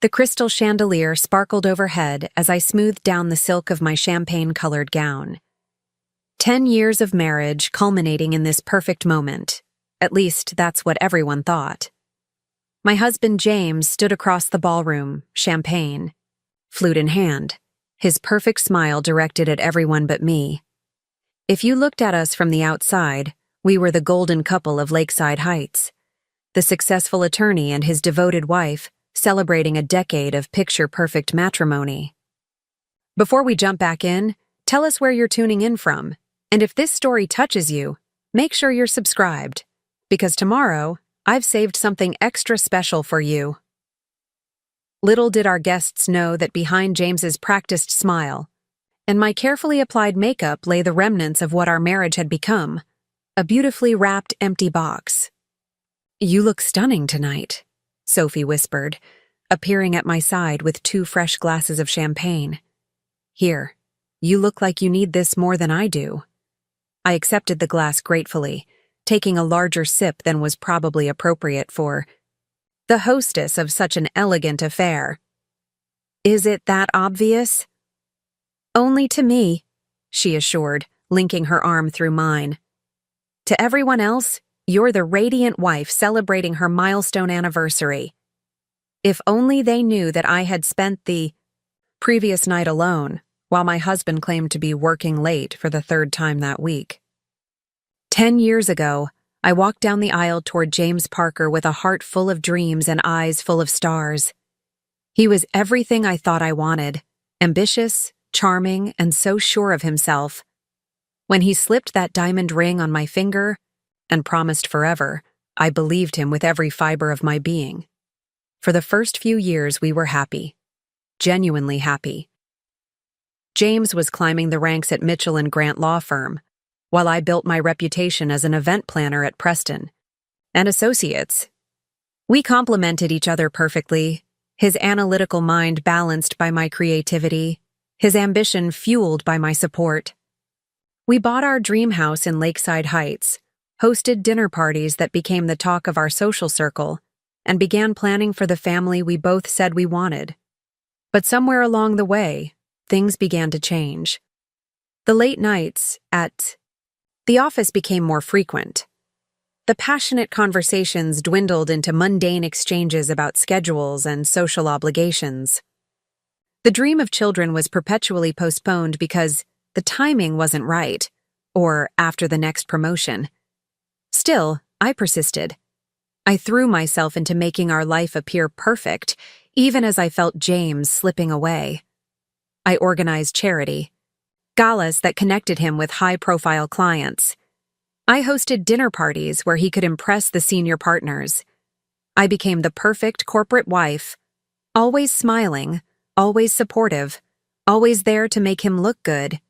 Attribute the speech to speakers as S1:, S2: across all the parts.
S1: The crystal chandelier sparkled overhead as I smoothed down the silk of my champagne-colored gown. 10 years of marriage culminating in this perfect moment. At least that's what everyone thought. My husband James stood across the ballroom, champagne, flute in hand, his perfect smile directed at everyone but me. If you looked at us from the outside, we were the golden couple of Lakeside Heights, the successful attorney and his devoted wife, celebrating a decade of picture-perfect matrimony. Before we jump back in, tell us where you're tuning in from, and if this story touches you, make sure you're subscribed, because tomorrow, I've saved something extra special for you. Little did our guests know that behind James's practiced smile and my carefully applied makeup lay the remnants of what our marriage had become, a beautifully wrapped empty box. "You look stunning tonight," Sophie whispered, appearing at my side with 2 fresh glasses of champagne. "Here, you look like you need this more than I do." I accepted the glass gratefully, taking a larger sip than was probably appropriate for the hostess of such an elegant affair. "Is it that obvious?" "Only to me," she assured, linking her arm through mine. "To everyone else, you're the radiant wife celebrating her milestone anniversary. If only they knew that I had spent the previous night alone, while my husband claimed to be working late for the 3rd time that week. 10 years ago, I walked down the aisle toward James Parker with a heart full of dreams and eyes full of stars. He was everything I thought I wanted, ambitious, charming, and so sure of himself. When he slipped that diamond ring on my finger and promised forever, I believed him with every fiber of my being. For the first few years, we were happy. Genuinely happy. James was climbing the ranks at Mitchell & Grant Law Firm, while I built my reputation as an event planner at Preston and Associates. We complemented each other perfectly, his analytical mind balanced by my creativity, his ambition fueled by my support. We bought our dream house in Lakeside Heights, hosted dinner parties that became the talk of our social circle, and began planning for the family we both said we wanted. But somewhere along the way, things began to change. The late nights at the office became more frequent. The passionate conversations dwindled into mundane exchanges about schedules and social obligations. The dream of children was perpetually postponed because the timing wasn't right, or after the next promotion. Still, I persisted. I threw myself into making our life appear perfect, even as I felt James slipping away. I organized charity, galas that connected him with high-profile clients. I hosted dinner parties where he could impress the senior partners. I became the perfect corporate wife, always smiling, always supportive, always there to make him look good.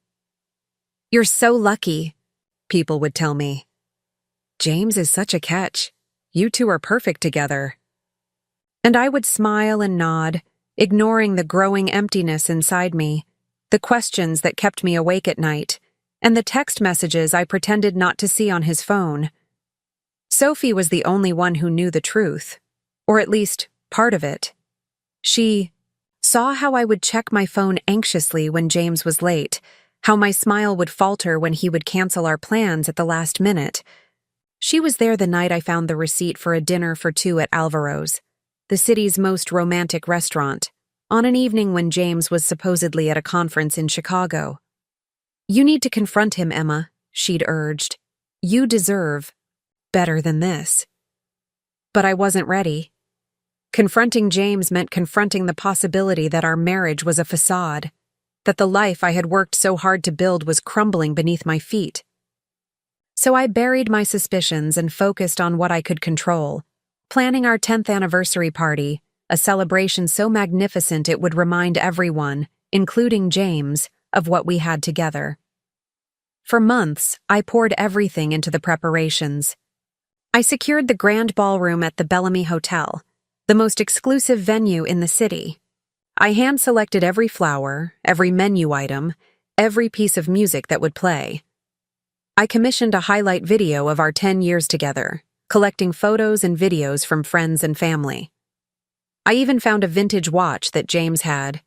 S1: "You're so lucky," people would tell me. "James is such a catch. You two are perfect together." And I would smile and nod, ignoring the growing emptiness inside me, the questions that kept me awake at night, and the text messages I pretended not to see on his phone. Sophie was the only one who knew the truth, or at least part of it. She saw how I would check my phone anxiously when James was late, how my smile would falter when he would cancel our plans at the last minute. She was there the night I found the receipt for a dinner for 2 at Alvaro's, the city's most romantic restaurant, on an evening when James was supposedly at a conference in Chicago. "You need to confront him, Emma," she'd urged. "You deserve better than this." But I wasn't ready. Confronting James meant confronting the possibility that our marriage was a facade, that the life I had worked so hard to build was crumbling beneath my feet. So I buried my suspicions and focused on what I could control, planning our 10th anniversary party, a celebration so magnificent it would remind everyone, including James, of what we had together. For months, I poured everything into the preparations. I secured the grand ballroom at the Bellamy Hotel, the most exclusive venue in the city. I hand-selected every flower, every menu item, every piece of music that would play. I commissioned a highlight video of our 10 years together, collecting photos and videos from friends and family. I even found a vintage watch that James had,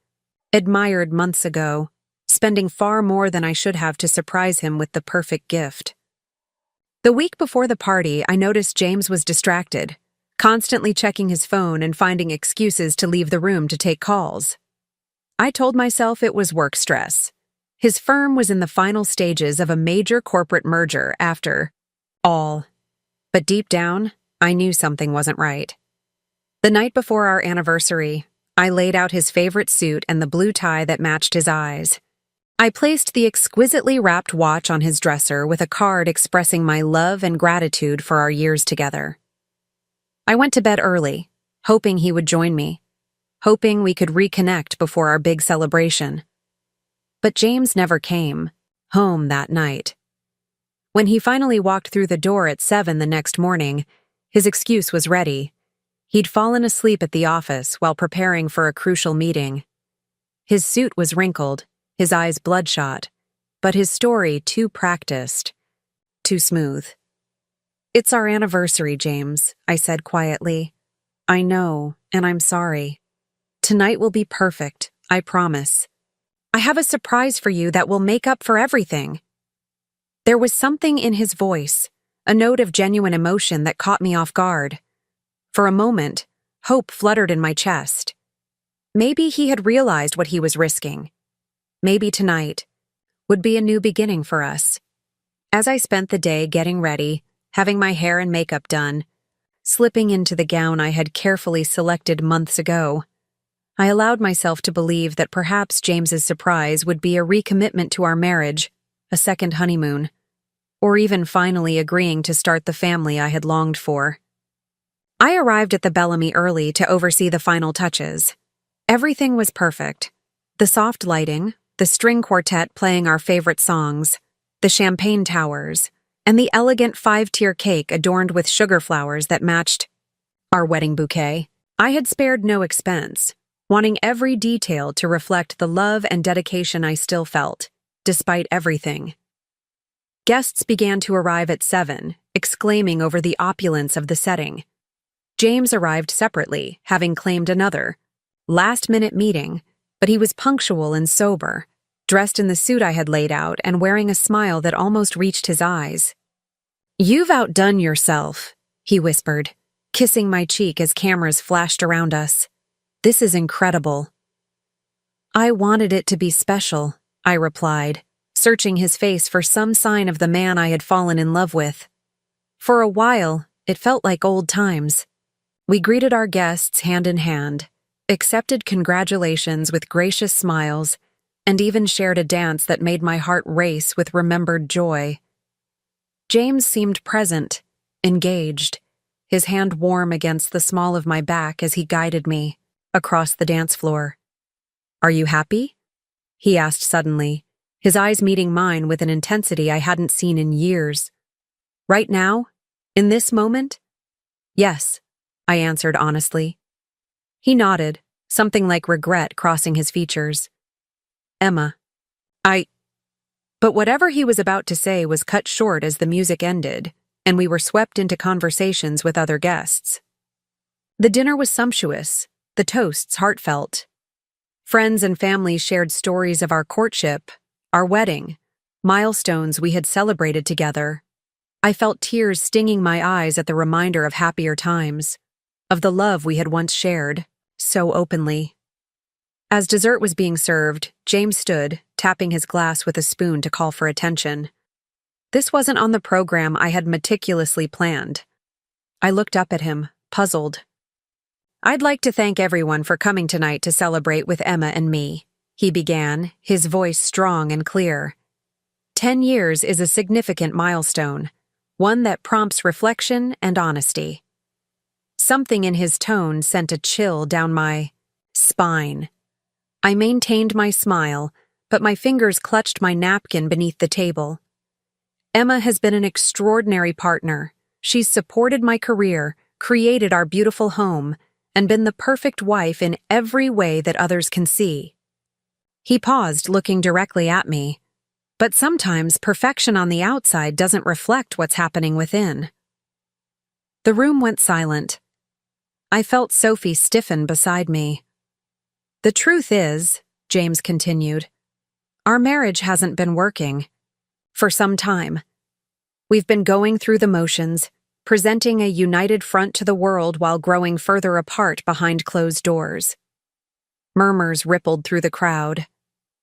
S1: admired months ago, spending far more than I should have to surprise him with the perfect gift. The week before the party, I noticed James was distracted, constantly checking his phone and finding excuses to leave the room to take calls. I told myself it was work stress. His firm was in the final stages of a major corporate merger after all. But deep down, I knew something wasn't right. The night before our anniversary, I laid out his favorite suit and the blue tie that matched his eyes. I placed the exquisitely wrapped watch on his dresser with a card expressing my love and gratitude for our years together. I went to bed early, hoping he would join me, hoping we could reconnect before our big celebration. But James never came home that night. When he finally walked through the door at 7 the next morning, his excuse was ready. He'd fallen asleep at the office while preparing for a crucial meeting. His suit was wrinkled, his eyes bloodshot, but his story too practiced, too smooth. "It's our anniversary, James," I said quietly. "I know, and I'm sorry. Tonight will be perfect, I promise. I have a surprise for you that will make up for everything." There was something in his voice, a note of genuine emotion that caught me off guard. For a moment, hope fluttered in my chest. Maybe he had realized what he was risking. Maybe tonight would be a new beginning for us. As I spent the day getting ready, having my hair and makeup done, slipping into the gown I had carefully selected months ago, I allowed myself to believe that perhaps James's surprise would be a recommitment to our marriage, a second honeymoon, or even finally agreeing to start the family I had longed for. I arrived at the Bellamy early to oversee the final touches. Everything was perfect. The soft lighting, the string quartet playing our favorite songs, the champagne towers, and the elegant 5-tier cake adorned with sugar flowers that matched our wedding bouquet. I had spared no expense, wanting every detail to reflect the love and dedication I still felt, despite everything. Guests began to arrive at 7, exclaiming over the opulence of the setting. James arrived separately, having claimed another last-minute meeting, but he was punctual and sober, dressed in the suit I had laid out and wearing a smile that almost reached his eyes. "You've outdone yourself," he whispered, kissing my cheek as cameras flashed around us. "This is incredible." "I wanted it to be special," I replied, searching his face for some sign of the man I had fallen in love with. For a while, it felt like old times. We greeted our guests hand in hand, accepted congratulations with gracious smiles, and even shared a dance that made my heart race with remembered joy. James seemed present, engaged, his hand warm against the small of my back as he guided me across the dance floor. "Are you happy?" he asked suddenly, his eyes meeting mine with an intensity I hadn't seen in years. "Right now? In this moment?" "Yes," I answered honestly. He nodded, something like regret crossing his features. "Emma, But whatever he was about to say was cut short as the music ended, and we were swept into conversations with other guests. The dinner was sumptuous, the toasts heartfelt. Friends and family shared stories of our courtship, our wedding, milestones we had celebrated together. I felt tears stinging my eyes at the reminder of happier times, of the love we had once shared, so openly. As dessert was being served, James stood, tapping his glass with a spoon to call for attention. This wasn't on the program I had meticulously planned. I looked up at him, puzzled. "I'd like to thank everyone for coming tonight to celebrate with Emma and me," he began, his voice strong and clear. 10 years is a significant milestone, one that prompts reflection and honesty. Something in his tone sent a chill down my spine. I maintained my smile, but my fingers clutched my napkin beneath the table. "Emma has been an extraordinary partner. She's supported my career, created our beautiful home, and been the perfect wife in every way that others can see." He paused, looking directly at me. But sometimes perfection on the outside doesn't reflect what's happening within. The room went silent. I felt Sophie stiffen beside me. The truth is, James continued, our marriage hasn't been working. For some time. We've been going through the motions, presenting a united front to the world while growing further apart behind closed doors. Murmurs rippled through the crowd.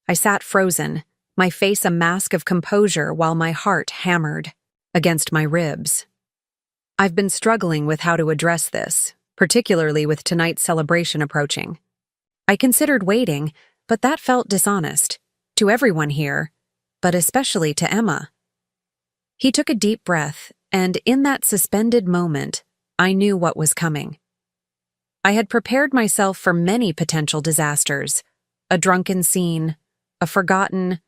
S1: I sat frozen, my face a mask of composure while my heart hammered against my ribs. I've been struggling with how to address this, particularly with tonight's celebration approaching. I considered waiting, but that felt dishonest. To everyone here, but especially to Emma. He took a deep breath, and in that suspended moment, I knew what was coming. I had prepared myself for many potential disasters, a drunken scene, a forgotten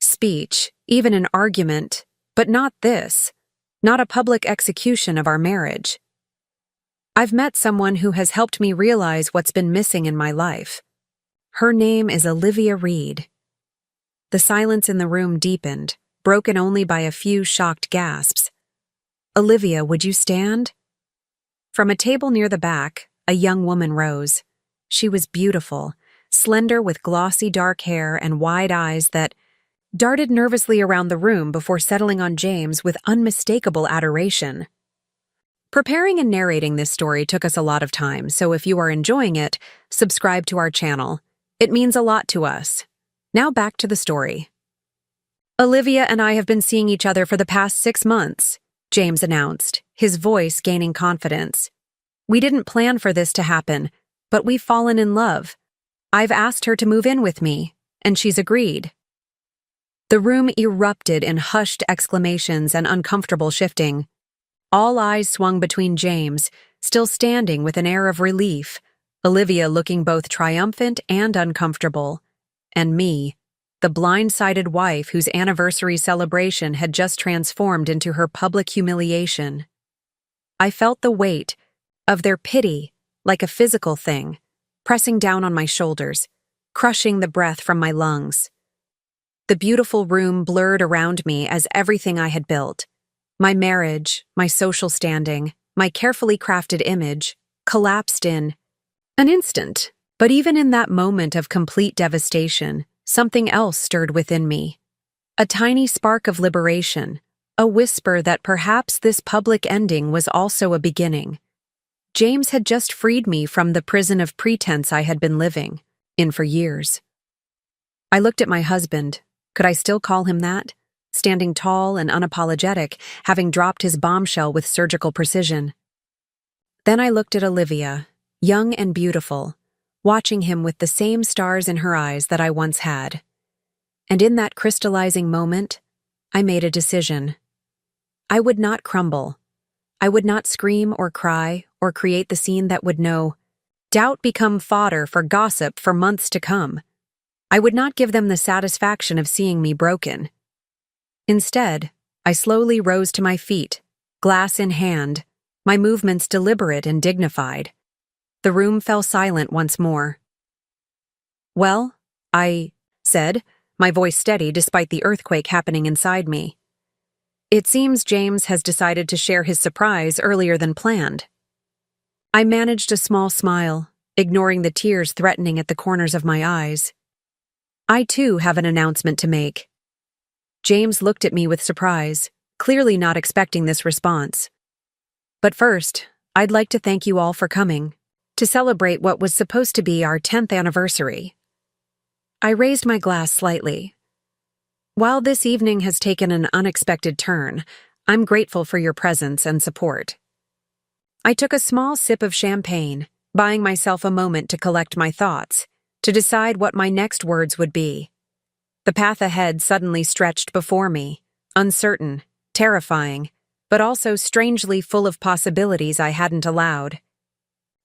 S1: speech, even an argument, but not this, not a public execution of our marriage. I've met someone who has helped me realize what's been missing in my life. Her name is Olivia Reed. The silence in the room deepened, broken only by a few shocked gasps. Olivia, would you stand? From a table near the back, a young woman rose. She was beautiful, slender with glossy dark hair and wide eyes that darted nervously around the room before settling on James with unmistakable adoration. Preparing and narrating this story took us a lot of time, so if you are enjoying it, subscribe to our channel. It means a lot to us. Now back to the story. Olivia and I have been seeing each other for the past 6 months, James announced, his voice gaining confidence. We didn't plan for this to happen, but we've fallen in love. I've asked her to move in with me, and she's agreed. The room erupted in hushed exclamations and uncomfortable shifting. All eyes swung between James, still standing with an air of relief, Olivia looking both triumphant and uncomfortable, and me, the blindsided wife whose anniversary celebration had just transformed into her public humiliation. I felt the weight of their pity, like a physical thing, pressing down on my shoulders, crushing the breath from my lungs. The beautiful room blurred around me as everything I had built, my marriage, my social standing, my carefully crafted image, collapsed in an instant. But even in that moment of complete devastation, something else stirred within me. A tiny spark of liberation, a whisper that perhaps this public ending was also a beginning. James had just freed me from the prison of pretense I had been living in for years. I looked at my husband. Could I still call him that? Standing tall and unapologetic, having dropped his bombshell with surgical precision. Then I looked at Olivia, young and beautiful, watching him with the same stars in her eyes that I once had. And in that crystallizing moment, I made a decision. I would not crumble. I would not scream or cry or create the scene that would no doubt become fodder for gossip for months to come. I would not give them the satisfaction of seeing me broken. Instead, I slowly rose to my feet, glass in hand, my movements deliberate and dignified. The room fell silent once more. Well, I said, my voice steady despite the earthquake happening inside me. It seems James has decided to share his surprise earlier than planned. I managed a small smile, ignoring the tears threatening at the corners of my eyes. I too have an announcement to make. James looked at me with surprise, clearly not expecting this response. But first, I'd like to thank you all for coming, to celebrate what was supposed to be our 10th anniversary. I raised my glass slightly. While this evening has taken an unexpected turn, I'm grateful for your presence and support. I took a small sip of champagne, buying myself a moment to collect my thoughts, to decide what my next words would be. The path ahead suddenly stretched before me, uncertain, terrifying, but also strangely full of possibilities I hadn't allowed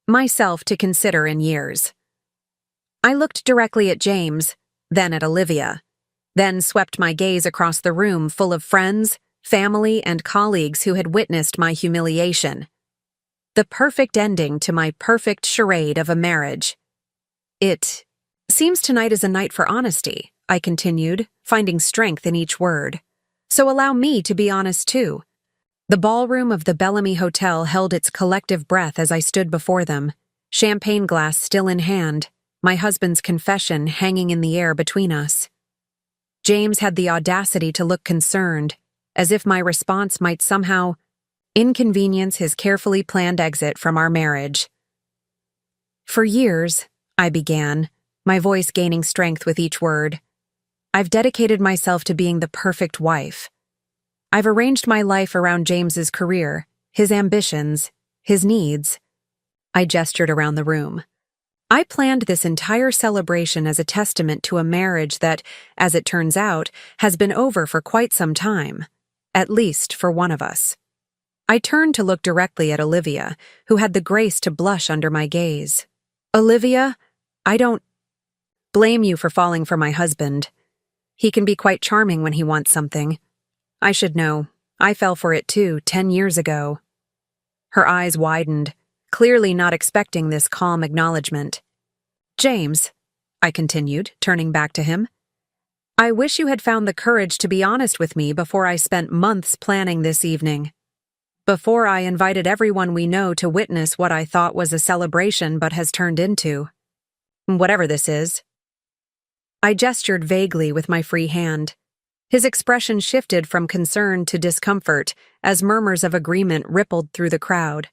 S1: myself to consider in years. I looked directly at James, then at Olivia, then swept my gaze across the room full of friends, family, and colleagues who had witnessed my humiliation. The perfect ending to my perfect charade of a marriage. It seems tonight is a night for honesty, I continued, finding strength in each word. So allow me to be honest too. The ballroom of the Bellamy Hotel held its collective breath as I stood before them, champagne glass still in hand, my husband's confession hanging in the air between us. James had the audacity to look concerned, as if my response might somehow inconvenience his carefully planned exit from our marriage. For years, I began, my voice gaining strength with each word, I've dedicated myself to being the perfect wife. I've arranged my life around James's career, his ambitions, his needs. I gestured around the room. I planned this entire celebration as a testament to a marriage that, as it turns out, has been over for quite some time, at least for one of us. I turned to look directly at Olivia, who had the grace to blush under my gaze. Olivia, I don't blame you for falling for my husband. He can be quite charming when he wants something. I should know. I fell for it too, 10 years ago. Her eyes widened, clearly not expecting this calm acknowledgement. James, I continued, turning back to him, I wish you had found the courage to be honest with me before I spent months planning this evening. Before I invited everyone we know to witness what I thought was a celebration but has turned into. Whatever this is. I gestured vaguely with my free hand. His expression shifted from concern to discomfort as murmurs of agreement rippled through the crowd.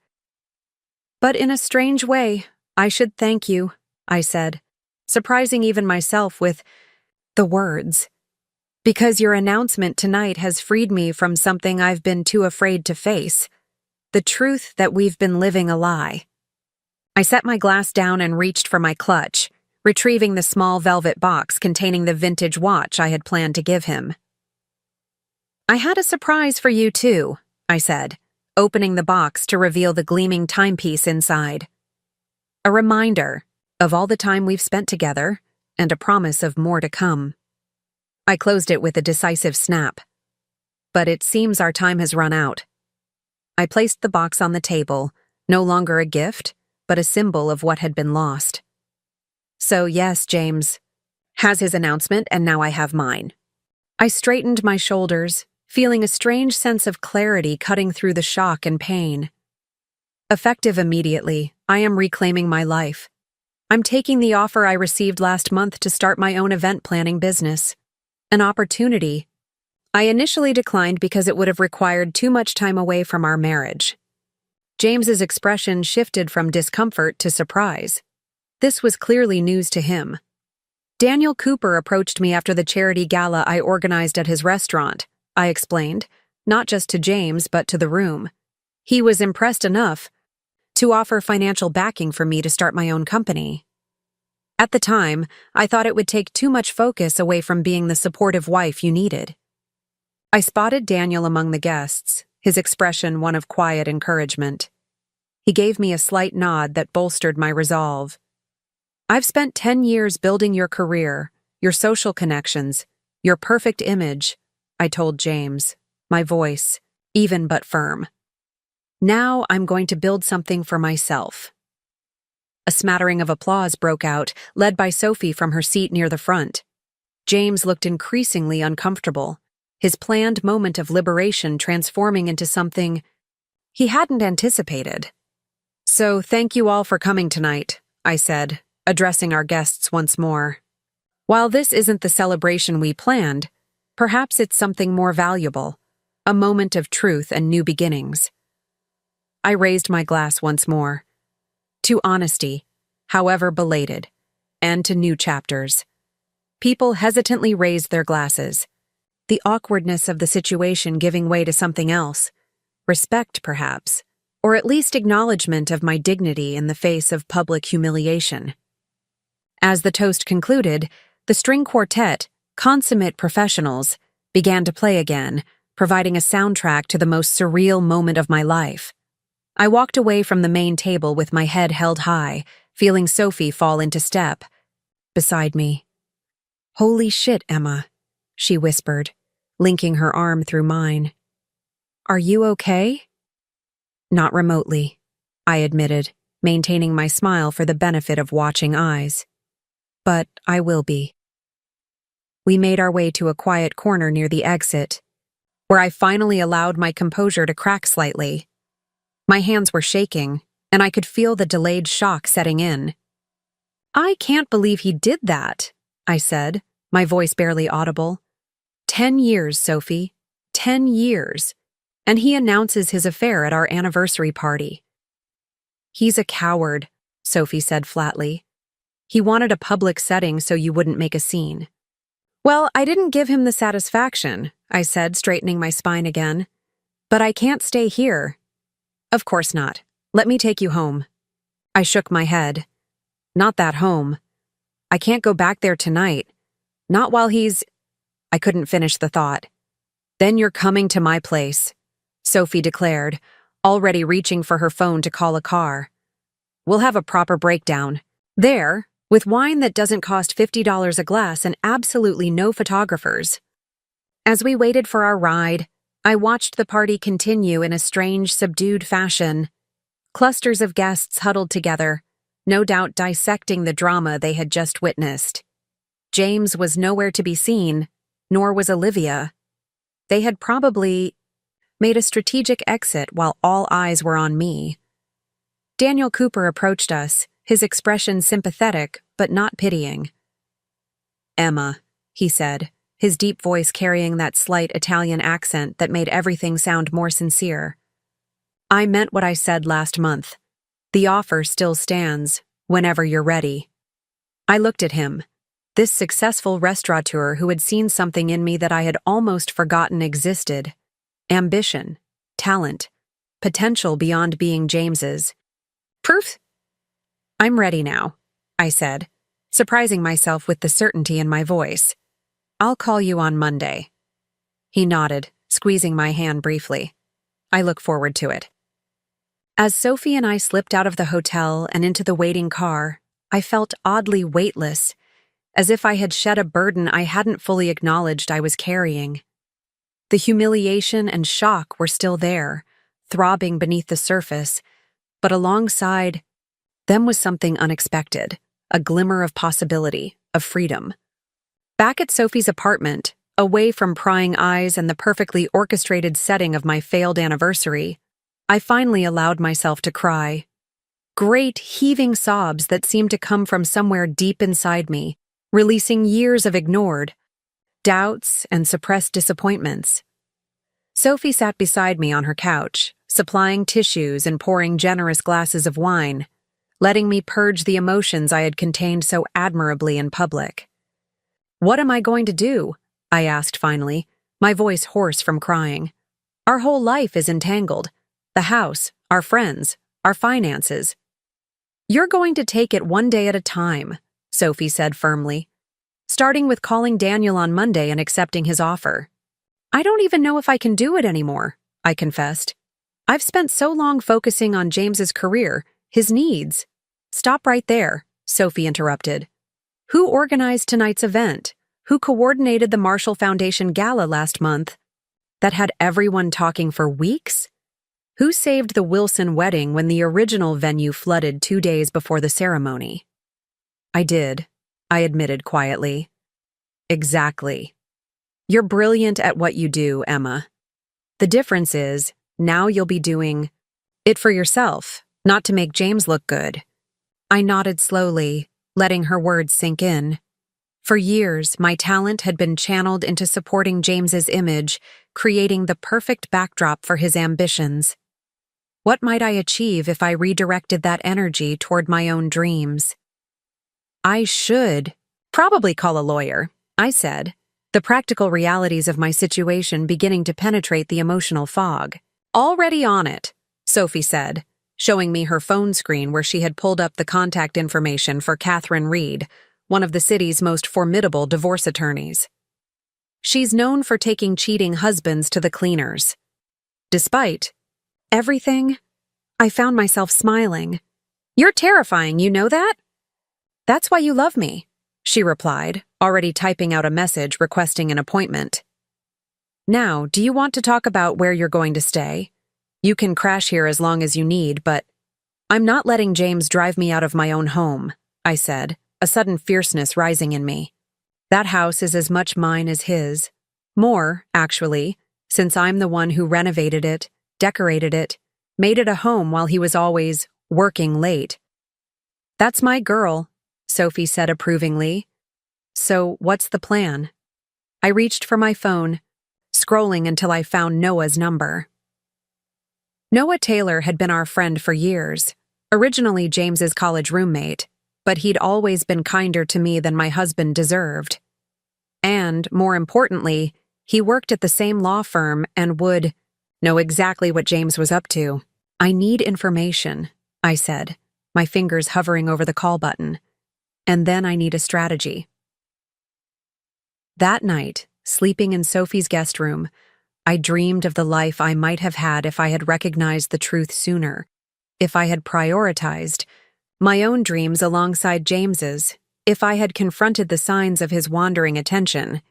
S1: But in a strange way, I should thank you, I said, surprising even myself with the words. Because your announcement tonight has freed me from something I've been too afraid to face, the truth that we've been living a lie. I set my glass down and reached for my clutch, retrieving the small velvet box containing the vintage watch I had planned to give him. I had a surprise for you too, I said, opening the box to reveal the gleaming timepiece inside. A reminder of all the time we've spent together, and a promise of more to come. I closed it with a decisive snap. But it seems our time has run out. I placed the box on the table, no longer a gift, but a symbol of what had been lost. So yes, James has his announcement, and now I have mine. I straightened my shoulders, feeling a strange sense of clarity cutting through the shock and pain. Effective immediately, I am reclaiming my life. I'm taking the offer I received last month to start my own event planning business. An opportunity I initially declined because it would have required too much time away from our marriage. James's expression shifted from discomfort to surprise. This was clearly news to him. Daniel Cooper approached me after the charity gala I organized at his restaurant, I explained, not just to James but to the room. He was impressed enough to offer financial backing for me to start my own company. At the time, I thought it would take too much focus away from being the supportive wife you needed. I spotted Daniel among the guests, his expression one of quiet encouragement. He gave me a slight nod that bolstered my resolve. I've spent 10 years building your career, your social connections, your perfect image, I told James, my voice, even but firm. Now I'm going to build something for myself. A smattering of applause broke out, led by Sophie from her seat near the front. James looked increasingly uncomfortable, his planned moment of liberation transforming into something he hadn't anticipated. So thank you all for coming tonight, I said, addressing our guests once more. While this isn't the celebration we planned, perhaps it's something more valuable, a moment of truth and new beginnings. I raised my glass once more. To honesty, however belated, and to new chapters. People hesitantly raised their glasses, the awkwardness of the situation giving way to something else, respect perhaps, or at least acknowledgement of my dignity in the face of public humiliation. As the toast concluded, the string quartet, consummate professionals, began to play again, providing a soundtrack to the most surreal moment of my life. I walked away from the main table with my head held high, feeling Sophie fall into step beside me. Holy shit, Emma, she whispered, linking her arm through mine. Are you okay? Not remotely, I admitted, maintaining my smile for the benefit of watching eyes. But I will be. We made our way to a quiet corner near the exit. where I finally allowed my composure to crack slightly. My hands were shaking, and I could feel the delayed shock setting in. "I can't believe he did that," I said, my voice barely audible. 10 years, Sophie. 10 years. And he announces his affair at our anniversary party. "He's a coward," Sophie said flatly. "He wanted a public setting so you wouldn't make a scene." "Well, I didn't give him the satisfaction," I said, straightening my spine again. "But I can't stay here." "Of course not. Let me take you home." I shook my head. "Not that home. I can't go back there tonight. Not while he's—" I couldn't finish the thought. "Then you're coming to my place," Sophie declared, already reaching for her phone to call a car. "We'll have a proper breakdown. There, with wine that doesn't cost $50 a glass and absolutely no photographers." As we waited for our ride, I watched the party continue in a strange, subdued fashion. Clusters of guests huddled together, no doubt dissecting the drama they had just witnessed. James was nowhere to be seen, nor was Olivia. They had probably made a strategic exit while all eyes were on me. Daniel Cooper approached us, his expression sympathetic but not pitying. "Emma," he said, his deep voice carrying that slight Italian accent that made everything sound more sincere. "I meant what I said last month. The offer still stands, whenever you're ready." I looked at him, this successful restaurateur who had seen something in me that I had almost forgotten existed. Ambition, talent, potential beyond being James's. "Proof?" "I'm ready now," I said, surprising myself with the certainty in my voice. "I'll call you on Monday." He nodded, squeezing my hand briefly. "I look forward to it." As Sophie and I slipped out of the hotel and into the waiting car, I felt oddly weightless, as if I had shed a burden I hadn't fully acknowledged I was carrying. The humiliation and shock were still there, throbbing beneath the surface, but alongside them was something unexpected, a glimmer of possibility, of freedom. Back at Sophie's apartment, away from prying eyes and the perfectly orchestrated setting of my failed anniversary, I finally allowed myself to cry. Great, heaving sobs that seemed to come from somewhere deep inside me, releasing years of ignored doubts and suppressed disappointments. Sophie sat beside me on her couch, supplying tissues and pouring generous glasses of wine, letting me purge the emotions I had contained so admirably in public. "What am I going to do?" I asked finally, my voice hoarse from crying. "Our whole life is entangled. The house, our friends, our finances." "You're going to take it one day at a time," Sophie said firmly, "starting with calling Daniel on Monday and accepting his offer." "I don't even know if I can do it anymore," I confessed. "I've spent so long focusing on James's career, his needs." "Stop right there," Sophie interrupted. "Who organized tonight's event? Who coordinated the Marshall Foundation Gala last month? That had everyone talking for weeks? Who saved the Wilson wedding when the original venue flooded 2 days before the ceremony?" "I did," I admitted quietly. "Exactly. You're brilliant at what you do, Emma. The difference is, now you'll be doing it for yourself, not to make James look good." I nodded slowly, letting her words sink in. For years, my talent had been channeled into supporting James's image, creating the perfect backdrop for his ambitions. What might I achieve if I redirected that energy toward my own dreams? "I should probably call a lawyer," I said, the practical realities of my situation beginning to penetrate the emotional fog. "Already on it," Sophie said, showing me her phone screen where she had pulled up the contact information for Catherine Reed, one of the city's most formidable divorce attorneys. "She's known for taking cheating husbands to the cleaners." Despite everything, I found myself smiling. "You're terrifying, you know that?" "That's why you love me," she replied, already typing out a message requesting an appointment. "Now, do you want to talk about where you're going to stay? You can crash here as long as you need, but—" "I'm not letting James drive me out of my own home," I said, a sudden fierceness rising in me. "That house is as much mine as his. More, actually, since I'm the one who renovated it, decorated it, made it a home while he was always working late. That's my girl, Sophie said approvingly. So what's the plan? I reached for my phone, scrolling until I found Noah's number. Noah Taylor had been our friend for years, originally James's college roommate, but he'd always been kinder to me than my husband deserved. And, more importantly, he worked at the same law firm and would know exactly what James was up to. I need information, I said, my fingers hovering over the call button. And then I need a strategy. That night, sleeping in Sophie's guest room, I dreamed of the life I might have had if I had recognized the truth sooner, if I had prioritized my own dreams alongside James's, if I had confronted the signs of his wandering attention,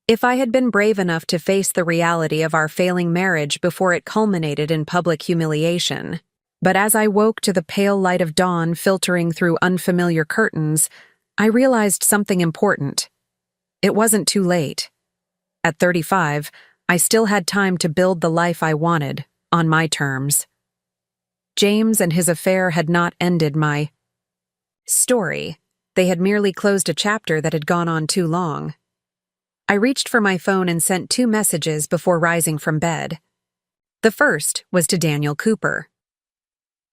S1: if I had been brave enough to face the reality of our failing marriage before it culminated in public humiliation. But as I woke to the pale light of dawn filtering through unfamiliar curtains, I realized something important. It wasn't too late. At 35, I still had time to build the life I wanted, on my terms. James and his affair had not ended my story. They had merely closed a chapter that had gone on too long. I reached for my phone and sent 2 messages before rising from bed. The first was to Daniel Cooper.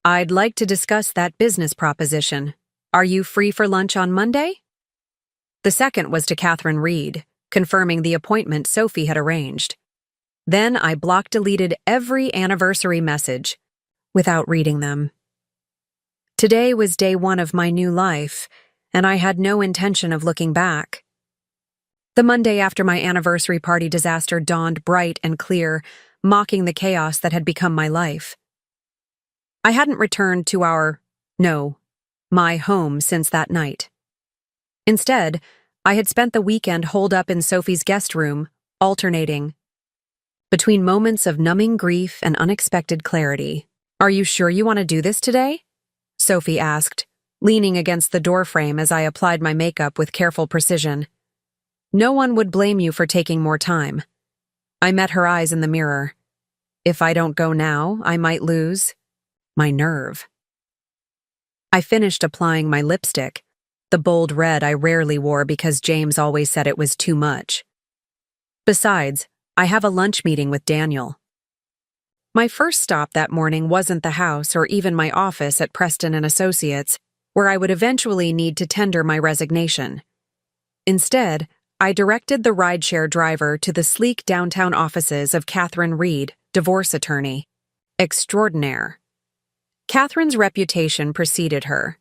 S1: I'd like to discuss that business proposition. Are you free for lunch on Monday? The second was to Catherine Reed, confirming the appointment Sophie had arranged. Then I block-deleted every anniversary message, without reading them. Today was day 1 of my new life, and I had no intention of looking back. The Monday after my anniversary party disaster dawned bright and clear, mocking the chaos that had become my life. I hadn't returned to my home since that night. Instead, I had spent the weekend holed up in Sophie's guest room, alternating between moments of numbing grief and unexpected clarity. Are you sure you want to do this today? Sophie asked, leaning against the doorframe as I applied my makeup with careful precision. No one would blame you for taking more time. I met her eyes in the mirror. If I don't go now, I might lose my nerve. I finished applying my lipstick, the bold red I rarely wore because James always said it was too much. Besides, I have a lunch meeting with Daniel. My first stop that morning wasn't the house or even my office at Preston & Associates, where I would eventually need to tender my resignation. Instead, I directed the rideshare driver to the sleek downtown offices of Catherine Reed, divorce attorney extraordinaire. Catherine's reputation preceded her,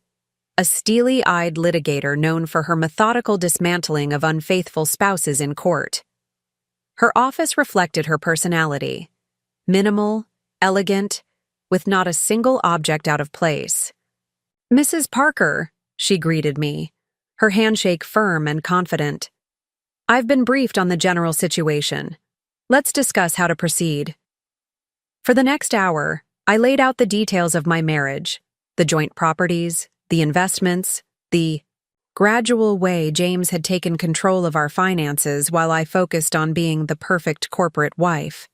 S1: a steely-eyed litigator known for her methodical dismantling of unfaithful spouses in court. Her office reflected her personality, minimal, elegant, with not a single object out of place. Mrs. Parker, she greeted me, her handshake firm and confident. I've been briefed on the general situation. Let's discuss how to proceed. For the next hour, I laid out the details of my marriage, the joint properties, the investments, the gradual way James had taken control of our finances while I focused on being the perfect corporate wife.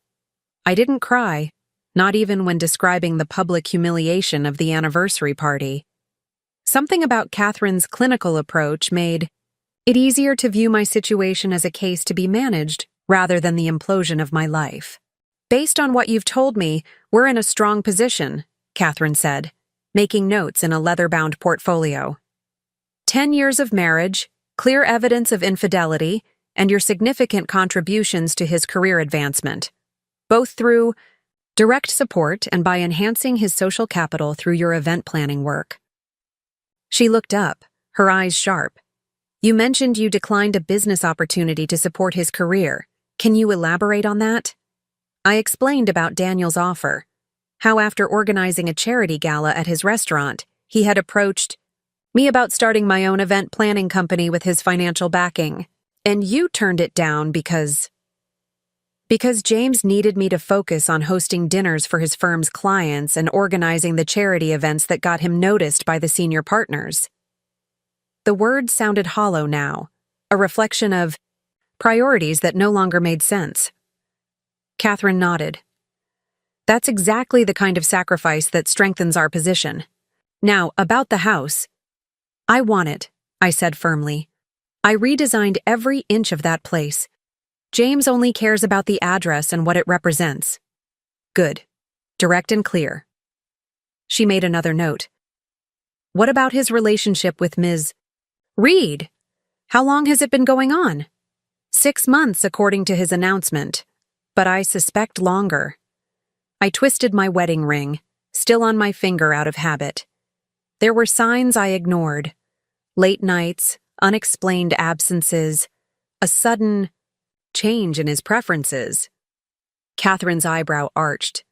S1: I didn't cry, not even when describing the public humiliation of the anniversary party. Something about Catherine's clinical approach made it easier to view my situation as a case to be managed rather than the implosion of my life. Based on what you've told me, we're in a strong position, Catherine said, making notes in a leather-bound portfolio. 10 years of marriage, clear evidence of infidelity, and your significant contributions to his career advancement, both through direct support and by enhancing his social capital through your event planning work. She looked up, her eyes sharp. You mentioned you declined a business opportunity to support his career. Can you elaborate on that? I explained about Daniel's offer, how after organizing a charity gala at his restaurant, he had approached me about starting my own event planning company with his financial backing, and you turned it down because James needed me to focus on hosting dinners for his firm's clients and organizing the charity events that got him noticed by the senior partners. The words sounded hollow now, a reflection of priorities that no longer made sense. Catherine nodded. That's exactly the kind of sacrifice that strengthens our position. Now, about the house. I want it, I said firmly. I redesigned every inch of that place. James only cares about the address and what it represents. Good. Direct and clear. She made another note. What about his relationship with Ms. Reed? How long has it been going on? 6 months, according to his announcement. But I suspect longer. I twisted my wedding ring, still on my finger out of habit. There were signs I ignored. Late nights, unexplained absences, a sudden change in his preferences. Catherine's eyebrow arched.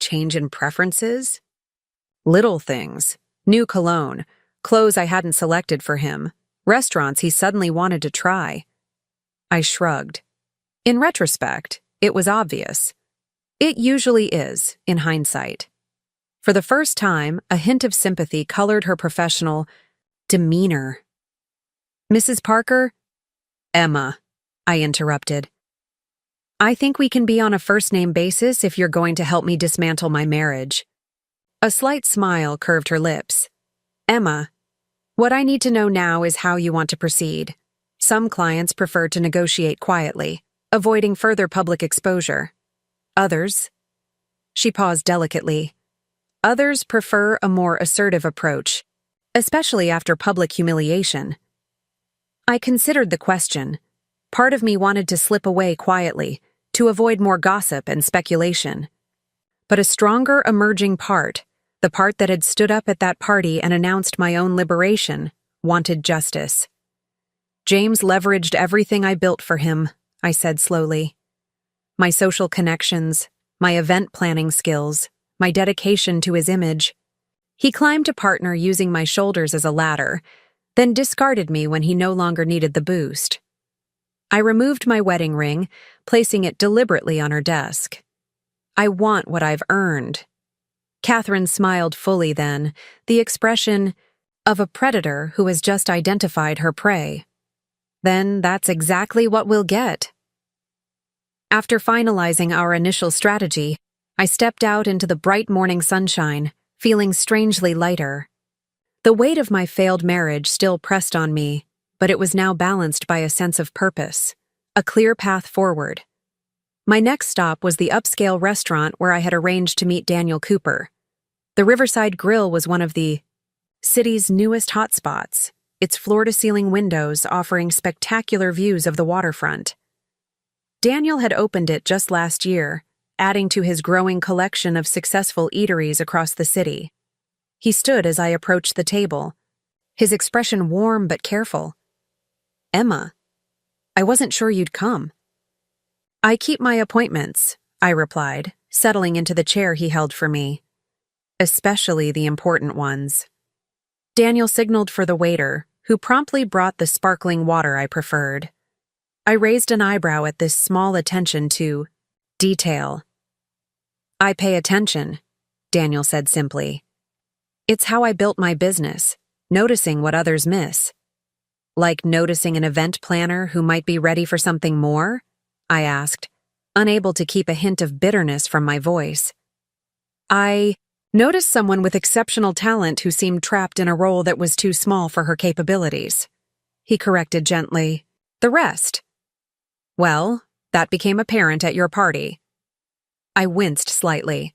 S1: Change in preferences? Little things. New cologne, clothes I hadn't selected for him, restaurants he suddenly wanted to try. I shrugged. In retrospect, it was obvious. It usually is, in hindsight. For the first time, a hint of sympathy colored her professional demeanor. Mrs. Parker? Emma, I interrupted. I think we can be on a first-name basis if you're going to help me dismantle my marriage. A slight smile curved her lips. Emma, what I need to know now is how you want to proceed. Some clients prefer to negotiate quietly, avoiding further public exposure. Others. She paused delicately. Others prefer a more assertive approach, especially after public humiliation. I considered the question. Part of me wanted to slip away quietly, to avoid more gossip and speculation. But a stronger emerging part, the part that had stood up at that party and announced my own liberation, wanted justice. James leveraged everything I built for him, I said slowly. My social connections, my event planning skills, my dedication to his image. He climbed to partner using my shoulders as a ladder, then discarded me when he no longer needed the boost. I removed my wedding ring, placing it deliberately on her desk. I want what I've earned. Catherine smiled fully then, the expression of a predator who has just identified her prey. Then that's exactly what we'll get. After finalizing our initial strategy, I stepped out into the bright morning sunshine, feeling strangely lighter. The weight of my failed marriage still pressed on me, but it was now balanced by a sense of purpose, a clear path forward. My next stop was the upscale restaurant where I had arranged to meet Daniel Cooper. The Riverside Grill was one of the city's newest hotspots, its floor-to-ceiling windows offering spectacular views of the waterfront. Daniel had opened it just last year, adding to his growing collection of successful eateries across the city. He stood as I approached the table, his expression warm but careful. Emma, I wasn't sure you'd come. I keep my appointments, I replied, settling into the chair he held for me. Especially the important ones. Daniel signaled for the waiter, who promptly brought the sparkling water I preferred. I raised an eyebrow at this small attention to detail. I pay attention, Daniel said simply. It's how I built my business, noticing what others miss. Like noticing an event planner who might be ready for something more? I asked, unable to keep a hint of bitterness from my voice. I noticed someone with exceptional talent who seemed trapped in a role that was too small for her capabilities. He corrected gently. The rest. Well, that became apparent at your party. I winced slightly.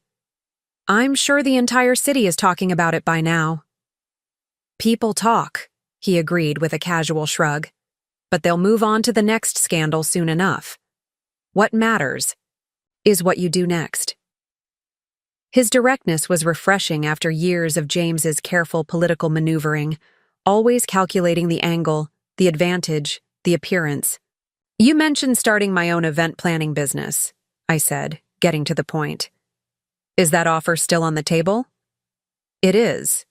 S1: I'm sure the entire city is talking about it by now. People talk, he agreed with a casual shrug. But they'll move on to the next scandal soon enough. What matters is what you do next. His directness was refreshing after years of James's careful political maneuvering, always calculating the angle, the advantage, the appearance. You mentioned starting my own event planning business, I said, getting to the point. Is that offer still on the table? It is.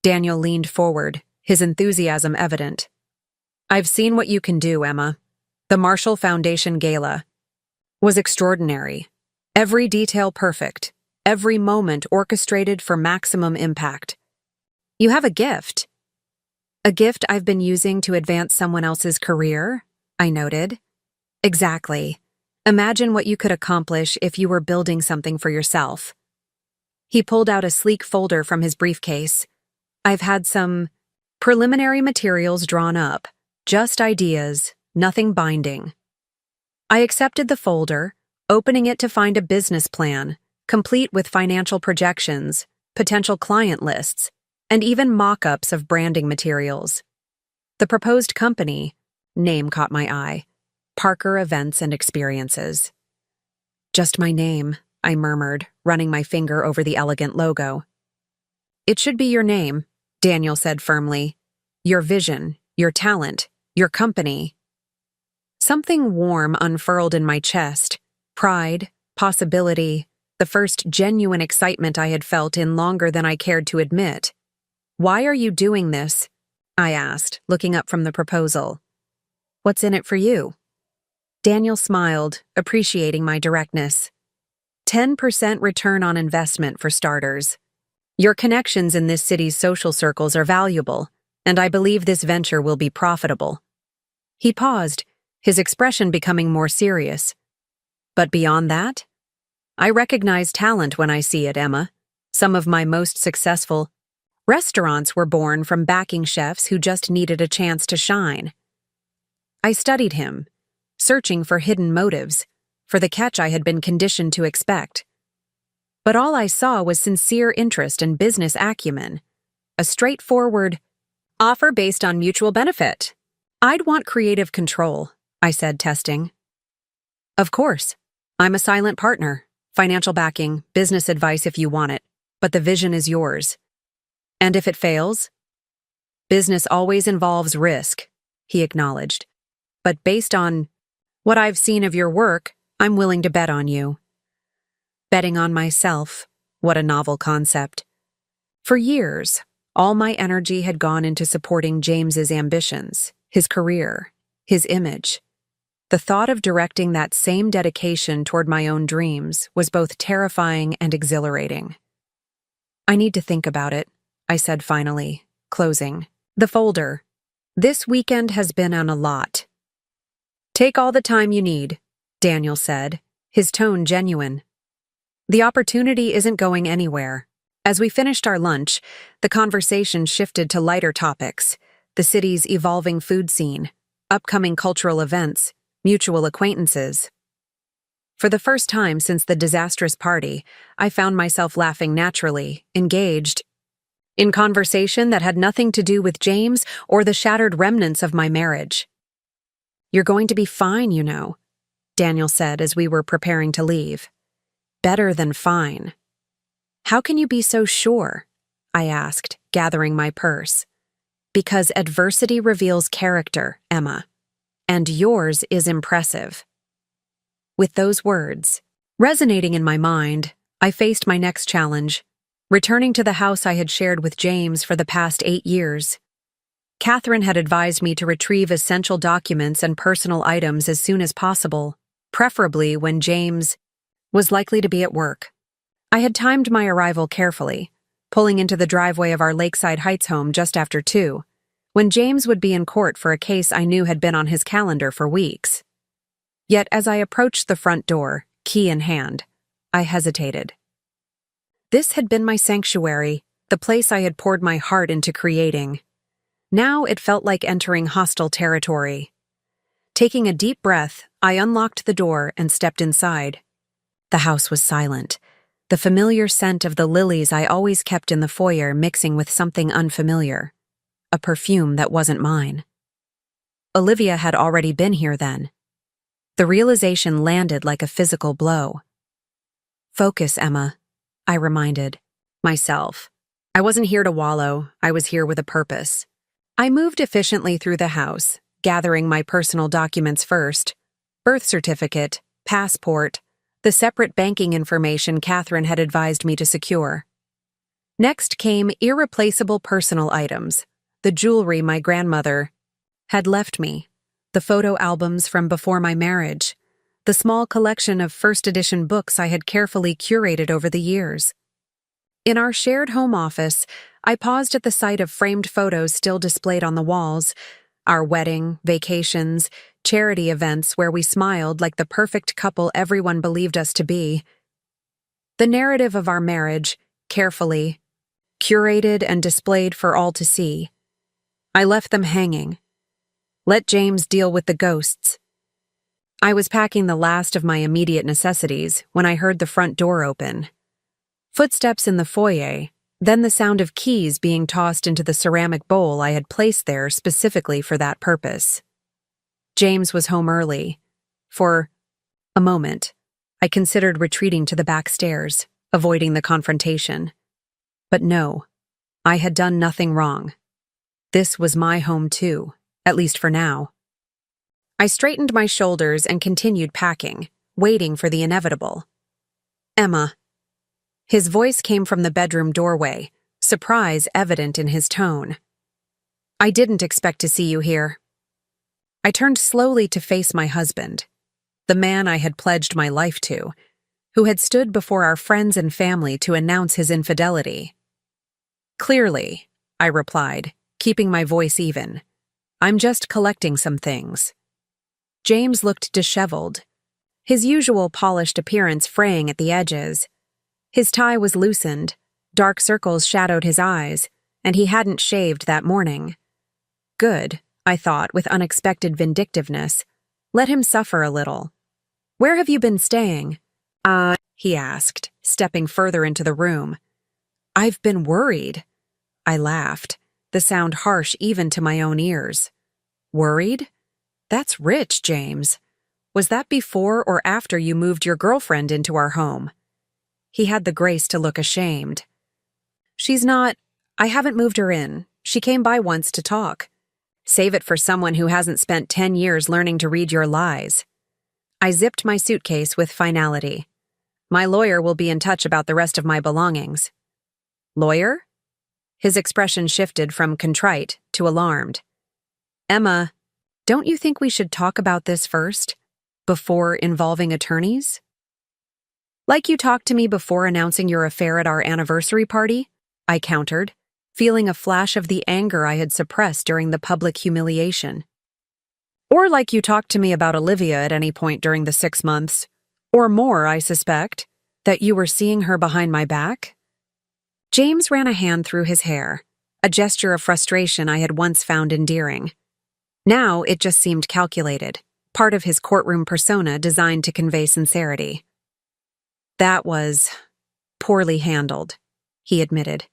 S1: Daniel leaned forward, his enthusiasm evident. I've seen what you can do, Emma. The Marshall Foundation Gala was extraordinary. Every detail perfect. Every moment orchestrated for maximum impact. You have a gift. A gift I've been using to advance someone else's career, I noted. Exactly. Imagine what you could accomplish if you were building something for yourself. He pulled out a sleek folder from his briefcase. I've had some preliminary materials drawn up, just ideas, nothing binding. I accepted the folder, opening it to find a business plan, complete with financial projections, potential client lists, and even mock-ups of branding materials. The proposed company name caught my eye: Parker Events and Experiences. Just my name, I murmured, running my finger over the elegant logo. It should be your name, Daniel said firmly. Your vision, your talent, your company. Something warm unfurled in my chest. Pride, possibility, the first genuine excitement I had felt in longer than I cared to admit. Why are you doing this? I asked, looking up from the proposal. What's in it for you? Daniel smiled, appreciating my directness. 10% return on investment for starters. Your connections in this city's social circles are valuable, and I believe this venture will be profitable. He paused, his expression becoming more serious. But beyond that? I recognize talent when I see it, Emma. Some of my most successful restaurants were born from backing chefs who just needed a chance to shine. I studied him, searching for hidden motives, for the catch I had been conditioned to expect. But all I saw was sincere interest and business acumen, a straightforward offer based on mutual benefit. I'd want creative control, I said, testing. Of course. I'm a silent partner, financial backing, business advice if you want it, but the vision is yours. And if it fails? Business always involves risk, he acknowledged. But based on what I've seen of your work, I'm willing to bet on you. Betting on myself, what a novel concept. For years, all my energy had gone into supporting James's ambitions, his career, his image. The thought of directing that same dedication toward my own dreams was both terrifying and exhilarating. I need to think about it, I said finally, closing the folder. This weekend has been on a lot. Take all the time you need, Daniel said, his tone genuine. The opportunity isn't going anywhere. As we finished our lunch, the conversation shifted to lighter topics: the city's evolving food scene, upcoming cultural events, mutual acquaintances. For the first time since the disastrous party, I found myself laughing naturally, engaged in conversation that had nothing to do with James or the shattered remnants of my marriage. You're going to be fine, you know, Daniel said as we were preparing to leave. Better than fine. How can you be so sure? I asked, gathering my purse. Because adversity reveals character, Emma. And yours is impressive. With those words resonating in my mind, I faced my next challenge, returning to the house I had shared with James for the past 8 years. Catherine had advised me to retrieve essential documents and personal items as soon as possible, preferably when James was likely to be at work. I had timed my arrival carefully, pulling into the driveway of our Lakeside Heights home just after 2, when James would be in court for a case I knew had been on his calendar for weeks. Yet as I approached the front door, key in hand, I hesitated. This had been my sanctuary, the place I had poured my heart into creating. Now it felt like entering hostile territory. Taking a deep breath, I unlocked the door and stepped inside. The house was silent, the familiar scent of the lilies I always kept in the foyer mixing with something unfamiliar, a perfume that wasn't mine. Olivia had already been here then. The realization landed like a physical blow. Focus, Emma, I reminded myself. I wasn't here to wallow, I was here with a purpose. I moved efficiently through the house, gathering my personal documents first: birth certificate, passport, the separate banking information Catherine had advised me to secure. Next came irreplaceable personal items, the jewelry my grandmother had left me, the photo albums from before my marriage, the small collection of first edition books I had carefully curated over the years. In our shared home office, I paused at the sight of framed photos still displayed on the walls, Our wedding, vacations, charity events where we smiled like the perfect couple everyone believed us to be. The narrative of our marriage, carefully curated and displayed for all to see. I left them hanging. Let James deal with the ghosts. I was packing the last of my immediate necessities when I heard the front door open. Footsteps in the foyer, then the sound of keys being tossed into the ceramic bowl I had placed there specifically for that purpose. James was home early. For a moment, I considered retreating to the back stairs, avoiding the confrontation. But no, I had done nothing wrong. This was my home too, at least for now. I straightened my shoulders and continued packing, waiting for the inevitable. Emma. His voice came from the bedroom doorway, surprise evident in his tone. I didn't expect to see you here. I turned slowly to face my husband, the man I had pledged my life to, who had stood before our friends and family to announce his infidelity. Clearly, I replied, keeping my voice even. I'm just collecting some things. James looked disheveled, his usual polished appearance fraying at the edges. His tie was loosened, dark circles shadowed his eyes, and he hadn't shaved that morning. Good, I thought with unexpected vindictiveness. Let him suffer a little. Where have you been staying? He asked, stepping further into the room. I've been worried. I laughed, the sound harsh even to my own ears. Worried? That's rich, James. Was that before or after you moved your girlfriend into our home? He had the grace to look ashamed. She's not. I haven't moved her in. She came by once to talk. Save it for someone who hasn't spent 10 years learning to read your lies. I zipped my suitcase with finality. My lawyer will be in touch about the rest of my belongings. Lawyer? His expression shifted from contrite to alarmed. Emma, don't you think we should talk about this first, before involving attorneys? Like you talked to me before announcing your affair at our anniversary party, I countered, feeling a flash of the anger I had suppressed during the public humiliation. Or like you talked to me about Olivia at any point during the 6 months, or more, I suspect, that you were seeing her behind my back? James ran a hand through his hair, a gesture of frustration I had once found endearing. Now it just seemed calculated, part of his courtroom persona designed to convey sincerity. That was poorly handled, he admitted.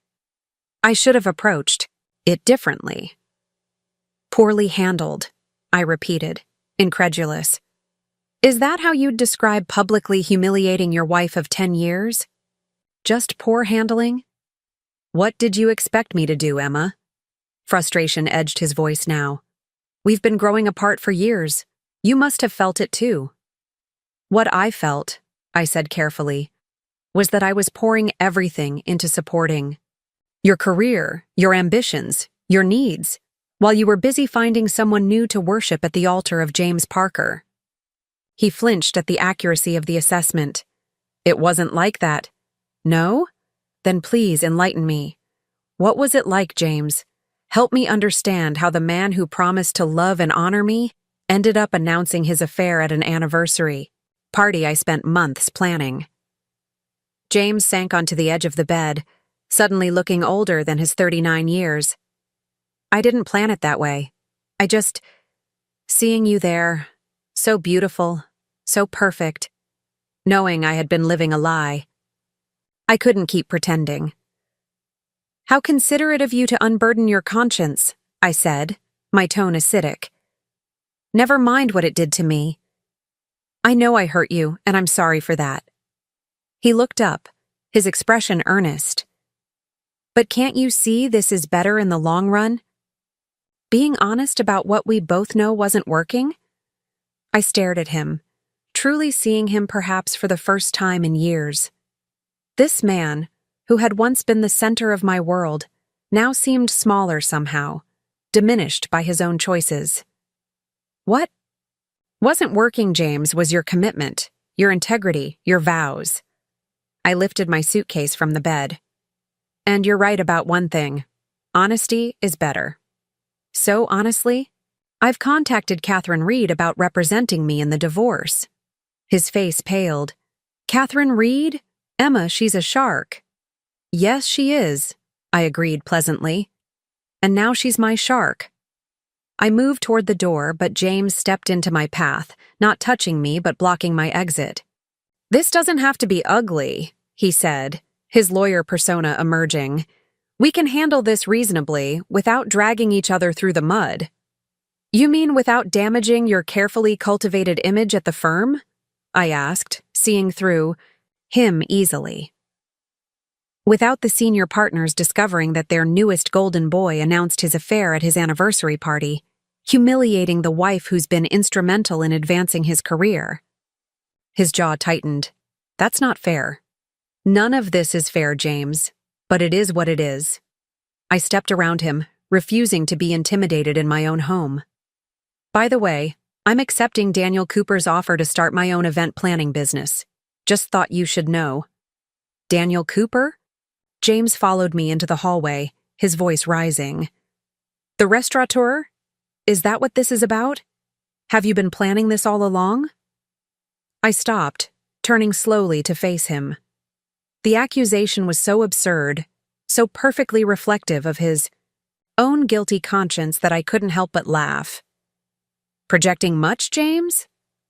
S1: I should have approached it differently. Poorly handled, I repeated, incredulous. Is that how you'd describe publicly humiliating your wife of 10 years? Just poor handling? What did you expect me to do, Emma? Frustration edged his voice now. We've been growing apart for years. You must have felt it too. What I felt, I said carefully, was that I was pouring everything into supporting your career, your ambitions, your needs, while you were busy finding someone new to worship at the altar of James Parker. He flinched at the accuracy of the assessment. It wasn't like that. No? Then please enlighten me. What was it like, James? Help me understand how the man who promised to love and honor me ended up announcing his affair at an anniversary party I spent months planning. James sank onto the edge of the bed, suddenly looking older than his 39 years. I didn't plan it that way. Seeing you there, so beautiful, so perfect, knowing I had been living a lie. I couldn't keep pretending. How considerate of you to unburden your conscience, I said, my tone acidic. Never mind what it did to me. I know I hurt you, and I'm sorry for that. He looked up, his expression earnest. But can't you see this is better in the long run? Being honest about what we both know wasn't working? I stared at him, truly seeing him perhaps for the first time in years. This man, who had once been the center of my world, now seemed smaller somehow, diminished by his own choices. What wasn't working, James, was your commitment, your integrity, your vows. I lifted my suitcase from the bed. And you're right about one thing. Honesty is better. So honestly, I've contacted Catherine Reed about representing me in the divorce. His face paled. Catherine Reed? Emma, she's a shark. Yes, she is, I agreed pleasantly. And now she's my shark. I moved toward the door, but James stepped into my path, not touching me but blocking my exit. This doesn't have to be ugly, he said, his lawyer persona emerging. We can handle this reasonably, without dragging each other through the mud. You mean without damaging your carefully cultivated image at the firm? I asked, seeing through him easily. Without the senior partners discovering that their newest golden boy announced his affair at his anniversary party, humiliating the wife who's been instrumental in advancing his career. His jaw tightened. That's not fair. None of this is fair, James, but it is what it is. I stepped around him, refusing to be intimidated in my own home. By the way, I'm accepting Daniel Cooper's offer to start my own event planning business. Just thought you should know. Daniel Cooper? James followed me into the hallway, his voice rising. The restaurateur? Is that what this is about? Have you been planning this all along? I stopped, turning slowly to face him. The accusation was so absurd, so perfectly reflective of his own guilty conscience that I couldn't help but laugh. Projecting much, James?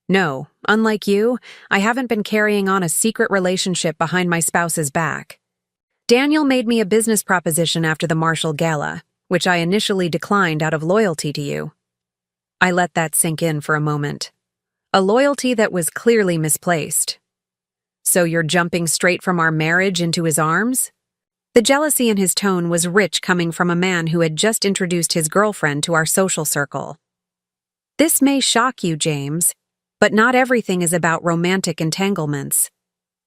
S1: No, unlike you, I haven't been carrying on a secret relationship behind my spouse's back. Daniel made me a business proposition after the Marshall Gala, which I initially declined out of loyalty to you. I let that sink in for a moment. A loyalty that was clearly misplaced. So you're jumping straight from our marriage into his arms? The jealousy in his tone was rich coming from a man who had just introduced his girlfriend to our social circle. This may shock you, James, but not everything is about romantic entanglements.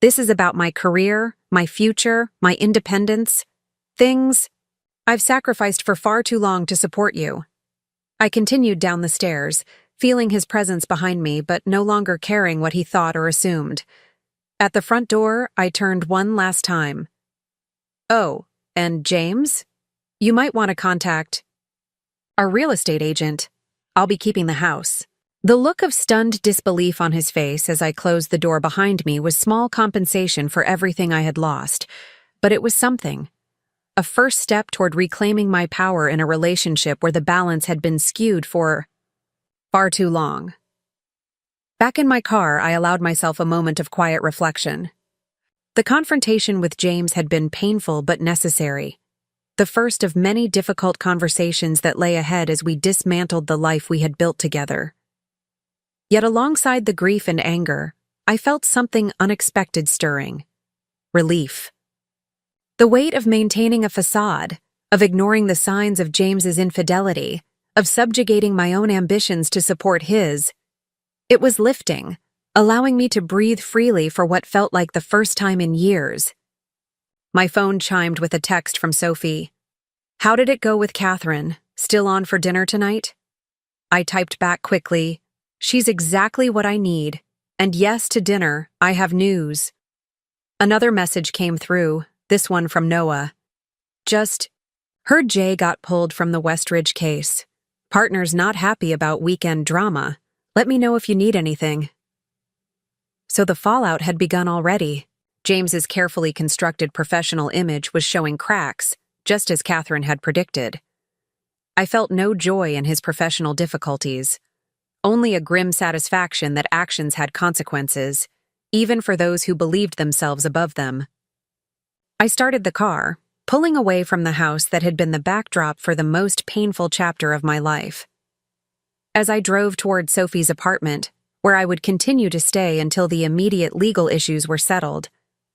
S1: This is about my career, my future, my independence, things I've sacrificed for far too long to support you. I continued down the stairs, feeling his presence behind me but no longer caring what he thought or assumed. At the front door, I turned one last time. Oh, and James? You might want to contact our real estate agent. I'll be keeping the house. The look of stunned disbelief on his face as I closed the door behind me was small compensation for everything I had lost, but it was something. A first step toward reclaiming my power in a relationship where the balance had been skewed for far too long. Back in my car, I allowed myself a moment of quiet reflection. The confrontation with James had been painful but necessary. The first of many difficult conversations that lay ahead as we dismantled the life we had built together. Yet alongside the grief and anger, I felt something unexpected stirring. Relief. The weight of maintaining a facade, of ignoring the signs of James's infidelity, of subjugating my own ambitions to support his. It was lifting, allowing me to breathe freely for what felt like the first time in years. My phone chimed with a text from Sophie. How did it go with Catherine? Still on for dinner tonight? I typed back quickly. She's exactly what I need. And yes, to dinner, I have news. Another message came through, this one from Noah. Just, heard Jay got pulled from the Westridge case. Partner's not happy about weekend drama. Let me know if you need anything. So the fallout had begun already. James's carefully constructed professional image was showing cracks, just as Catherine had predicted. I felt no joy in his professional difficulties. Only a grim satisfaction that actions had consequences, even for those who believed themselves above them. I started the car, pulling away from the house that had been the backdrop for the most painful chapter of my life. As I drove toward Sophie's apartment, where I would continue to stay until the immediate legal issues were settled,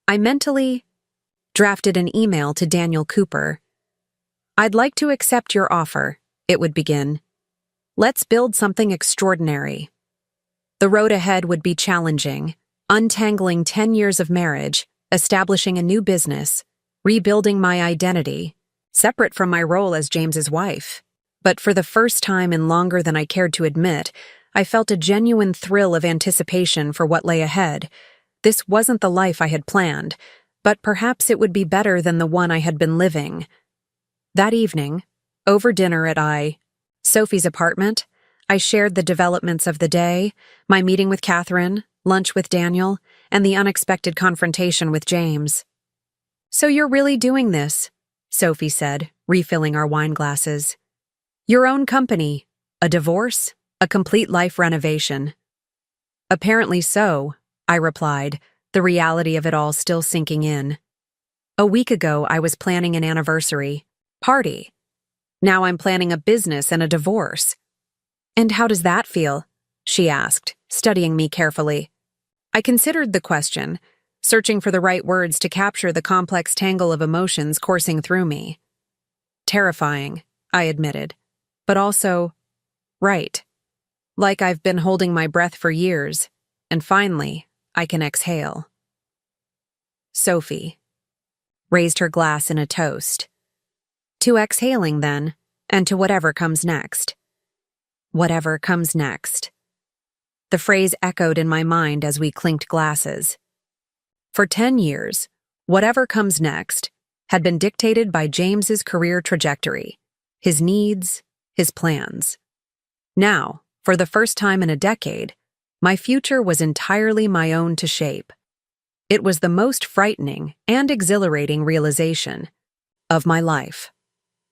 S1: I mentally drafted an email to Daniel Cooper. I'd like to accept your offer, it would begin. Let's build something extraordinary. The road ahead would be challenging, untangling 10 years of marriage, establishing a new business, rebuilding my identity, separate from my role as James's wife. But for the first time in longer than I cared to admit, I felt a genuine thrill of anticipation for what lay ahead. This wasn't the life I had planned, but perhaps it would be better than the one I had been living. That evening, over dinner at Sophie's apartment, I shared the developments of the day, my meeting with Catherine, lunch with Daniel, and the unexpected confrontation with James. "So you're really doing this," Sophie said, refilling our wine glasses. "Your own company, a divorce, a complete life renovation." "Apparently so," I replied, the reality of it all still sinking in. A week ago, I was planning an anniversary party. Now I'm planning a business and a divorce. "And how does that feel?" she asked, studying me carefully. I considered the question, searching for the right words to capture the complex tangle of emotions coursing through me. "Terrifying," I admitted, but also, right. Like I've been holding my breath for years, and finally, I can exhale. Sophie raised her glass in a toast. To exhaling, then, and to whatever comes next. Whatever comes next. The phrase echoed in my mind as we clinked glasses. For 10 years, whatever comes next had been dictated by James's career trajectory, his needs, his plans. Now, for the first time in a decade, my future was entirely my own to shape. It was the most frightening and exhilarating realization of my life.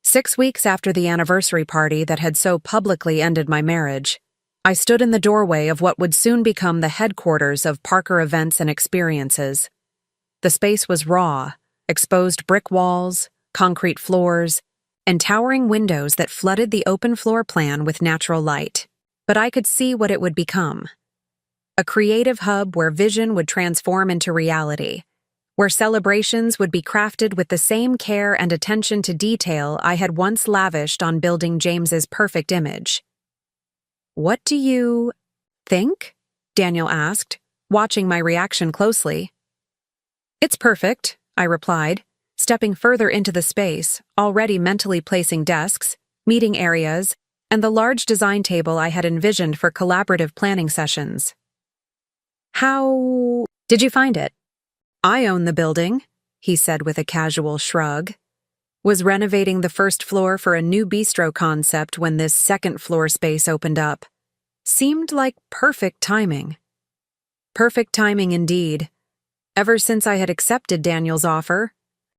S1: 6 weeks after the anniversary party that had so publicly ended my marriage, I stood in the doorway of what would soon become the headquarters of Parker Events and Experiences. The space was raw, exposed brick walls, concrete floors, and towering windows that flooded the open floor plan with natural light. But I could see what it would become. A creative hub where vision would transform into reality, where celebrations would be crafted with the same care and attention to detail I had once lavished on building James's perfect image. "What do you think?" Daniel asked, watching my reaction closely. "It's perfect," I replied, stepping further into the space, already mentally placing desks, meeting areas, and the large design table I had envisioned for collaborative planning sessions. "How did you find it?" "I own the building," he said with a casual shrug. "Was renovating the first floor for a new bistro concept when this second floor space opened up. Seemed like perfect timing." Perfect timing indeed. Ever since I had accepted Daniel's offer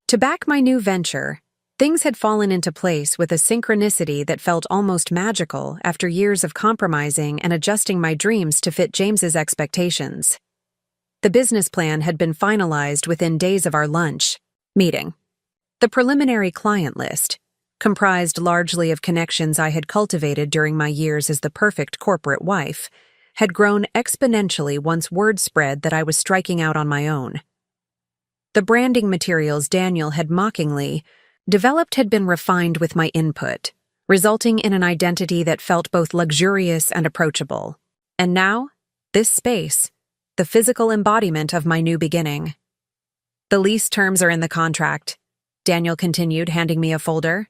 S1: to back my new venture, things had fallen into place with a synchronicity that felt almost magical after years of compromising and adjusting my dreams to fit James's expectations. The business plan had been finalized within days of our lunch meeting. The preliminary client list, comprised largely of connections I had cultivated during my years as the perfect corporate wife, had grown exponentially once word spread that I was striking out on my own. The branding materials Daniel had mockingly developed had been refined with my input, resulting in an identity that felt both luxurious and approachable. And now, this space, the physical embodiment of my new beginning. "The lease terms are in the contract," Daniel continued, handing me a folder.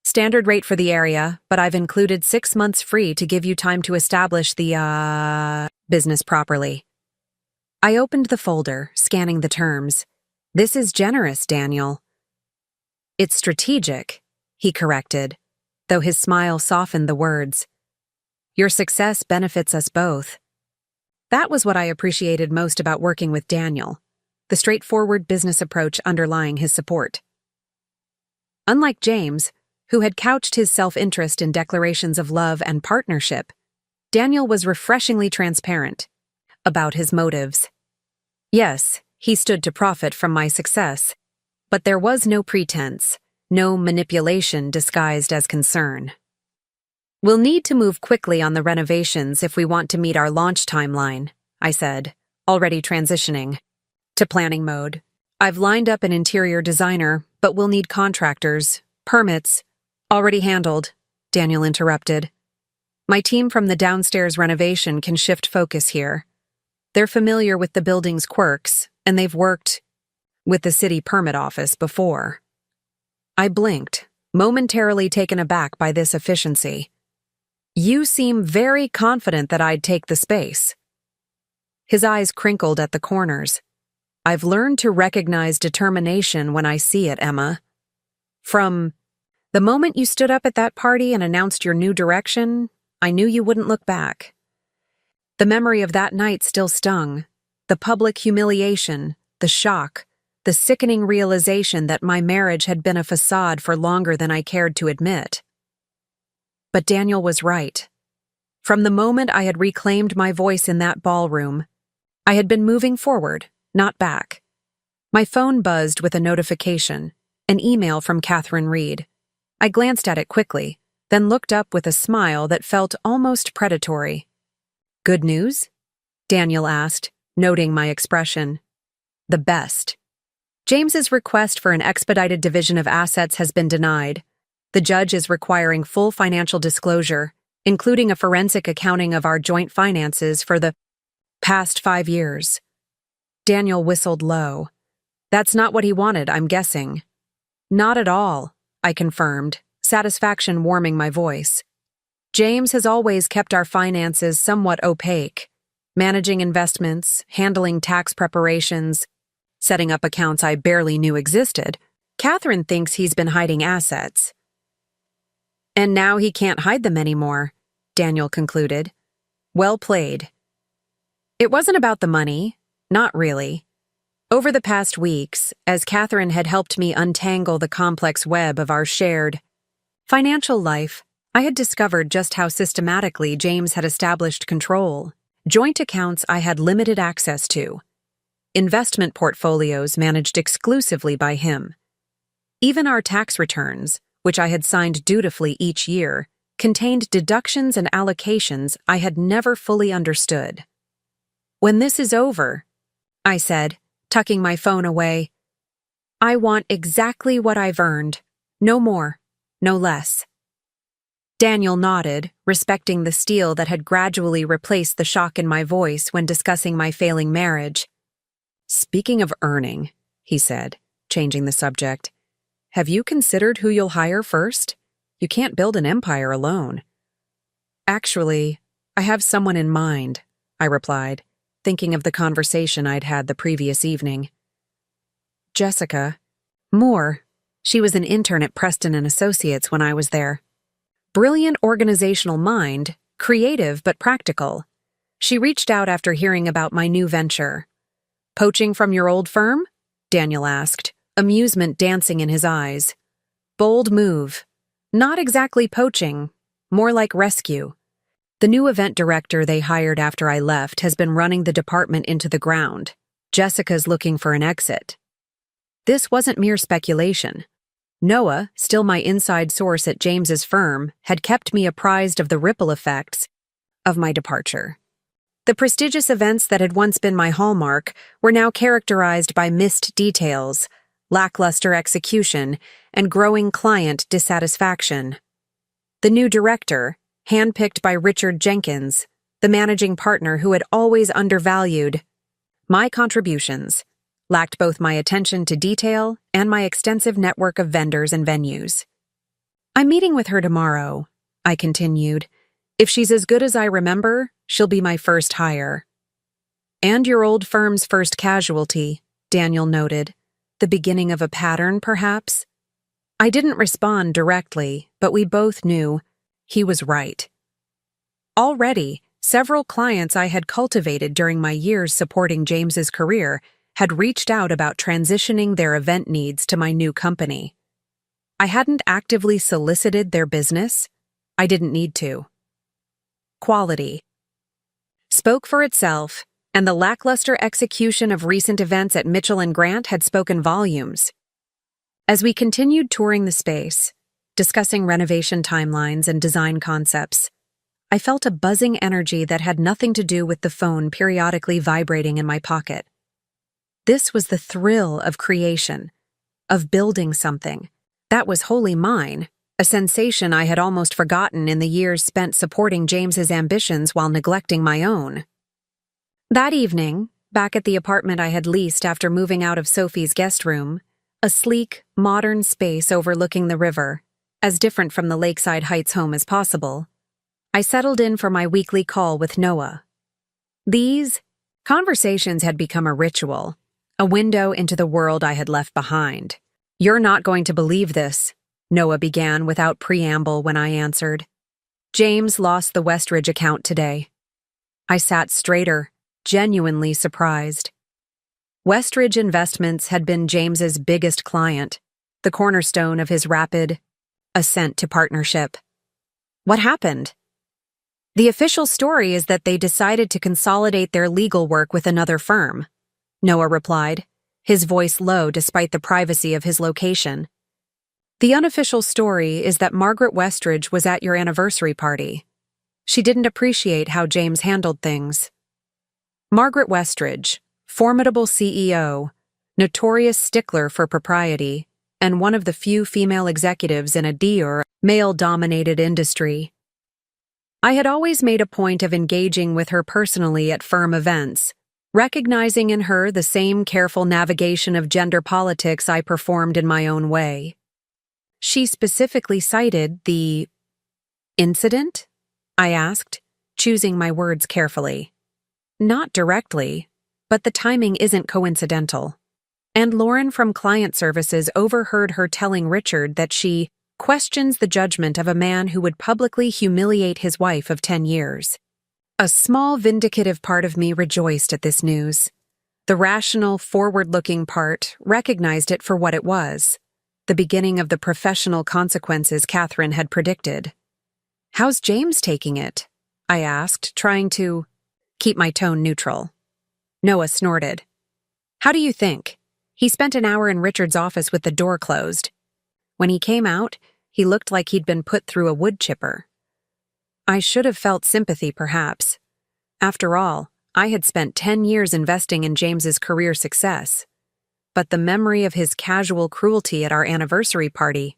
S1: "Standard rate for the area, but I've included 6 months free to give you time to establish the, business properly." I opened the folder, scanning the terms. "This is generous, Daniel." "It's strategic," he corrected, though his smile softened the words. "Your success benefits us both." That was what I appreciated most about working with Daniel, the straightforward business approach underlying his support. Unlike James, who had couched his self-interest in declarations of love and partnership, Daniel was refreshingly transparent about his motives. Yes, he stood to profit from my success, but there was no pretense, no manipulation disguised as concern. "We'll need to move quickly on the renovations if we want to meet our launch timeline," I said, already transitioning to planning mode. "I've lined up an interior designer, but we'll need contractors, permits." "Already handled," Daniel interrupted. "My team from the downstairs renovation can shift focus here. They're familiar with the building's quirks, and they've worked with the city permit office before." I blinked, momentarily taken aback by this efficiency. "You seem very confident that I'd take the space." His eyes crinkled at the corners. "I've learned to recognize determination when I see it, Emma. From the moment you stood up at that party and announced your new direction, I knew you wouldn't look back. The memory of that night still stung. The public humiliation, the shock, the sickening realization that my marriage had been a facade for longer than I cared to admit. But Daniel was right. From the moment I had reclaimed my voice in that ballroom, I had been moving forward, not back. My phone buzzed with a notification, an email from Catherine Reed. I glanced at it quickly, then looked up with a smile that felt almost predatory. "Good news?" Daniel asked, noting my expression. "The best. James's request for an expedited division of assets has been denied. The judge is requiring full financial disclosure, including a forensic accounting of our joint finances for the past 5 years." Daniel whistled low. "That's not what he wanted, I'm guessing." "Not at all," I confirmed, satisfaction warming my voice. "James has always kept our finances somewhat opaque, managing investments, handling tax preparations, setting up accounts I barely knew existed. Catherine thinks he's been hiding assets. And now he can't hide them anymore," Daniel concluded. "Well played." It wasn't about the money, not really. Over the past weeks, as Catherine had helped me untangle the complex web of our shared financial life, I had discovered just how systematically James had established control. Joint accounts I had limited access to. Investment portfolios managed exclusively by him. Even our tax returns, which I had signed dutifully each year, contained deductions and allocations I had never fully understood. "When this is over," I said, tucking my phone away, "I want exactly what I've earned. No more, no less." Daniel nodded, respecting the steel that had gradually replaced the shock in my voice when discussing my failing marriage. "Speaking of earning," he said, changing the subject, "have you considered who you'll hire first? You can't build an empire alone." "Actually, I have someone in mind," I replied, thinking of the conversation I'd had the previous evening. "Jessica Moore. She was an intern at Preston and Associates when I was there. Brilliant organizational mind, creative but practical. She reached out after hearing about my new venture." "Poaching from your old firm?" Daniel asked, amusement dancing in his eyes. "Bold move. Not exactly poaching, more like rescue. The new event director they hired after I left has been running the department into the ground. Jessica's looking for an exit." This wasn't mere speculation. Noah, still my inside source at James's firm, had kept me apprised of the ripple effects of my departure. The prestigious events that had once been my hallmark were now characterized by missed details, lackluster execution, and growing client dissatisfaction. The new director, handpicked by Richard Jenkins, the managing partner who had always undervalued my contributions, lacked both my attention to detail and my extensive network of vendors and venues. "I'm meeting with her tomorrow," I continued. "If she's as good as I remember, she'll be my first hire." "And your old firm's first casualty," Daniel noted. "The beginning of a pattern, perhaps?" I didn't respond directly, but we both knew he was right. Already, several clients I had cultivated during my years supporting James's career had reached out about transitioning their event needs to my new company. I hadn't actively solicited their business. I didn't need to. Quality spoke for itself, and the lackluster execution of recent events at Mitchell & Grant had spoken volumes. As we continued touring the space, discussing renovation timelines and design concepts, I felt a buzzing energy that had nothing to do with the phone periodically vibrating in my pocket. This was the thrill of creation, of building something that was wholly mine, a sensation I had almost forgotten in the years spent supporting James's ambitions while neglecting my own. That evening, back at the apartment I had leased after moving out of Sophie's guest room, a sleek, modern space overlooking the river, as different from the Lakeside Heights home as possible, I settled in for my weekly call with Noah. These conversations had become a ritual, a window into the world I had left behind. "You're not going to believe this," Noah began without preamble when I answered. James lost the Westridge account today. I sat straighter, genuinely surprised. Westridge Investments had been James's biggest client, the cornerstone of his rapid ascent to partnership. What happened? The official story is that they decided to consolidate their legal work with another firm, Noah replied, his voice low despite the privacy of his location. The unofficial story is that Margaret Westridge was at your anniversary party. She didn't appreciate how James handled things. Margaret Westridge, formidable CEO, notorious stickler for propriety, and one of the few female executives in a male-dominated industry. I had always made a point of engaging with her personally at firm events, recognizing in her the same careful navigation of gender politics I performed in my own way. She specifically cited the incident? I asked, choosing my words carefully. Not directly, but the timing isn't coincidental. And Lauren from Client Services overheard her telling Richard that she questions the judgment of a man who would publicly humiliate his wife of 10 years. A small vindicative part of me rejoiced at this news. The rational, forward-looking part recognized it for what it was, the beginning of the professional consequences Catherine had predicted. "How's James taking it?" I asked, trying to keep my tone neutral. Noah snorted. "How do you think? He spent an hour in Richard's office with the door closed. When he came out, he looked like he'd been put through a wood chipper." I should have felt sympathy, perhaps. After all, I had spent 10 years investing in James's career success. But the memory of his casual cruelty at our anniversary party.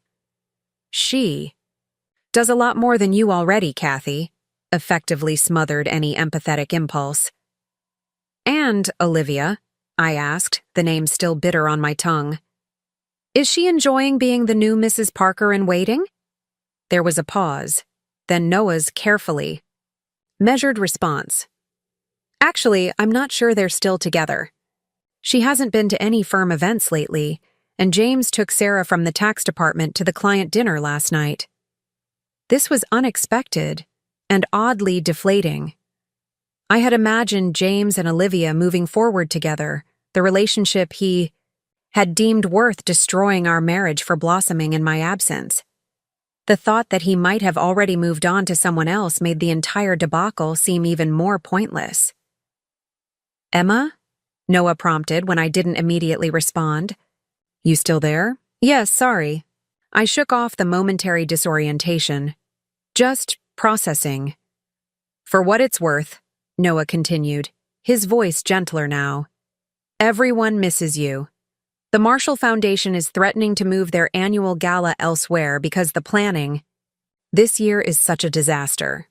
S1: She does a lot more than you already, Kathy, effectively smothered any empathetic impulse. "And, Olivia," I asked, the name still bitter on my tongue, "is she enjoying being the new Mrs. Parker in waiting?" There was a pause, then Noah's carefully measured response. "Actually, I'm not sure they're still together. She hasn't been to any firm events lately, and James took Sarah from the tax department to the client dinner last night." This was unexpected and oddly deflating. I had imagined James and Olivia moving forward together, the relationship he had deemed worth destroying our marriage for blossoming in my absence. The thought that he might have already moved on to someone else made the entire debacle seem even more pointless. "Emma?" Noah prompted when I didn't immediately respond. "You still there?" "Yes, sorry." I shook off the momentary disorientation. "Just processing." "For what it's worth," Noah continued, his voice gentler now, "everyone misses you. The Marshall Foundation is threatening to move their annual gala elsewhere because the planning this year is such a disaster."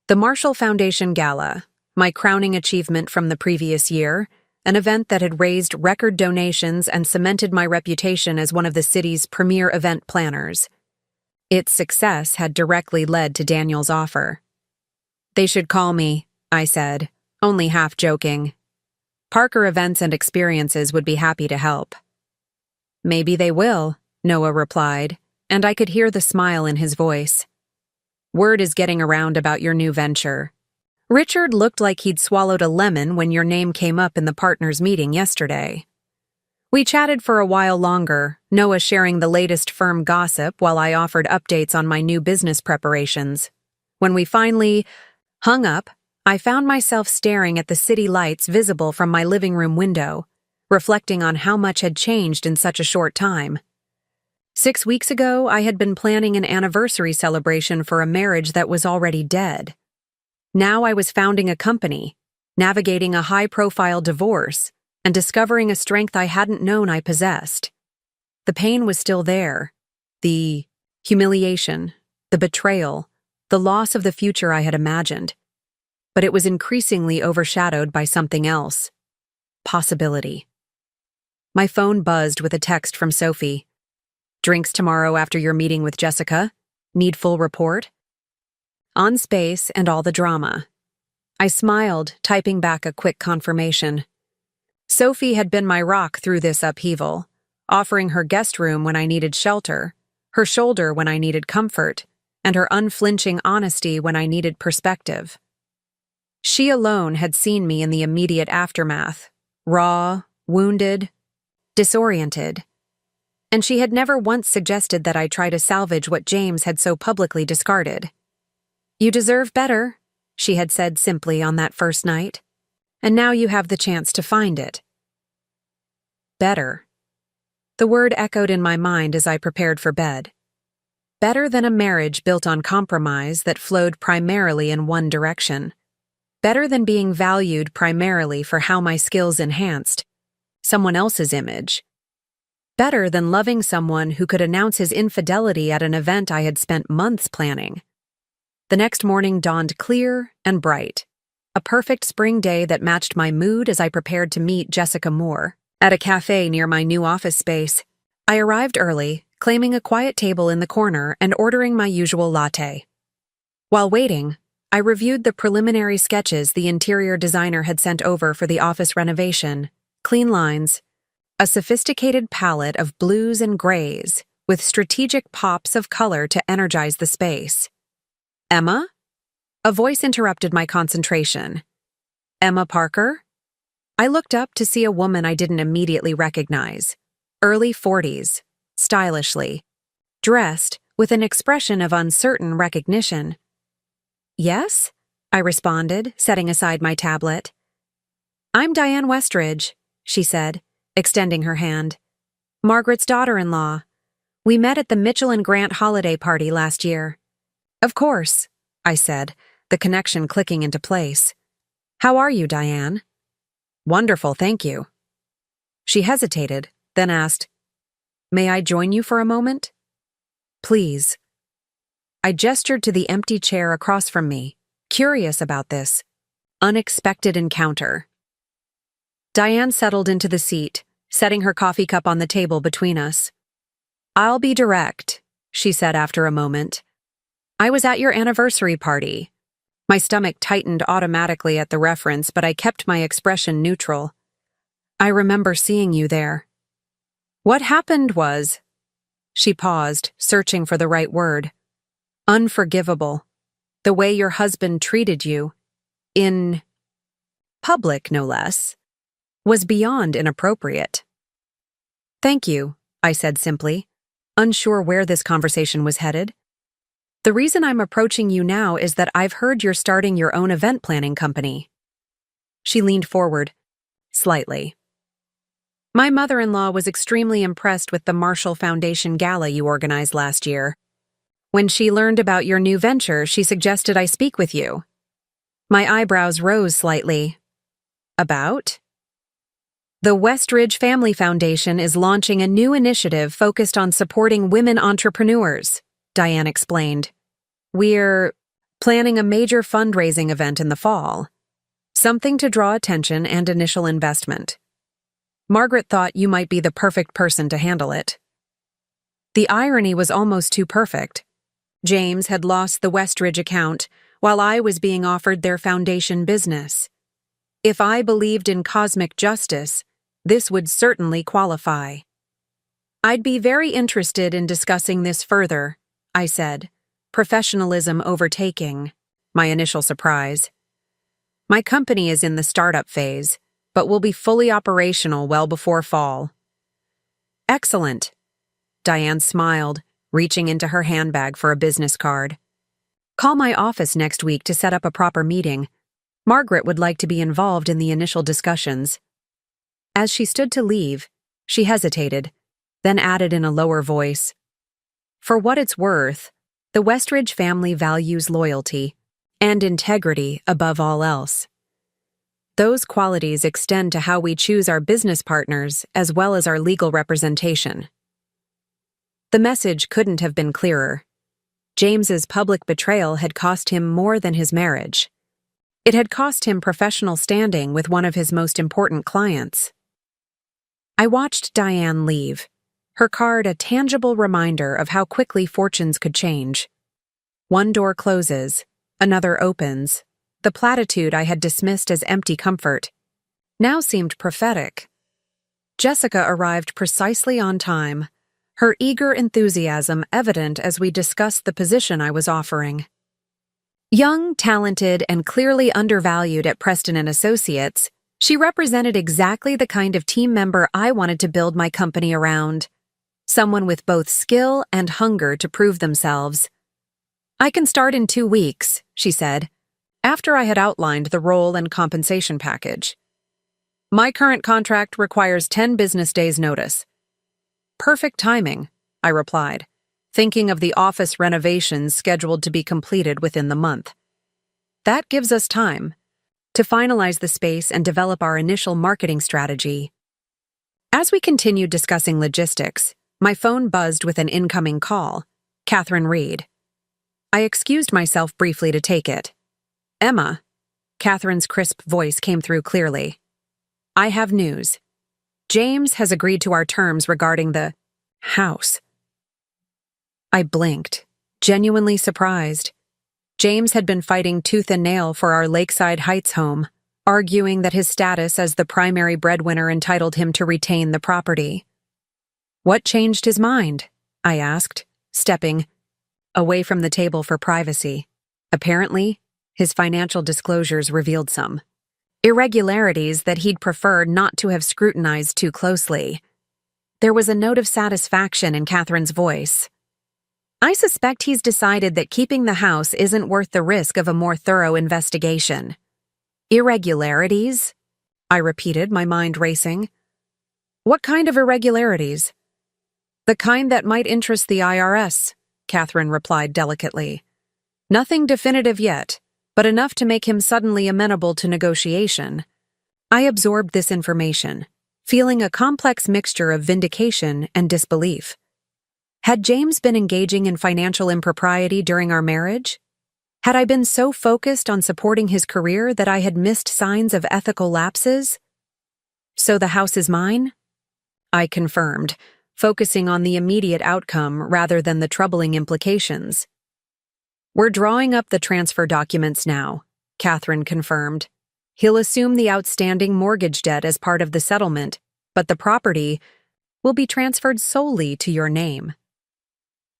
S1: The Marshall Foundation Gala, my crowning achievement from the previous year, an event that had raised record donations and cemented my reputation as one of the city's premier event planners. Its success had directly led to Daniel's offer. "They should call me," I said, only half joking. "Parker Events and Experiences would be happy to help." "Maybe they will," Noah replied, and I could hear the smile in his voice. "Word is getting around about your new venture. Richard looked like he'd swallowed a lemon when your name came up in the partners' meeting yesterday." We chatted for a while longer, Noah sharing the latest firm gossip while I offered updates on my new business preparations. When we finally hung up, I found myself staring at the city lights visible from my living room window, reflecting on how much had changed in such a short time. 6 weeks ago, I had been planning an anniversary celebration for a marriage that was already dead. Now I was founding a company, navigating a high-profile divorce, and discovering a strength I hadn't known I possessed. The pain was still there. The humiliation, the betrayal, the loss of the future I had imagined. But it was increasingly overshadowed by something else. Possibility. My phone buzzed with a text from Sophie. "Drinks tomorrow after your meeting with Jessica? Need full report?" On space and all the drama. I smiled, typing back a quick confirmation. Sophie had been my rock through this upheaval, offering her guest room when I needed shelter, her shoulder when I needed comfort, and her unflinching honesty when I needed perspective. She alone had seen me in the immediate aftermath, raw, wounded, disoriented, and she had never once suggested that I try to salvage what James had so publicly discarded. "You deserve better," she had said simply on that first night, "and now you have the chance to find it." Better. The word echoed in my mind as I prepared for bed. Better than a marriage built on compromise that flowed primarily in one direction. Better than being valued primarily for how my skills enhanced someone else's image. Better than loving someone who could announce his infidelity at an event I had spent months planning. The next morning dawned clear and bright, a perfect spring day that matched my mood as I prepared to meet Jessica Moore at a cafe near my new office space. I arrived early, claiming a quiet table in the corner and ordering my usual latte. While waiting, I reviewed the preliminary sketches the interior designer had sent over for the office renovation. Clean lines, a sophisticated palette of blues and grays, with strategic pops of color to energize the space. "Emma?" A voice interrupted my concentration. "Emma Parker?" I looked up to see a woman I didn't immediately recognize. Early 40s, stylishly, dressed with an expression of uncertain recognition. "Yes?" I responded, setting aside my tablet. "I'm Diane Westridge," she said, extending her hand. "Margaret's daughter-in-law. We met at the Mitchell and Grant holiday party last year." "Of course," I said, the connection clicking into place. "How are you, Diane?" "Wonderful, thank you." She hesitated, then asked, "May I join you for a moment?" "Please." I gestured to the empty chair across from me, curious about this unexpected encounter. Diane settled into the seat, setting her coffee cup on the table between us. "I'll be direct," she said after a moment. "I was at your anniversary party." My stomach tightened automatically at the reference, but I kept my expression neutral. "I remember seeing you there." "What happened was—" She paused, searching for the right word. "Unforgivable. The way your husband treated you, in public no less, was beyond inappropriate." "Thank you," I said simply, unsure where this conversation was headed. "The reason I'm approaching you now is that I've heard you're starting your own event planning company." She leaned forward, slightly. "My mother-in-law was extremely impressed with the Marshall Foundation Gala you organized last year. When she learned about your new venture, she suggested I speak with you." My eyebrows rose slightly. "About?" "The Westridge Family Foundation is launching a new initiative focused on supporting women entrepreneurs," Diane explained. "We're planning a major fundraising event in the fall. Something to draw attention and initial investment. Margaret thought you might be the perfect person to handle it." The irony was almost too perfect. James had lost the Westridge account, while I was being offered their foundation business. If I believed in cosmic justice, this would certainly qualify. "I'd be very interested in discussing this further," I said, professionalism overtaking my initial surprise. "My company is in the startup phase, but will be fully operational well before fall." "Excellent." Diane smiled, reaching into her handbag for a business card. "Call my office next week to set up a proper meeting. Margaret would like to be involved in the initial discussions." As she stood to leave, she hesitated, then added in a lower voice, "For what it's worth, the Westridge family values loyalty and integrity above all else. Those qualities extend to how we choose our business partners as well as our legal representation." The message couldn't have been clearer. James's public betrayal had cost him more than his marriage. It had cost him professional standing with one of his most important clients. I watched Diane leave, her card a tangible reminder of how quickly fortunes could change. One door closes, another opens. The platitude I had dismissed as empty comfort now seemed prophetic. Jessica arrived precisely on time, her eager enthusiasm evident as we discussed the position I was offering. Young, talented, and clearly undervalued at Preston and Associates, she represented exactly the kind of team member I wanted to build my company around. Someone with both skill and hunger to prove themselves. "I can start in 2 weeks," she said, after I had outlined the role and compensation package. "My current contract requires 10 business days' notice." "Perfect timing," I replied, thinking of the office renovations scheduled to be completed within the month. "That gives us time to finalize the space and develop our initial marketing strategy." As we continued discussing logistics, my phone buzzed with an incoming call. Catherine Reed. I excused myself briefly to take it. "Emma," Catherine's crisp voice came through clearly. "I have news. James has agreed to our terms regarding the house." I blinked, genuinely surprised. James had been fighting tooth and nail for our Lakeside Heights home, arguing that his status as the primary breadwinner entitled him to retain the property. "What changed his mind?" I asked, stepping away from the table for privacy. Apparently, his financial disclosures revealed some irregularities that he'd preferred not to have scrutinized too closely. There was a note of satisfaction in Catherine's voice. "I suspect he's decided that keeping the house isn't worth the risk of a more thorough investigation." "Irregularities?" I repeated, my mind racing. "What kind of irregularities?" "The kind that might interest the IRS," Catherine replied delicately. "Nothing definitive yet, but enough to make him suddenly amenable to negotiation." I absorbed this information, feeling a complex mixture of vindication and disbelief. Had James been engaging in financial impropriety during our marriage? Had I been so focused on supporting his career that I had missed signs of ethical lapses? "So the house is mine?" I confirmed, focusing on the immediate outcome rather than the troubling implications. "We're drawing up the transfer documents now," Catherine confirmed. "He'll assume the outstanding mortgage debt as part of the settlement, but the property will be transferred solely to your name."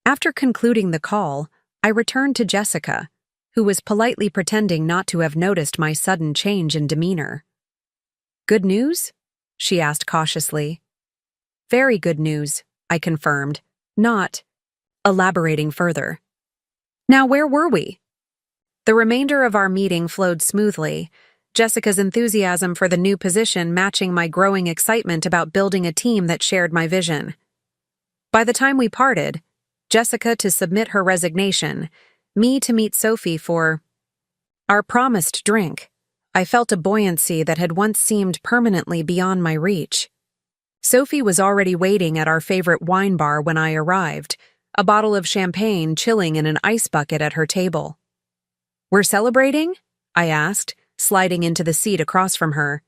S1: After concluding the call, I returned to Jessica, who was politely pretending not to have noticed my sudden change in demeanor. "Good news?" she asked cautiously. "Very good news," I confirmed, not elaborating further. Now, where were we? The remainder of our meeting flowed smoothly, Jessica's enthusiasm for the new position matching my growing excitement about building a team that shared my vision. By the time we parted, Jessica to submit her resignation, me to meet Sophie for our promised drink, I felt a buoyancy that had once seemed permanently beyond my reach. Sophie was already waiting at our favorite wine bar when I arrived, a bottle of champagne chilling in an ice bucket at her table. "We're celebrating?" I asked, sliding into the seat across from her.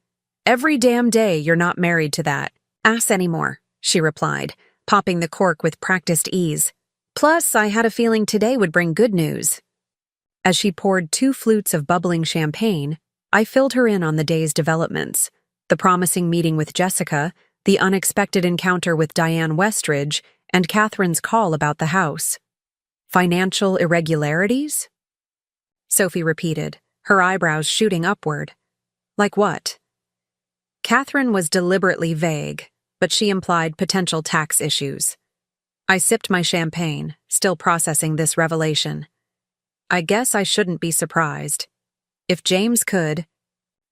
S1: "Every damn day you're not married to that ass anymore," she replied, popping the cork with practiced ease. "Plus, I had a feeling today would bring good news." As she poured 2 flutes of bubbling champagne, I filled her in on the day's developments, the promising meeting with Jessica, the unexpected encounter with Diane Westridge, and Catherine's call about the house. "Financial irregularities?" Sophie repeated, her eyebrows shooting upward. "Like what?" Catherine was deliberately vague, but she implied potential tax issues. I sipped my champagne, still processing this revelation. I guess I shouldn't be surprised. If James could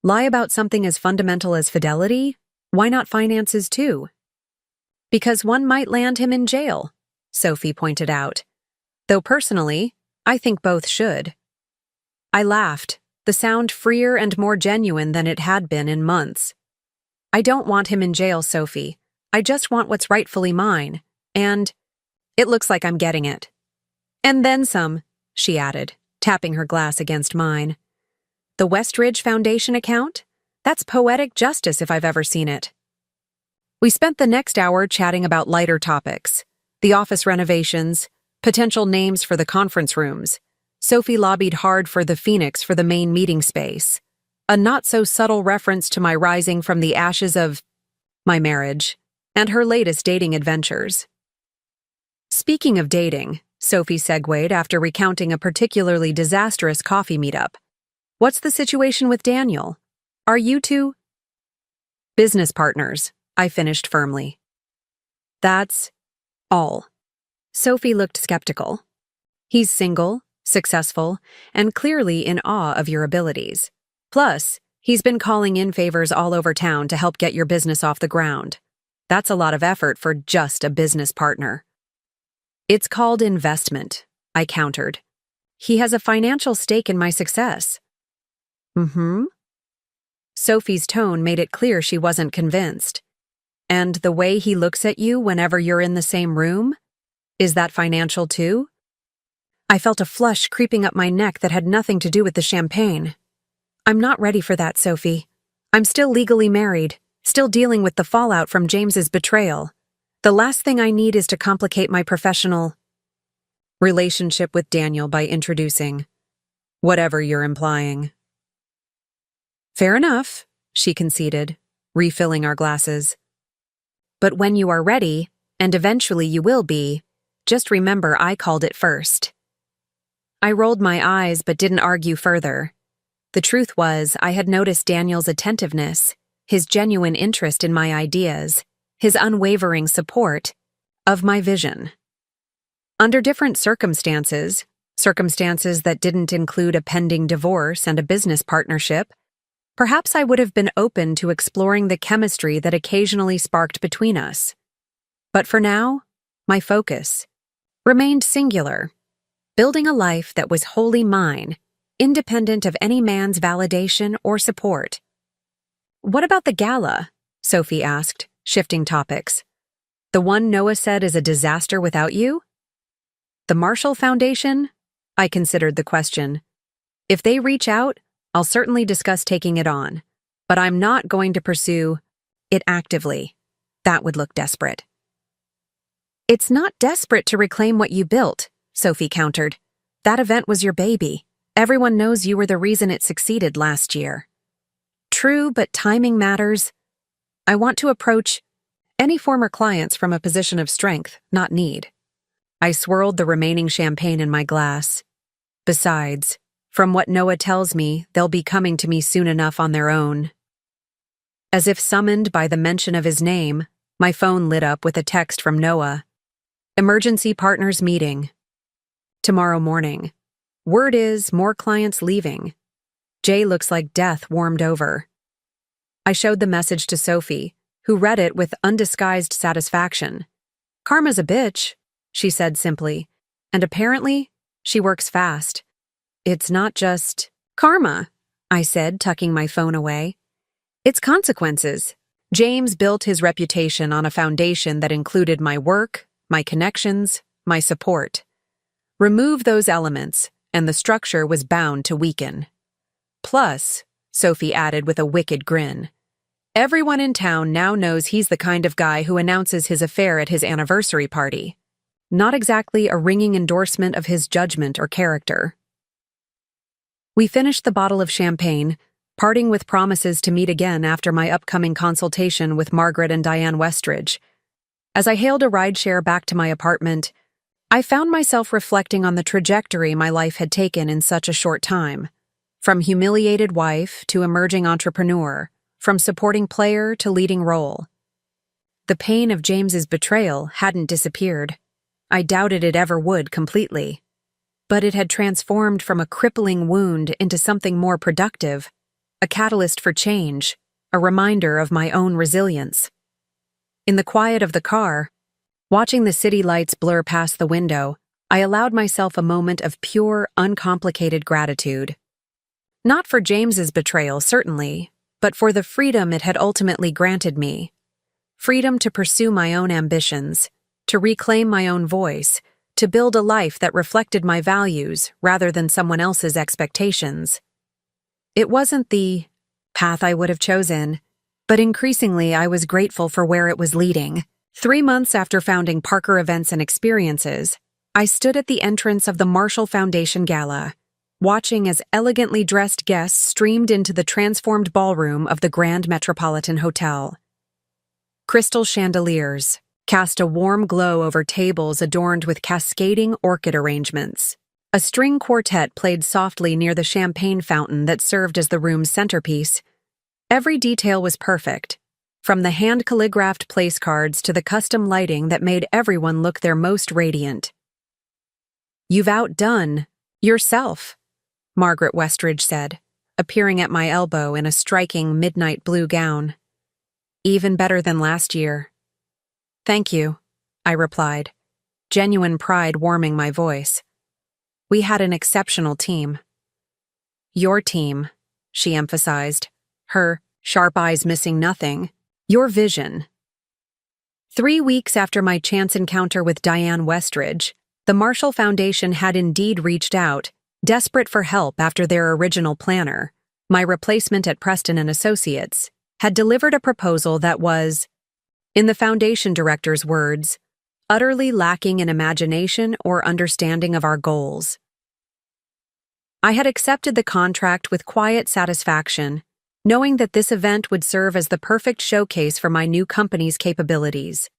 S1: lie about something as fundamental as fidelity, why not finances too? "Because one might land him in jail," Sophie pointed out. "Though personally, I think both should." I laughed, the sound freer and more genuine than it had been in months. "I don't want him in jail, Sophie. I just want what's rightfully mine, and it looks like I'm getting it." "And then some," she added, tapping her glass against mine. "The Westridge Foundation account? That's poetic justice if I've ever seen it." We spent the next hour chatting about lighter topics, the office renovations, potential names for the conference rooms. Sophie lobbied hard for the Phoenix for the main meeting space, a not-so-subtle reference to my rising from the ashes of my marriage and her latest dating adventures. Speaking of dating, Sophie segued after recounting a particularly disastrous coffee meetup. What's the situation with Daniel? Are you two business partners? I finished firmly. That's all. Sophie looked skeptical. He's single, successful, and clearly in awe of your abilities. Plus, he's been calling in favors all over town to help get your business off the ground. That's a lot of effort for just a business partner. It's called investment, I countered. He has a financial stake in my success. Mm-hmm. Sophie's tone made it clear she wasn't convinced. And the way he looks at you whenever you're in the same room? Is that financial too? I felt a flush creeping up my neck that had nothing to do with the champagne. I'm not ready for that, Sophie. I'm still legally married, still dealing with the fallout from James's betrayal. The last thing I need is to complicate my professional relationship with Daniel by introducing whatever you're implying. Fair enough, she conceded, refilling our glasses. But when you are ready, and eventually you will be, just remember I called it first. I rolled my eyes but didn't argue further. The truth was, I had noticed Daniel's attentiveness, his genuine interest in my ideas, his unwavering support of my vision. Under different circumstances that didn't include a pending divorce and a business partnership, perhaps I would have been open to exploring the chemistry that occasionally sparked between us. But for now, my focus remained singular, building a life that was wholly mine, independent of any man's validation or support. What about the gala? Sophie asked, shifting topics. The one Noah said is a disaster without you? The Marshall Foundation? I considered the question. If they reach out, I'll certainly discuss taking it on, but I'm not going to pursue it actively. That would look desperate. It's not desperate to reclaim what you built, Sophie countered. That event was your baby. Everyone knows you were the reason it succeeded last year. True, but timing matters. I want to approach any former clients from a position of strength, not need. I swirled the remaining champagne in my glass. Besides, from what Noah tells me, they'll be coming to me soon enough on their own. As if summoned by the mention of his name, my phone lit up with a text from Noah. Emergency partners meeting. Tomorrow morning. Word is more clients leaving. Jay looks like death warmed over. I showed the message to Sophie, who read it with undisguised satisfaction. Karma's a bitch, she said simply, and apparently, she works fast. It's not just karma, I said, tucking my phone away. It's consequences. James built his reputation on a foundation that included my work, my connections, my support. Remove those elements, and the structure was bound to weaken. Plus, Sophie added with a wicked grin, everyone in town now knows he's the kind of guy who announces his affair at his anniversary party. Not exactly a ringing endorsement of his judgment or character. We finished the bottle of champagne, parting with promises to meet again after my upcoming consultation with Margaret and Diane Westridge. As I hailed a rideshare back to my apartment, I found myself reflecting on the trajectory my life had taken in such a short time. From humiliated wife to emerging entrepreneur, from supporting player to leading role. The pain of James's betrayal hadn't disappeared. I doubted it ever would completely. But it had transformed from a crippling wound into something more productive, a catalyst for change, a reminder of my own resilience. In the quiet of the car, watching the city lights blur past the window, I allowed myself a moment of pure, uncomplicated gratitude. Not for James's betrayal, certainly, but for the freedom it had ultimately granted me. Freedom to pursue my own ambitions, to reclaim my own voice, to build a life that reflected my values rather than someone else's expectations. It wasn't the path I would have chosen, but increasingly I was grateful for where it was leading. 3 months after founding Parker Events and Experiences, I stood at the entrance of the Marshall Foundation Gala, watching as elegantly dressed guests streamed into the transformed ballroom of the Grand Metropolitan Hotel. Crystal chandeliers, cast a warm glow over tables adorned with cascading orchid arrangements. A string quartet played softly near the champagne fountain that served as the room's centerpiece. Every detail was perfect, from the hand-calligraphed place cards to the custom lighting that made everyone look their most radiant. "You've outdone yourself," Margaret Westridge said, appearing at my elbow in a striking midnight blue gown. "Even better than last year." "Thank you," I replied, genuine pride warming my voice. "We had an exceptional team." "Your team," she emphasized, her sharp eyes missing nothing. "Your vision." 3 weeks after my chance encounter with Diane Westridge, the Marshall Foundation had indeed reached out, desperate for help after their original planner, my replacement at Preston and Associates, had delivered a proposal that was, in the foundation director's words, utterly lacking in imagination or understanding of our goals. I had accepted the contract with quiet satisfaction, knowing that this event would serve as the perfect showcase for my new company's capabilities.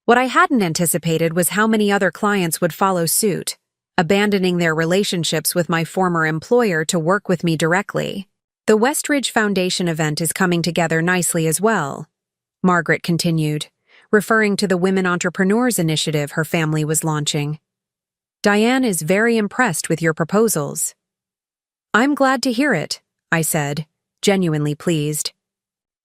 S1: What I hadn't anticipated was how many other clients would follow suit, abandoning their relationships with my former employer to work with me directly. "The Westridge Foundation event is coming together nicely as well," Margaret continued, referring to the Women Entrepreneurs Initiative her family was launching. "Diane is very impressed with your proposals." "I'm glad to hear it," I said, genuinely pleased.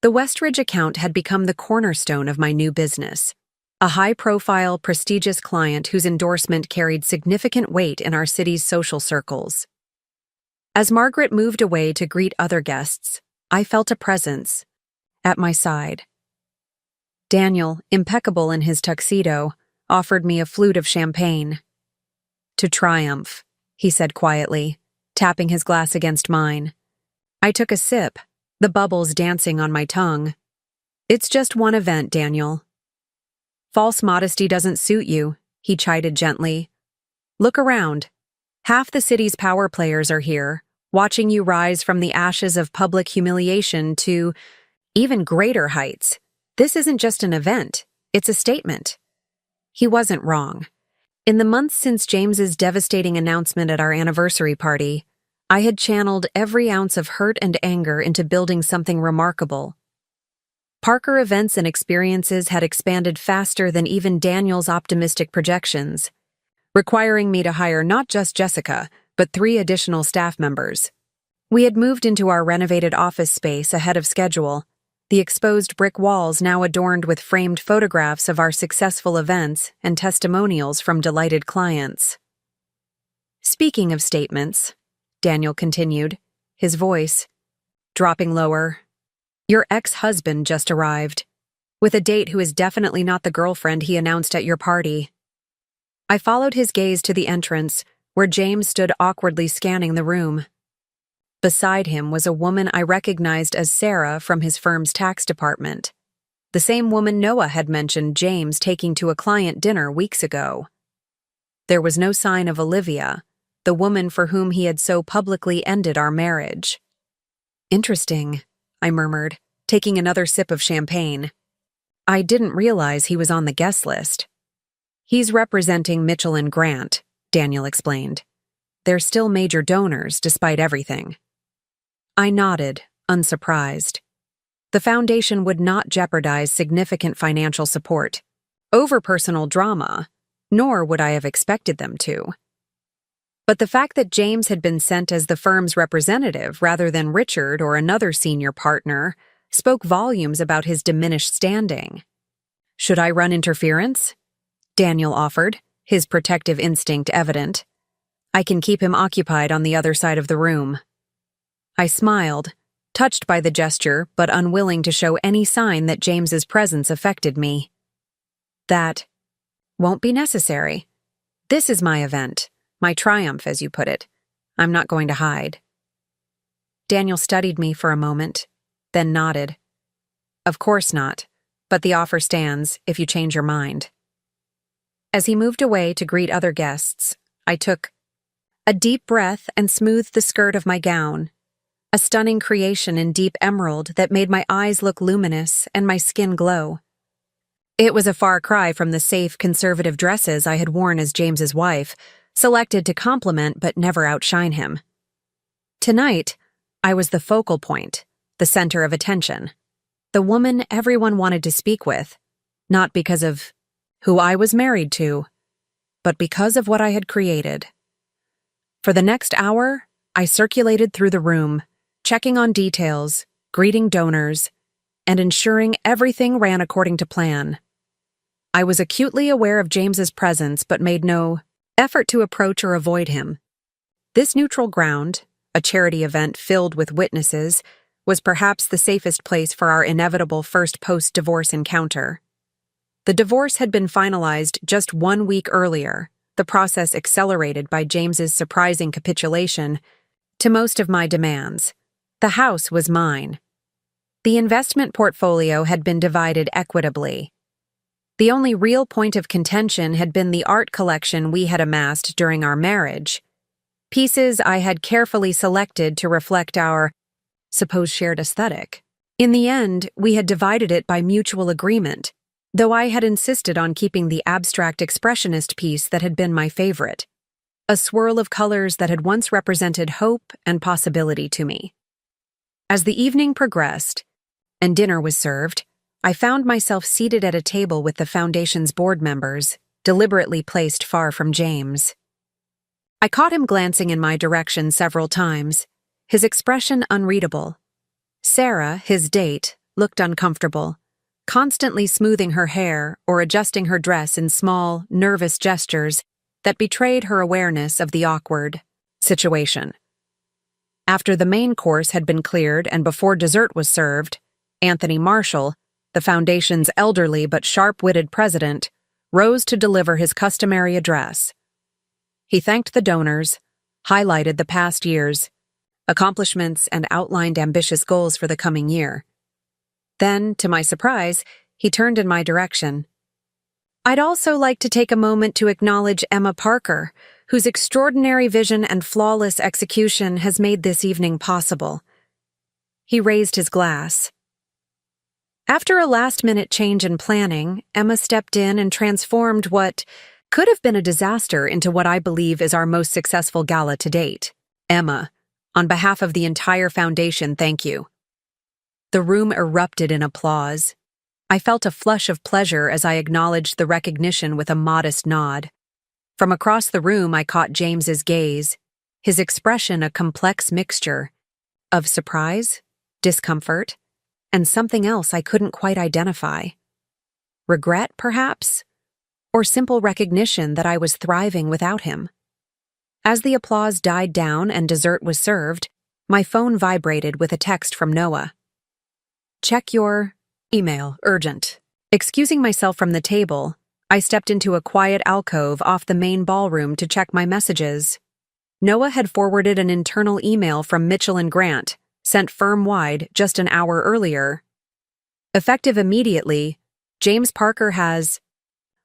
S1: The Westridge account had become the cornerstone of my new business, a high-profile, prestigious client whose endorsement carried significant weight in our city's social circles. As Margaret moved away to greet other guests, I felt a presence at my side. Daniel, impeccable in his tuxedo, offered me a flute of champagne. "To triumph," he said quietly, tapping his glass against mine. I took a sip, the bubbles dancing on my tongue. "It's just one event, Daniel." "False modesty doesn't suit you," he chided gently. "Look around. Half the city's power players are here, watching you rise from the ashes of public humiliation to even greater heights. This isn't just an event, it's a statement." He wasn't wrong. In the months since James's devastating announcement at our anniversary party, I had channeled every ounce of hurt and anger into building something remarkable. Parker events and experiences had expanded faster than even Daniel's optimistic projections, requiring me to hire not just Jessica, but 3 additional staff members. We had moved into our renovated office space ahead of schedule, the exposed brick walls now adorned with framed photographs of our successful events and testimonials from delighted clients. "Speaking of statements," Daniel continued, his voice dropping lower, "your ex-husband just arrived, with a date who is definitely not the girlfriend he announced at your party." I followed his gaze to the entrance, where James stood awkwardly scanning the room. Beside him was a woman I recognized as Sarah from his firm's tax department, the same woman Noah had mentioned James taking to a client dinner weeks ago. There was no sign of Olivia, the woman for whom he had so publicly ended our marriage. "Interesting," I murmured, taking another sip of champagne. "I didn't realize he was on the guest list." "He's representing Mitchell and Grant," Daniel explained. "They're still major donors, despite everything." I nodded, unsurprised. The foundation would not jeopardize significant financial support over personal drama, nor would I have expected them to. But the fact that James had been sent as the firm's representative rather than Richard or another senior partner spoke volumes about his diminished standing. "Should I run interference?" Daniel offered, his protective instinct evident. "I can keep him occupied on the other side of the room." I smiled, touched by the gesture but unwilling to show any sign that James's presence affected me. "That won't be necessary. This is my event. My triumph, as you put it. I'm not going to hide." Daniel studied me for a moment, then nodded. "Of course not, but the offer stands if you change your mind." As he moved away to greet other guests, I took a deep breath and smoothed the skirt of my gown, a stunning creation in deep emerald that made my eyes look luminous and my skin glow. It was a far cry from the safe, conservative dresses I had worn as James's wife, selected to complement but never outshine him. Tonight, I was the focal point, the center of attention, the woman everyone wanted to speak with, not because of who I was married to, but because of what I had created. For the next hour, I circulated through the room, checking on details, greeting donors, and ensuring everything ran according to plan. I was acutely aware of James's presence but made no effort to approach or avoid him. This neutral ground, a charity event filled with witnesses, was perhaps the safest place for our inevitable first post-divorce encounter. The divorce had been finalized just 1 week earlier, the process accelerated by James's surprising capitulation to most of my demands. The house was mine. The investment portfolio had been divided equitably. The only real point of contention had been the art collection we had amassed during our marriage, pieces I had carefully selected to reflect our supposed shared aesthetic. In the end, we had divided it by mutual agreement, though I had insisted on keeping the abstract expressionist piece that had been my favorite, a swirl of colors that had once represented hope and possibility to me. As the evening progressed, and dinner was served, I found myself seated at a table with the foundation's board members, deliberately placed far from James. I caught him glancing in my direction several times, his expression unreadable. Sarah, his date, looked uncomfortable, constantly smoothing her hair or adjusting her dress in small, nervous gestures that betrayed her awareness of the awkward situation. After the main course had been cleared and before dessert was served, Anthony Marshall, the foundation's elderly but sharp-witted president, rose to deliver his customary address. He thanked the donors, highlighted the past year's accomplishments, and outlined ambitious goals for the coming year. Then, to my surprise, he turned in my direction. I'd also like to take a moment to acknowledge Emma Parker, whose extraordinary vision and flawless execution has made this evening possible. He raised his glass. After a last-minute change in planning, Emma stepped in and transformed what could have been a disaster into what I believe is our most successful gala to date. Emma, on behalf of the entire foundation, thank you. The room erupted in applause. I felt a flush of pleasure as I acknowledged the recognition with a modest nod. From across the room, I caught James's gaze, his expression a complex mixture of surprise, discomfort, and something else I couldn't quite identify. Regret, perhaps? Or simple recognition that I was thriving without him. As the applause died down and dessert was served, my phone vibrated with a text from Noah. Check your email, urgent. Excusing myself from the table, I stepped into a quiet alcove off the main ballroom to check my messages. Noah had forwarded an internal email from Mitchell and Grant, sent firm-wide just an hour earlier. Effective immediately, James Parker has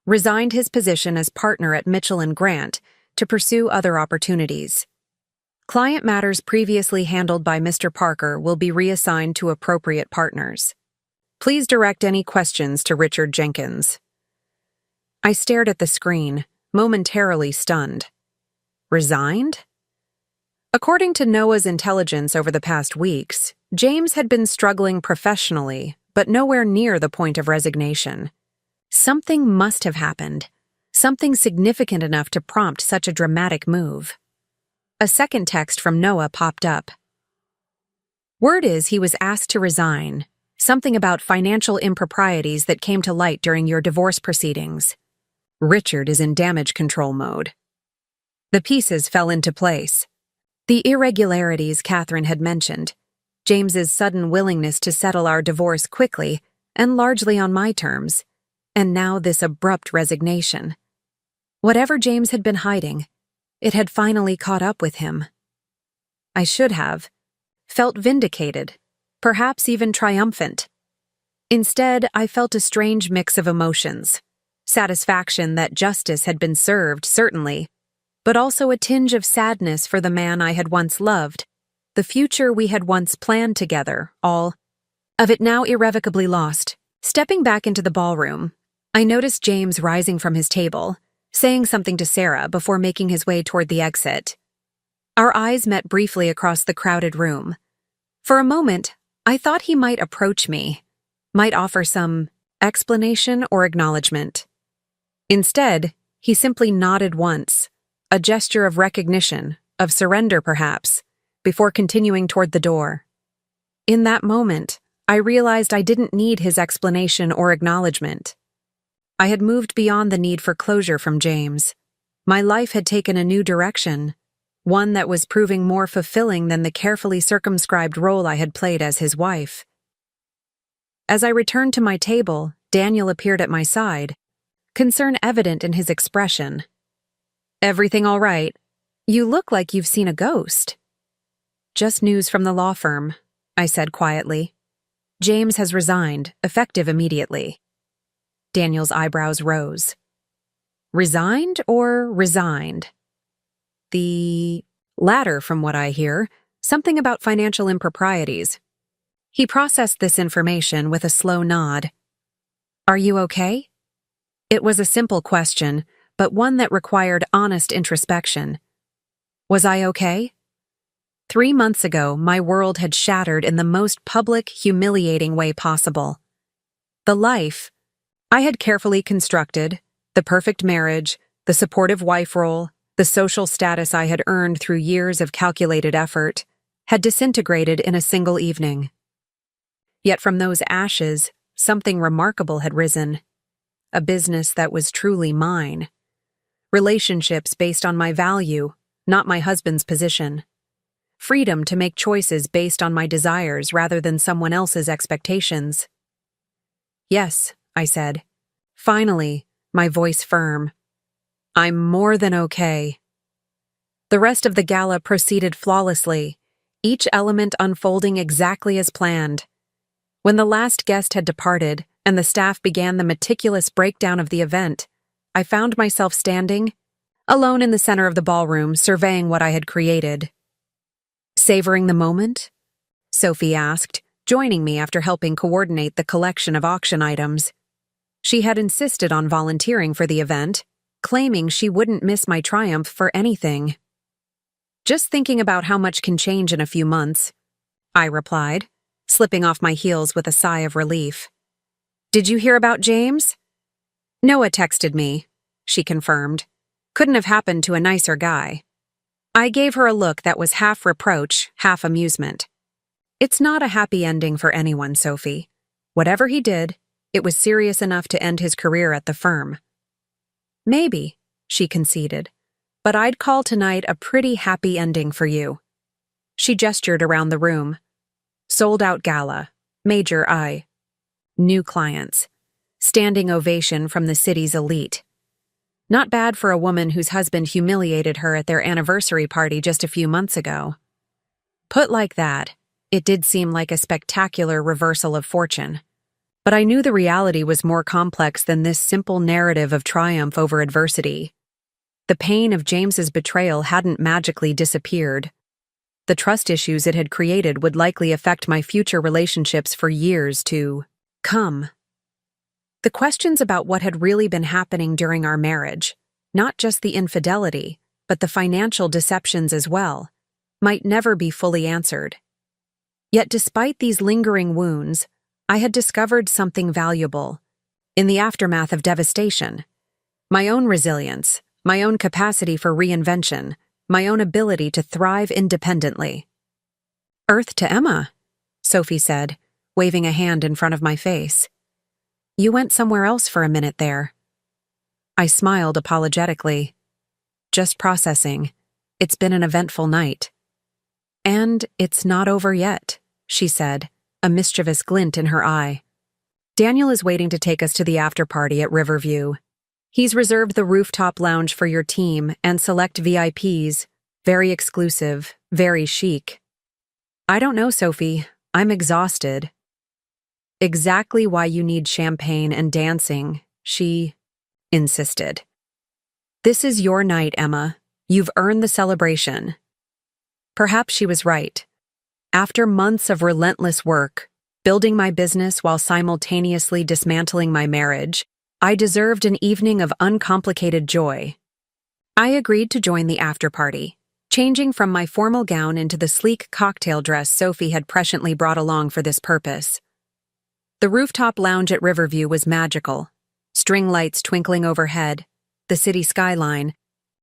S1: resigned his position as partner at Mitchell and Grant to pursue other opportunities. Client matters previously handled by Mr. Parker will be reassigned to appropriate partners. Please direct any questions to Richard Jenkins. I stared at the screen, momentarily stunned. Resigned? According to Noah's intelligence over the past weeks, James had been struggling professionally, but nowhere near the point of resignation. Something must have happened, something significant enough to prompt such a dramatic move. A second text from Noah popped up. Word is he was asked to resign, something about financial improprieties that came to light during your divorce proceedings. Richard is in damage control mode. The pieces fell into place. The irregularities Catherine had mentioned, James's sudden willingness to settle our divorce quickly and largely on my terms, and now this abrupt resignation. Whatever James had been hiding, it had finally caught up with him. I should have felt vindicated, perhaps even triumphant. Instead, I felt a strange mix of emotions. Satisfaction that justice had been served, certainly, but also a tinge of sadness for the man I had once loved, the future we had once planned together, all of it now irrevocably lost. Stepping back into the ballroom, I noticed James rising from his table, saying something to Sarah before making his way toward the exit. Our eyes met briefly across the crowded room. For a moment, I thought he might approach me, might offer some explanation or acknowledgement. Instead, he simply nodded once, a gesture of recognition, of surrender perhaps, before continuing toward the door. In that moment, I realized I didn't need his explanation or acknowledgement. I had moved beyond the need for closure from James. My life had taken a new direction, one that was proving more fulfilling than the carefully circumscribed role I had played as his wife. As I returned to my table, Daniel appeared at my side, concern evident in his expression. "Everything all right? You look like you've seen a ghost." "Just news from the law firm," I said quietly. "James has resigned, effective immediately." Daniel's eyebrows rose. "Resigned or resigned?" "The latter, from what I hear. Something about financial improprieties." He processed this information with a slow nod. "Are you okay?" It was a simple question, but one that required honest introspection. Was I okay? 3 months ago, my world had shattered in the most public, humiliating way possible. The life I had carefully constructed, the perfect marriage, the supportive wife role, the social status I had earned through years of calculated effort, had disintegrated in a single evening. Yet from those ashes, something remarkable had risen. A business that was truly mine. Relationships based on my value, not my husband's position. Freedom to make choices based on my desires rather than someone else's expectations. "Yes," I said. Finally, my voice firm. "I'm more than okay." The rest of the gala proceeded flawlessly, each element unfolding exactly as planned. When the last guest had departed and the staff began the meticulous breakdown of the event, I found myself standing, alone in the center of the ballroom, surveying what I had created. "Savoring the moment?" Sophie asked, joining me after helping coordinate the collection of auction items. She had insisted on volunteering for the event, claiming she wouldn't miss my triumph for anything. "Just thinking about how much can change in a few months," I replied, slipping off my heels with a sigh of relief. "Did you hear about James?" "Noah texted me," she confirmed. "Couldn't have happened to a nicer guy." I gave her a look that was half reproach, half amusement. "It's not a happy ending for anyone, Sophie. Whatever he did, it was serious enough to end his career at the firm." "Maybe," she conceded, "but I'd call tonight a pretty happy ending for you." She gestured around the room. Sold-out gala, major new clients, standing ovation from the city's elite. Not bad for a woman whose husband humiliated her at their anniversary party just a few months ago. Put like that, it did seem like a spectacular reversal of fortune. But I knew the reality was more complex than this simple narrative of triumph over adversity. The pain of James's betrayal hadn't magically disappeared. The trust issues it had created would likely affect my future relationships for years to come. The questions about what had really been happening during our marriage, not just the infidelity, but the financial deceptions as well, might never be fully answered. Yet despite these lingering wounds, I had discovered something valuable. In the aftermath of devastation, my own resilience, my own capacity for reinvention, my own ability to thrive independently. "Earth to Emma," Sophie said, waving a hand in front of my face. "You went somewhere else for a minute there." I smiled apologetically. "Just processing. It's been an eventful night." "And it's not over yet," she said, a mischievous glint in her eye. "Daniel is waiting to take us to the after-party at Riverview. He's reserved the rooftop lounge for your team and select VIPs, very exclusive, very chic." "I don't know, Sophie. I'm exhausted." "Exactly why you need champagne and dancing," she insisted. "This is your night, Emma. You've earned the celebration." Perhaps she was right. After months of relentless work, building my business while simultaneously dismantling my marriage, I deserved an evening of uncomplicated joy. I agreed to join the after-party, changing from my formal gown into the sleek cocktail dress Sophie had presciently brought along for this purpose. The rooftop lounge at Riverview was magical, string lights twinkling overhead, the city skyline,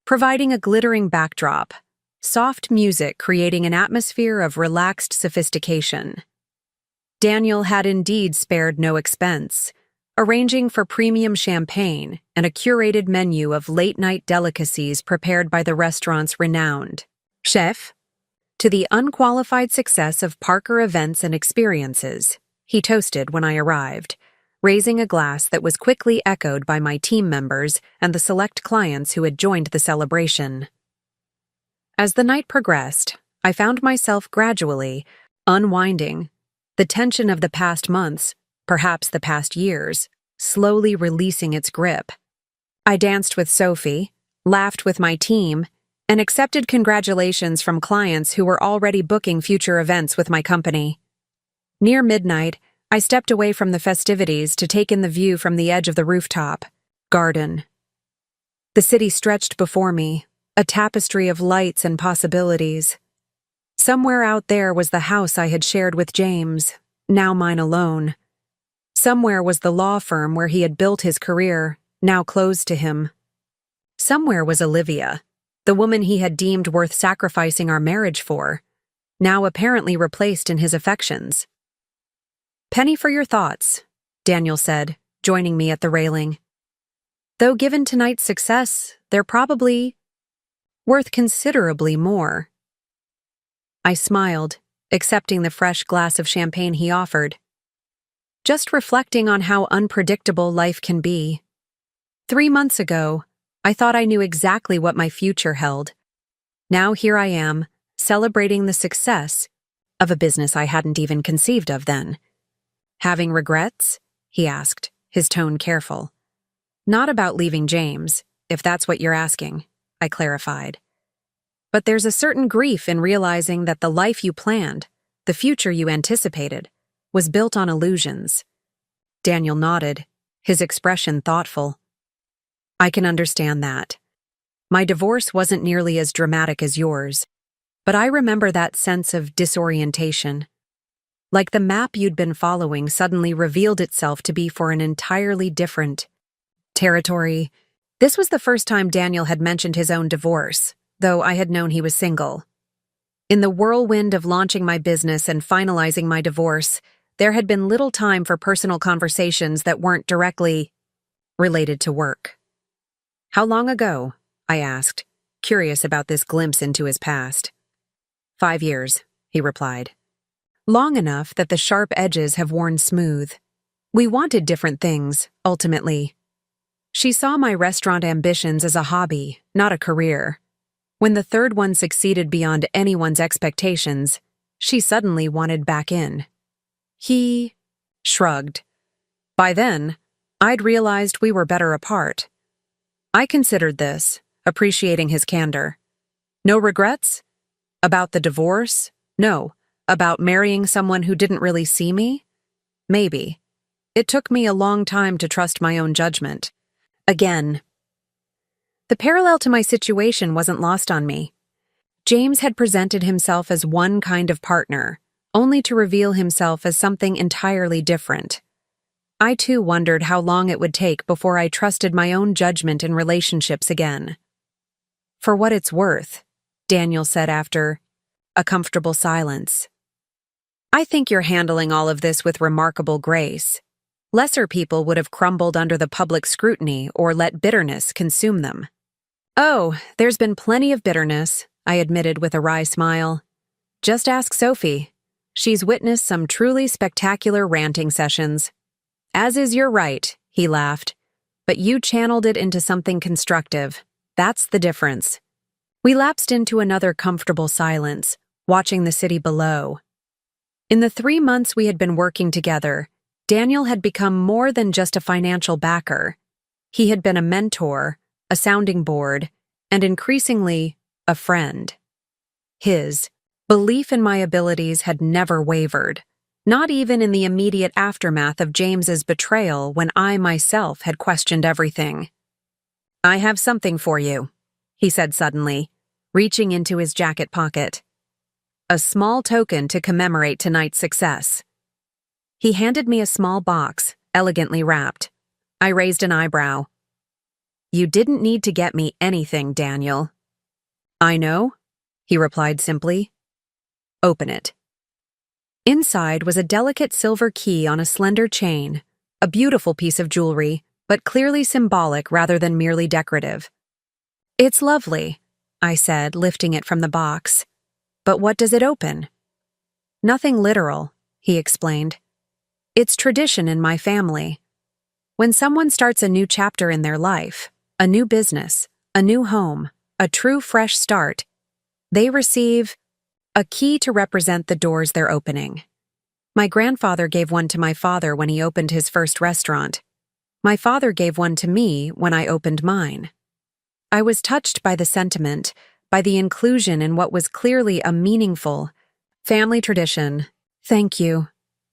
S1: providing a glittering backdrop, soft music creating an atmosphere of relaxed sophistication. Daniel had indeed spared no expense, arranging for premium champagne and a curated menu of late-night delicacies prepared by the restaurant's renowned chef. To the unqualified success of Parker Events and Experiences, he toasted when I arrived, raising a glass that was quickly echoed by my team members and the select clients who had joined the celebration. As the night progressed, I found myself gradually unwinding, the tension of the past months, perhaps the past years, slowly releasing its grip. I danced with Sophie, laughed with my team, and accepted congratulations from clients who were already booking future events with my company. Near midnight, I stepped away from the festivities to take in the view from the edge of the rooftop garden. The city stretched before me, a tapestry of lights and possibilities. Somewhere out there was the house I had shared with James, now mine alone. Somewhere was the law firm where he had built his career, now closed to him. Somewhere was Olivia, the woman he had deemed worth sacrificing our marriage for, now apparently replaced in his affections. "Penny for your thoughts," Daniel said, joining me at the railing. "Though given tonight's success, they're probably worth considerably more." I smiled, accepting the fresh glass of champagne he offered. Just reflecting on how unpredictable life can be. 3 months ago, I thought I knew exactly what my future held. Now here I am, celebrating the success of a business I hadn't even conceived of then. "Having regrets?" he asked, his tone careful. "Not about leaving James, if that's what you're asking," I clarified. "But there's a certain grief in realizing that the life you planned, the future you anticipated, was built on illusions." Daniel nodded, his expression thoughtful. "I can understand that. My divorce wasn't nearly as dramatic as yours, but I remember that sense of disorientation. Like the map you'd been following suddenly revealed itself to be for an entirely different territory." This was the first time Daniel had mentioned his own divorce, though I had known he was single. In the whirlwind of launching my business and finalizing my divorce, there had been little time for personal conversations that weren't directly related to work. "How long ago?" I asked, curious about this glimpse into his past. 5 years, he replied. "Long enough that the sharp edges have worn smooth. We wanted different things, ultimately. She saw my restaurant ambitions as a hobby, not a career. When the third one succeeded beyond anyone's expectations, she suddenly wanted back in." He shrugged. "By then, I'd realized we were better apart." I considered this, appreciating his candor. "No regrets? About the divorce? No. About marrying someone who didn't really see me? Maybe. It took me a long time to trust my own judgment. Again." The parallel to my situation wasn't lost on me. James had presented himself as one kind of partner, only to reveal himself as something entirely different. I too wondered how long it would take before I trusted my own judgment in relationships again. "For what it's worth," Daniel said after a comfortable silence, "I think you're handling all of this with remarkable grace. Lesser people would have crumbled under the public scrutiny or let bitterness consume them." "Oh, there's been plenty of bitterness," I admitted with a wry smile. "Just ask Sophie. She's witnessed some truly spectacular ranting sessions." "As is your right," he laughed. "But you channeled it into something constructive. That's the difference." We lapsed into another comfortable silence, watching the city below. In the 3 months we had been working together, Daniel had become more than just a financial backer. He had been a mentor, a sounding board, and increasingly, a friend. His belief in my abilities had never wavered, Not even in the immediate aftermath of James's betrayal when I myself had questioned everything. "I have something for you," he said suddenly, reaching into his jacket pocket. "A small token to commemorate tonight's success." He handed me a small box, elegantly wrapped. I raised an eyebrow. "You didn't need to get me anything, Daniel." "I know," he replied simply. "Open it." Inside was a delicate silver key on a slender chain, a beautiful piece of jewelry, but clearly symbolic rather than merely decorative. "It's lovely," I said, lifting it from the box. "But what does it open?" "Nothing literal," he explained. "It's tradition in my family. When someone starts a new chapter in their life, a new business, a new home, a true fresh start, they receive a key to represent the doors they're opening. My grandfather gave one to my father when he opened his first restaurant. My father gave one to me when I opened mine." I was touched by the sentiment, by the inclusion in what was clearly a meaningful family tradition. "Thank you,"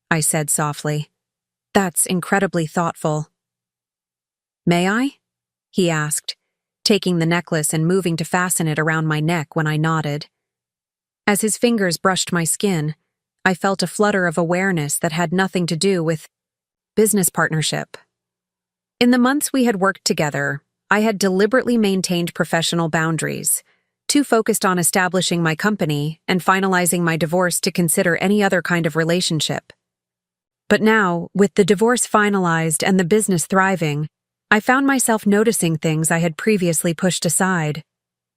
S1: I said softly. "That's incredibly thoughtful." "May I?" he asked, taking the necklace and moving to fasten it around my neck when I nodded. As his fingers brushed my skin, I felt a flutter of awareness that had nothing to do with business partnership. In the months we had worked together, I had deliberately maintained professional boundaries, too focused on establishing my company and finalizing my divorce to consider any other kind of relationship. But now, with the divorce finalized and the business thriving, I found myself noticing things I had previously pushed aside.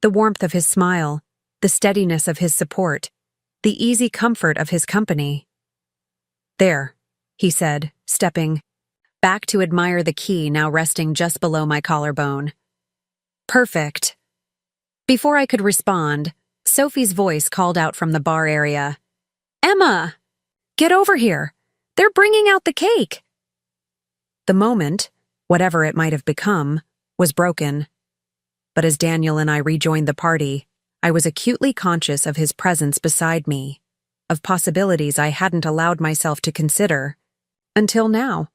S1: The warmth of his smile, the steadiness of his support, the easy comfort of his company. "There," he said, stepping back to admire the key now resting just below my collarbone. "Perfect." Before I could respond, Sophie's voice called out from the bar area. "Emma! Get over here! They're bringing out the cake!" The moment, whatever it might have become, was broken. But as Daniel and I rejoined the party, I was acutely conscious of his presence beside me, of possibilities I hadn't allowed myself to consider until now.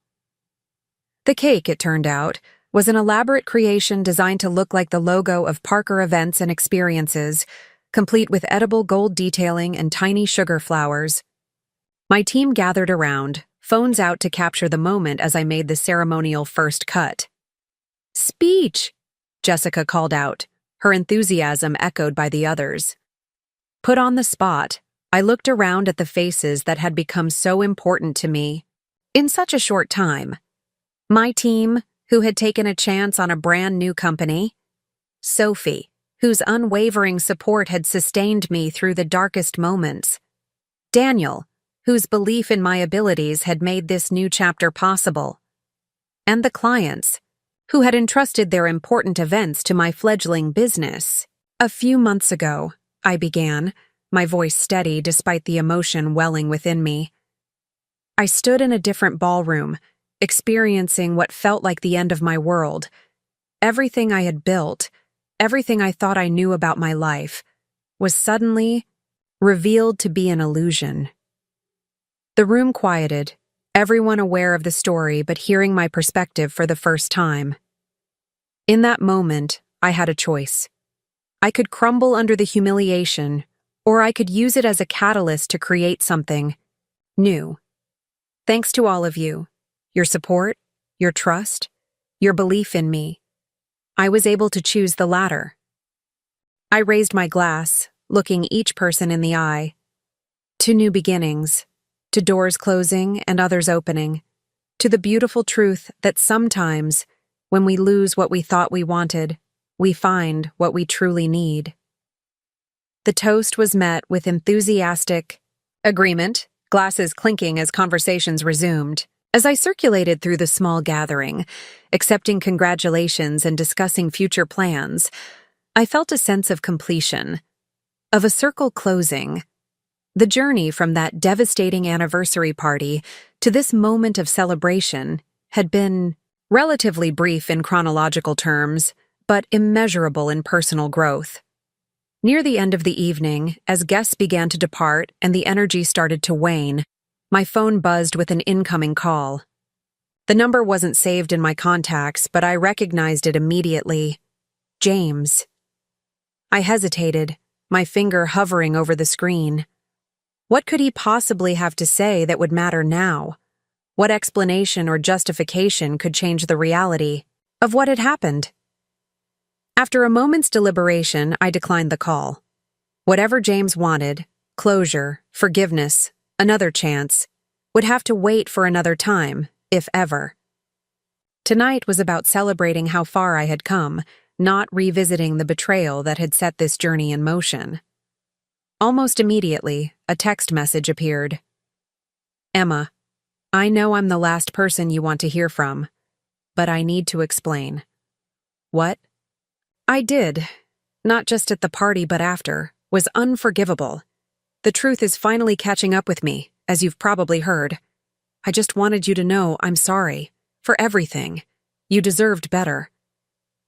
S1: The cake, it turned out, was an elaborate creation designed to look like the logo of Parker Events and Experiences, complete with edible gold detailing and tiny sugar flowers. My team gathered around, phones out to capture the moment as I made the ceremonial first cut. "Speech!" Jessica called out, her enthusiasm echoed by the others. Put on the spot, I looked around at the faces that had become so important to me in such a short time. My team, who had taken a chance on a brand new company. Sophie, whose unwavering support had sustained me through the darkest moments. Daniel, whose belief in my abilities had made this new chapter possible. And the clients, who had entrusted their important events to my fledgling business. "A few months ago," I began, my voice steady despite the emotion welling within me. "I stood in a different ballroom, experiencing what felt like the end of my world. Everything I had built, everything I thought I knew about my life, was suddenly revealed to be an illusion." The room quieted, everyone aware of the story but hearing my perspective for the first time. In that moment, I had a choice. I could crumble under the humiliation, or I could use it as a catalyst to create something new. Thanks to all of you, your support, your trust, your belief in me, I was able to choose the latter. I raised my glass, looking each person in the eye. To new beginnings, to doors closing and others opening, to the beautiful truth that sometimes, when we lose what we thought we wanted, we find what we truly need. The toast was met with enthusiastic agreement, glasses clinking as conversations resumed. As I circulated through the small gathering, accepting congratulations and discussing future plans, I felt a sense of completion, of a circle closing. The journey from that devastating anniversary party to this moment of celebration had been relatively brief in chronological terms, but immeasurable in personal growth. Near the end of the evening, as guests began to depart and the energy started to wane, My phone buzzed with an incoming call. The number wasn't saved in my contacts, but I recognized it immediately. James. I hesitated, my finger hovering over the screen. What could he possibly have to say that would matter now? What explanation or justification could change the reality of what had happened? After a moment's deliberation, I declined the call. Whatever James wanted, closure, forgiveness, another chance, would have to wait for another time, if ever. Tonight was about celebrating how far I had come, not revisiting the betrayal that had set this journey in motion. Almost immediately, a text message appeared. Emma, I know I'm the last person you want to hear from, but I need to explain. What? I did, not just at the party but after, was unforgivable. The truth is finally catching up with me, as you've probably heard. I just wanted you to know I'm sorry. For everything. You deserved better.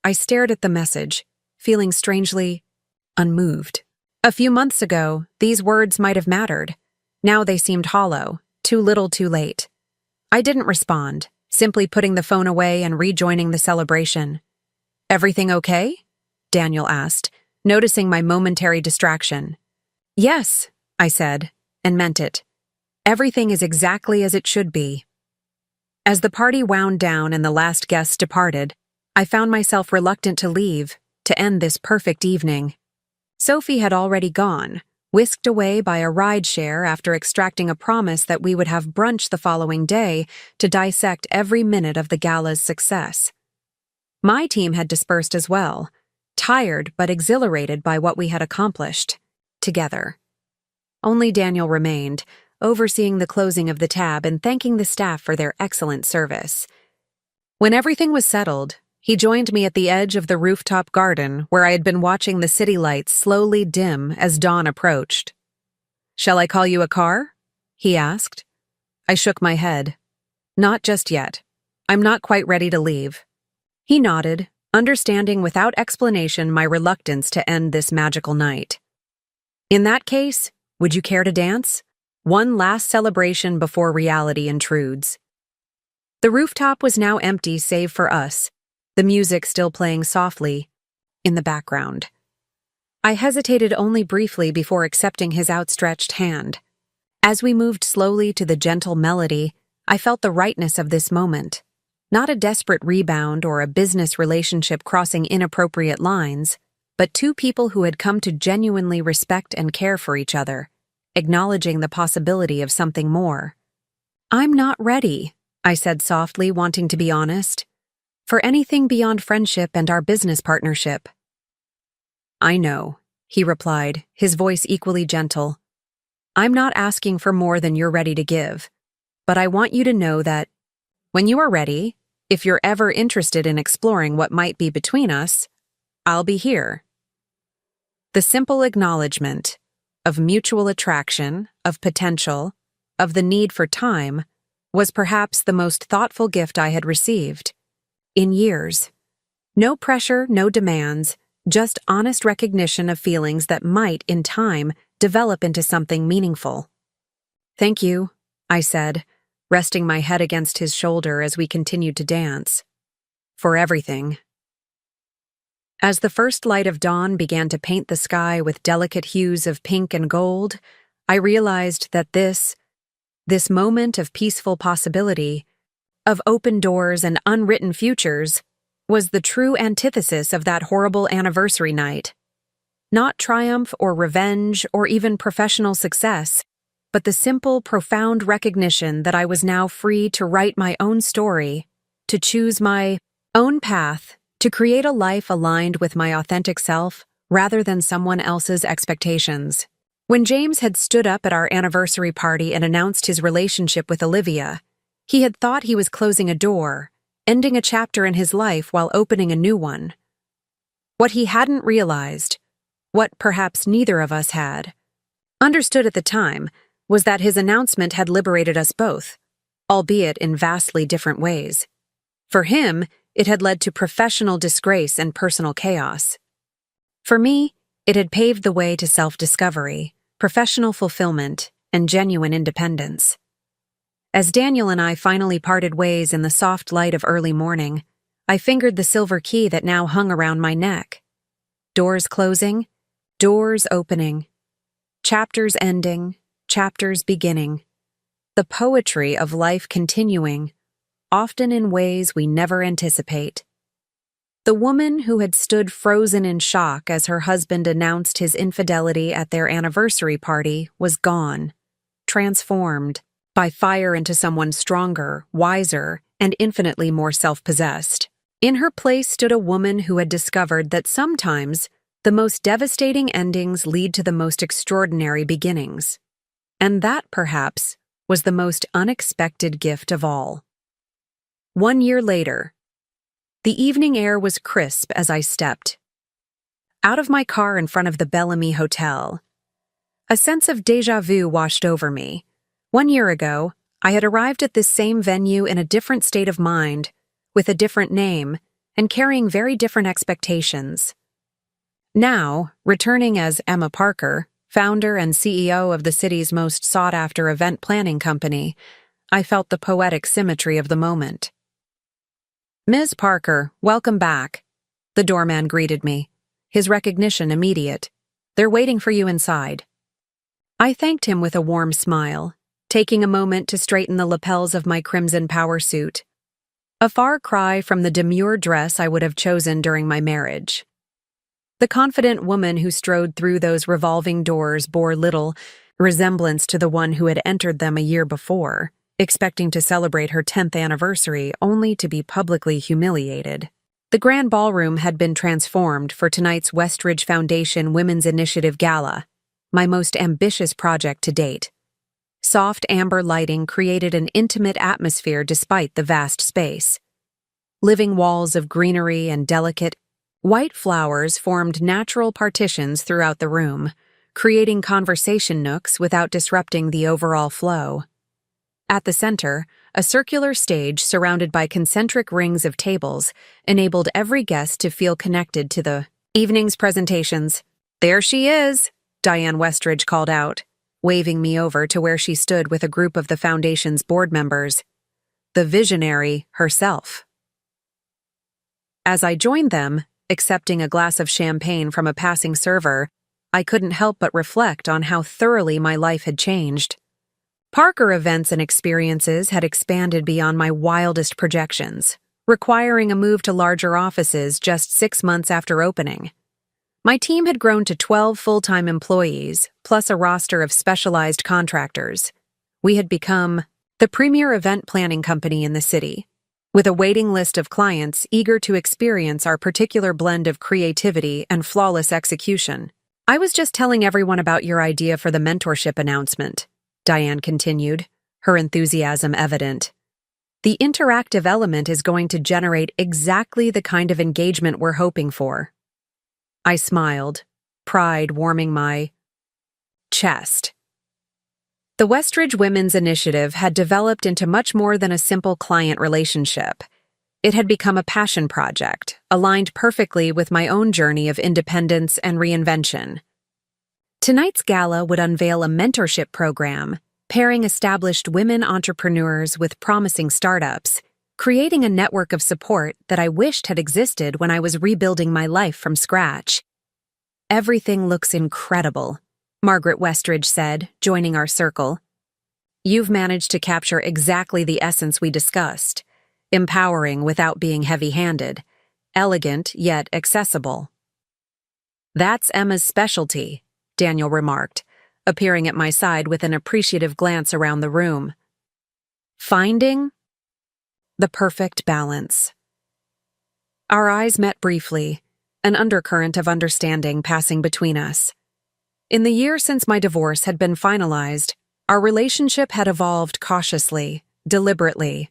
S1: I stared at the message, feeling strangely unmoved. A few months ago, these words might have mattered. Now they seemed hollow, too little too late. I didn't respond, simply putting the phone away and rejoining the celebration. Everything okay? Daniel asked, noticing my momentary distraction. Yes, I said, and meant it. Everything is exactly as it should be. As the party wound down and the last guests departed, I found myself reluctant to leave, to end this perfect evening. Sophie had already gone, whisked away by a rideshare after extracting a promise that we would have brunch the following day to dissect every minute of the gala's success. My team had dispersed as well, tired but exhilarated by what we had accomplished, together. Only Daniel remained, overseeing the closing of the tab and thanking the staff for their excellent service. When everything was settled, he joined me at the edge of the rooftop garden where I had been watching the city lights slowly dim as dawn approached. "Shall I call you a car?" he asked. I shook my head. "Not just yet. I'm not quite ready to leave." He nodded, understanding without explanation my reluctance to end this magical night. "In that case, would you care to dance? One last celebration before reality intrudes." The rooftop was now empty save for us, the music still playing softly in the background. I hesitated only briefly before accepting his outstretched hand. As we moved slowly to the gentle melody, I felt the rightness of this moment. Not a desperate rebound or a business relationship crossing inappropriate lines, but two people who had come to genuinely respect and care for each other, acknowledging the possibility of something more. "I'm not ready," I said softly, wanting to be honest, "for anything beyond friendship and our business partnership." "I know," he replied, his voice equally gentle. "I'm not asking for more than you're ready to give, but I want you to know that when you are ready, if you're ever interested in exploring what might be between us, I'll be here." The simple acknowledgement of mutual attraction, of potential, of the need for time, was perhaps the most thoughtful gift I had received in years. No pressure, no demands, just honest recognition of feelings that might, in time, develop into something meaningful. "Thank you," I said, resting my head against his shoulder as we continued to dance. "For everything." As the first light of dawn began to paint the sky with delicate hues of pink and gold, I realized that this moment of peaceful possibility, of open doors and unwritten futures, was the true antithesis of that horrible anniversary night. Not triumph or revenge or even professional success, but the simple, profound recognition that I was now free to write my own story, to choose my own path, to create a life aligned with my authentic self rather than someone else's expectations. When James had stood up at our anniversary party and announced his relationship with Olivia, he had thought he was closing a door, ending a chapter in his life while opening a new one. What he hadn't realized, what perhaps neither of us had understood at the time, was that his announcement had liberated us both, albeit in vastly different ways. For him, it had led to professional disgrace and personal chaos. For me, it had paved the way to self-discovery, professional fulfillment, and genuine independence. As Daniel and I finally parted ways in the soft light of early morning, I fingered the silver key that now hung around my neck. Doors closing, doors opening. Chapters ending, chapters beginning. The poetry of life continuing, often in ways we never anticipate. The woman who had stood frozen in shock as her husband announced his infidelity at their anniversary party was gone, transformed by fire into someone stronger, wiser, and infinitely more self-possessed. In her place stood a woman who had discovered that sometimes the most devastating endings lead to the most extraordinary beginnings. And that, perhaps, was the most unexpected gift of all. 1 year later, the evening air was crisp as I stepped out of my car in front of the Bellamy Hotel. A sense of déjà vu washed over me. 1 year ago, I had arrived at this same venue in a different state of mind, with a different name, and carrying very different expectations. Now, returning as Emma Parker, founder and CEO of the city's most sought-after event planning company, I felt the poetic symmetry of the moment. "Ms. Parker, welcome back," the doorman greeted me, his recognition immediate. "They're waiting for you inside." I thanked him with a warm smile, taking a moment to straighten the lapels of my crimson power suit. A far cry from the demure dress I would have chosen during my marriage. The confident woman who strode through those revolving doors bore little resemblance to the one who had entered them a year before, expecting to celebrate her 10th anniversary only to be publicly humiliated. The grand ballroom had been transformed for tonight's Westridge Foundation Women's Initiative Gala, my most ambitious project to date. Soft amber lighting created an intimate atmosphere despite the vast space. Living walls of greenery and delicate, white flowers formed natural partitions throughout the room, creating conversation nooks without disrupting the overall flow. At the center, a circular stage surrounded by concentric rings of tables enabled every guest to feel connected to the evening's presentations. "There she is," Diane Westridge called out, waving me over to where she stood with a group of the foundation's board members. The visionary herself. As I joined them, accepting a glass of champagne from a passing server, I couldn't help but reflect on how thoroughly my life had changed. Parker events and experiences had expanded beyond my wildest projections, requiring a move to larger offices just 6 months after opening. My team had grown to 12 full-time employees, plus a roster of specialized contractors. We had become the premier event planning company in the city, with a waiting list of clients eager to experience our particular blend of creativity and flawless execution. "I was just telling everyone about your idea for the mentorship announcement," Diane continued, her enthusiasm evident. "The interactive element is going to generate exactly the kind of engagement we're hoping for." I smiled, pride warming my chest. The Westridge Women's Initiative had developed into much more than a simple client relationship. It had become a passion project, aligned perfectly with my own journey of independence and reinvention. Tonight's gala would unveil a mentorship program, pairing established women entrepreneurs with promising startups, creating a network of support that I wished had existed when I was rebuilding my life from scratch. "Everything looks incredible," Margaret Westridge said, joining our circle. "You've managed to capture exactly the essence we discussed, empowering without being heavy-handed, elegant yet accessible." "That's Emma's specialty," Daniel remarked, appearing at my side with an appreciative glance around the room. "Finding the perfect balance." Our eyes met briefly, an undercurrent of understanding passing between us. In the year since my divorce had been finalized, our relationship had evolved cautiously, deliberately.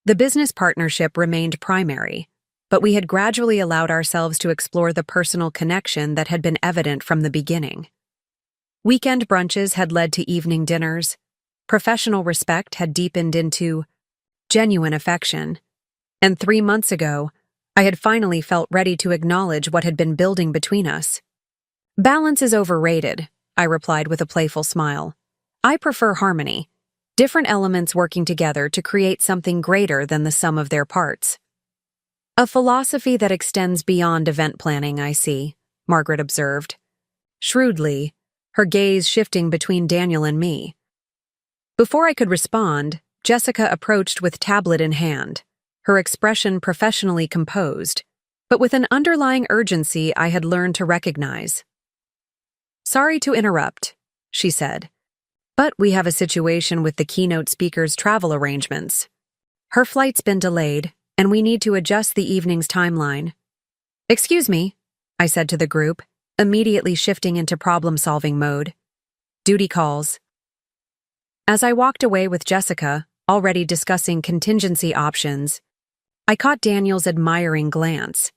S1: The business partnership remained primary, but we had gradually allowed ourselves to explore the personal connection that had been evident from the beginning. Weekend brunches had led to evening dinners. Professional respect had deepened into genuine affection. And 3 months ago, I had finally felt ready to acknowledge what had been building between us. "Balance is overrated," I replied with a playful smile. "I prefer harmony. different elements working together to create something greater than the sum of their parts. A philosophy that extends beyond event planning, I see, Margaret observed, shrewdly, her gaze shifting between Daniel and me. Before I could respond, Jessica approached with tablet in hand, her expression professionally composed, but with an underlying urgency I had learned to recognize. "Sorry to interrupt," she said, "but we have a situation with the keynote speaker's travel arrangements. Her flight's been delayed, and we need to adjust the evening's timeline." "Excuse me," I said to the group, immediately shifting into problem-solving mode. "Duty calls." As I walked away with Jessica, already discussing contingency options, I caught Daniel's admiring glance.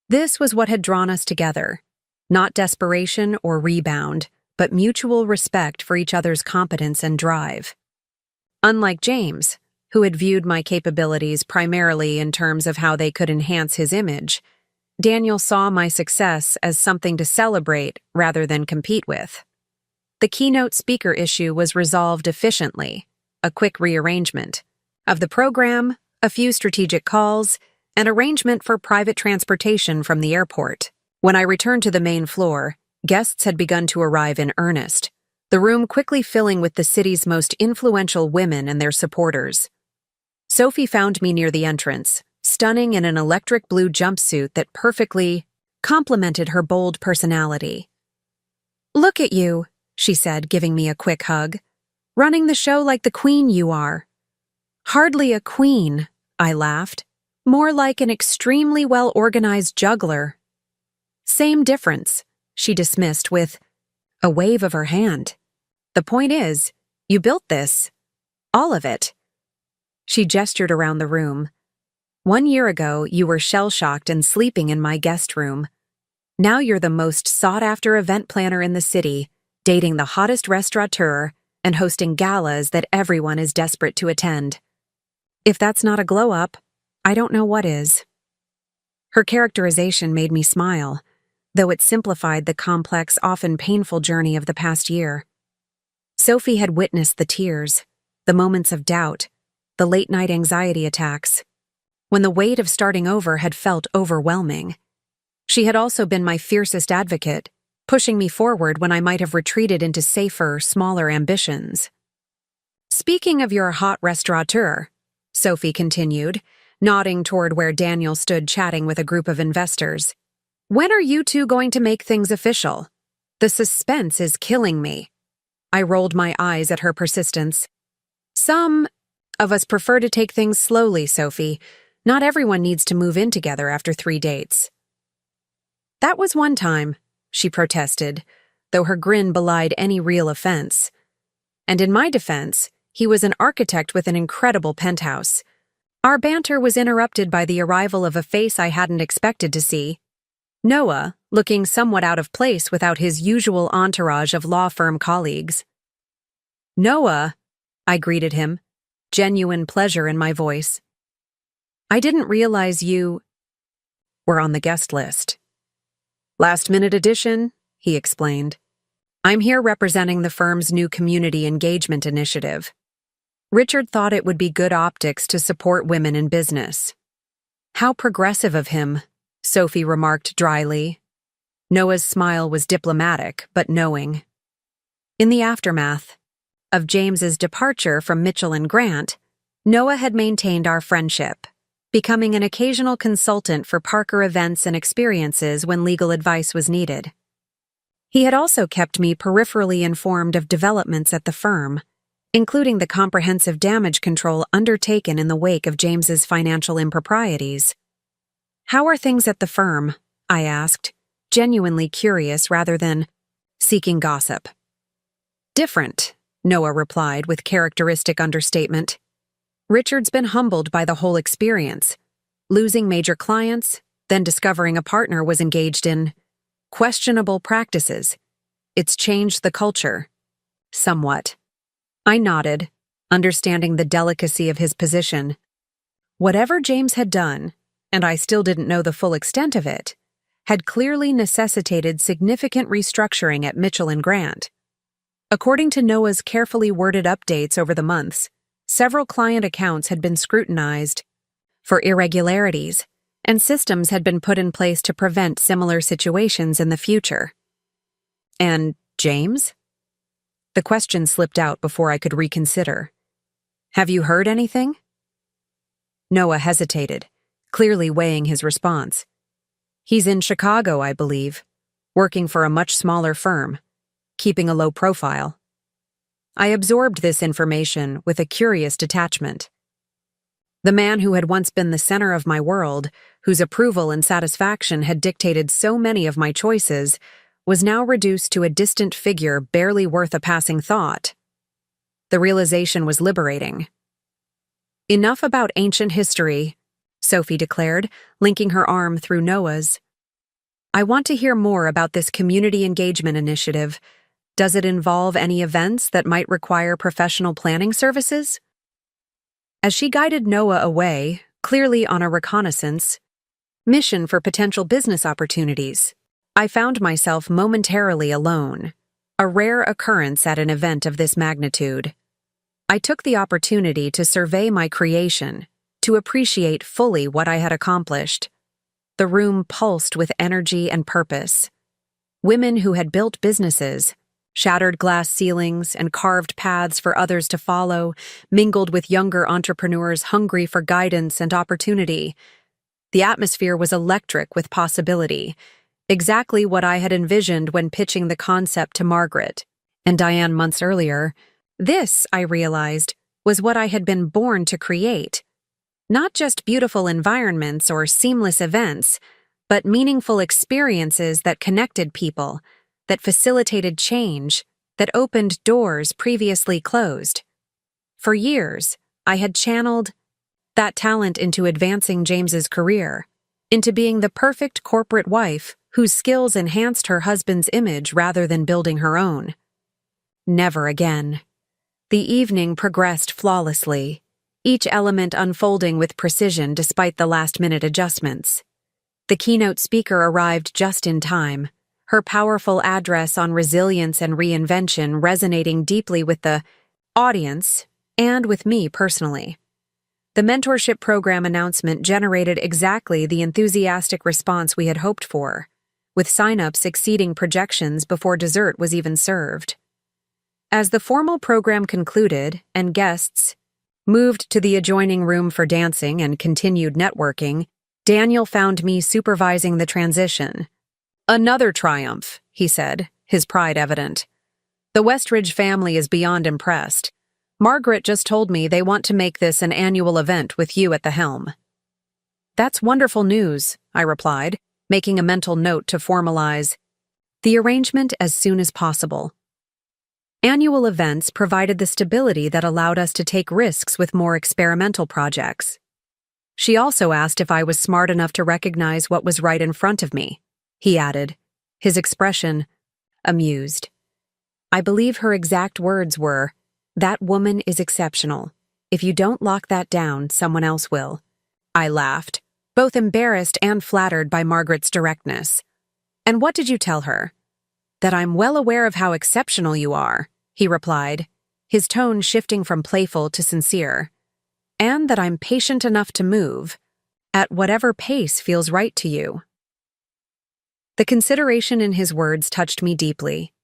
S1: This was what had drawn us together. Not desperation or rebound, but mutual respect for each other's competence and drive. Unlike James, who had viewed my capabilities primarily in terms of how they could enhance his image, Daniel saw my success as something to celebrate rather than compete with. The keynote speaker issue was resolved efficiently, a quick rearrangement of the program, a few strategic calls, and arrangement for private transportation from the airport. When I returned to the main floor, guests had begun to arrive in earnest, the room quickly filling with the city's most influential women and their supporters. Sophie found me near the entrance, stunning in an electric blue jumpsuit that perfectly complemented her bold personality. "Look at you," she said, giving me a quick hug. "Running the show like the queen you are." "Hardly a queen," I laughed. "More like an extremely well-organized juggler." "Same difference," she dismissed with a wave of her hand. "The point is, you built this. All of it." She gestured around the room. "1 year ago, you were shell-shocked and sleeping in my guest room. Now you're the most sought-after event planner in the city, dating the hottest restaurateur and hosting galas that everyone is desperate to attend. If that's not a glow-up, I don't know what is." Her characterization made me smile, though it simplified the complex, often painful journey of the past year. Sophie had witnessed the tears, the moments of doubt, the late-night anxiety attacks, when the weight of starting over had felt overwhelming. She had also been my fiercest advocate, pushing me forward when I might have retreated into safer, smaller ambitions. "Speaking of your hot restaurateur," Sophie continued, nodding toward where Daniel stood chatting with a group of investors, "when are you two going to make things official? The suspense is killing me." I rolled my eyes at her persistence. "Some of us prefer to take things slowly, Sophie. Not everyone needs to move in together after 3 dates." "That was one time," she protested, though her grin belied any real offense. And in my defense, he was an architect with an incredible penthouse. Our banter was interrupted by the arrival of a face I hadn't expected to see. Noah, looking somewhat out of place without his usual entourage of law firm colleagues. "Noah," I greeted him, genuine pleasure in my voice. "I didn't realize you were on the guest list." "Last-minute addition," he explained. "I'm here representing the firm's new community engagement initiative. Richard thought it would be good optics to support women in business." "How progressive of him," Sophie remarked dryly. Noah's smile was diplomatic, but knowing. In the aftermath of James's departure from Mitchell & Grant, Noah had maintained our friendship, becoming an occasional consultant for Parker events and experiences when legal advice was needed. He had also kept me peripherally informed of developments at the firm, including the comprehensive damage control undertaken in the wake of James's financial improprieties. "How are things at the firm?" I asked, genuinely curious rather than seeking gossip. "Different," Noah replied with characteristic understatement. "Richard's been humbled by the whole experience, losing major clients, then discovering a partner was engaged in questionable practices. It's changed the culture. Somewhat." I nodded, understanding the delicacy of his position. Whatever James had done, and I still didn't know the full extent of it, had clearly necessitated significant restructuring at Mitchell & Grant. According to Noah's carefully worded updates over the months, several client accounts had been scrutinized for irregularities, and systems had been put in place to prevent similar situations in the future. And James? The question slipped out before I could reconsider. Have you heard anything? Noah hesitated, clearly weighing his response. He's in Chicago, I believe, working for a much smaller firm, keeping a low profile. I absorbed this information with a curious detachment. The man who had once been the center of my world, whose approval and satisfaction had dictated so many of my choices, was now reduced to a distant figure barely worth a passing thought. The realization was liberating. Enough about ancient history, Sophie declared, linking her arm through Noah's. I want to hear more about this community engagement initiative. Does it involve any events that might require professional planning services? As she guided Noah away, clearly on a reconnaissance mission for potential business opportunities, I found myself momentarily alone, a rare occurrence at an event of this magnitude. I took the opportunity to survey my creation, to appreciate fully what I had accomplished. The room pulsed with energy and purpose. Women who had built businesses, shattered glass ceilings, and carved paths for others to follow, mingled with younger entrepreneurs hungry for guidance and opportunity. The atmosphere was electric with possibility, exactly what I had envisioned when pitching the concept to Margaret and Diane months earlier. This, I realized, was what I had been born to create. Not just beautiful environments or seamless events, but meaningful experiences that connected people, that facilitated change, that opened doors previously closed. For years, I had channeled that talent into advancing James's career, into being the perfect corporate wife whose skills enhanced her husband's image rather than building her own. Never again. The evening progressed flawlessly, each element unfolding with precision despite the last-minute adjustments. The keynote speaker arrived just in time, her powerful address on resilience and reinvention resonating deeply with the audience and with me personally. The mentorship program announcement generated exactly the enthusiastic response we had hoped for, with sign-ups exceeding projections before dessert was even served. As the formal program concluded and guests moved to the adjoining room for dancing and continued networking, Daniel found me supervising the transition. Another triumph, he said, his pride evident. The Westridge family is beyond impressed. Margaret just told me they want to make this an annual event with you at the helm. That's wonderful news, I replied, making a mental note to formalize the arrangement as soon as possible. Annual events provided the stability that allowed us to take risks with more experimental projects. She also asked if I was smart enough to recognize what was right in front of me, he added, his expression amused. I believe her exact words were, "That woman is exceptional. If you don't lock that down, someone else will." I laughed, both embarrassed and flattered by Margaret's directness. "And what did you tell her?" "That I'm well aware of how exceptional you are," he replied, his tone shifting from playful to sincere. "And that I'm patient enough to move, at whatever pace feels right to you." The consideration in his words touched me deeply.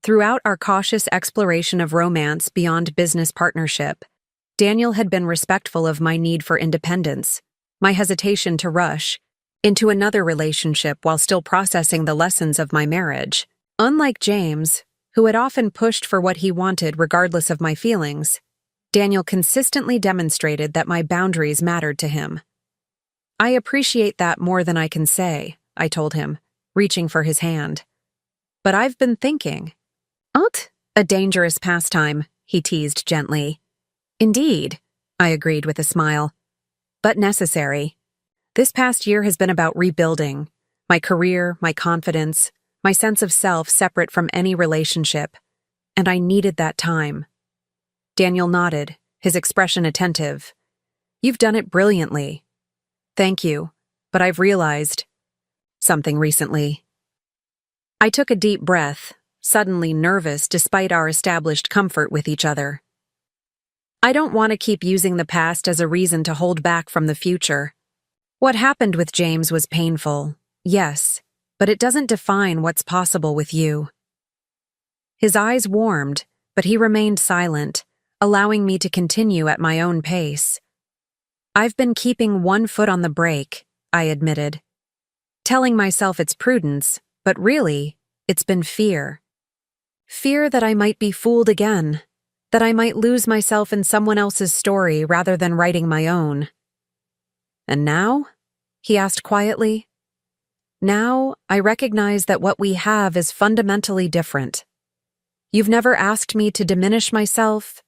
S1: Throughout our cautious exploration of romance beyond business partnership, Daniel had been respectful of my need for independence, my hesitation to rush into another relationship while still processing the lessons of my marriage. Unlike James, who had often pushed for what he wanted regardless of my feelings, Daniel consistently demonstrated that my boundaries mattered to him. "I appreciate that more than I can say," I told him, reaching for his hand. "But I've been thinking." A dangerous pastime," he teased gently. "Indeed," I agreed with a smile. "But necessary. This past year has been about rebuilding my career, my confidence, my sense of self separate from any relationship, and I needed that time." Daniel nodded, his expression attentive. "You've done it brilliantly." "Thank you, but I've realized something recently." I took a deep breath, suddenly nervous despite our established comfort with each other. I don't want to keep using the past as a reason to hold back from the future. What happened with James was painful, yes, but it doesn't define what's possible with you. His eyes warmed, but he remained silent, allowing me to continue at my own pace. I've been keeping one foot on the brake, I admitted. Telling myself it's prudence, but really, it's been fear. Fear that I might be fooled again, that I might lose myself in someone else's story rather than writing my own. And now? He asked quietly. Now, I recognize that what we have is fundamentally different. You've never asked me to diminish myself,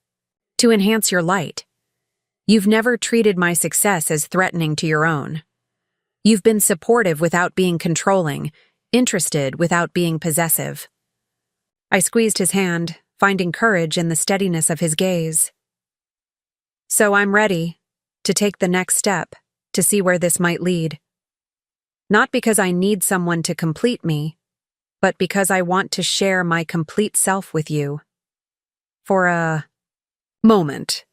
S1: to enhance your light. You've never treated my success as threatening to your own. You've been supportive without being controlling, interested without being possessive. I squeezed his hand, finding courage in the steadiness of his gaze. So I'm ready to take the next step, to see where this might lead. Not because I need someone to complete me, but because I want to share my complete self with you. For a moment,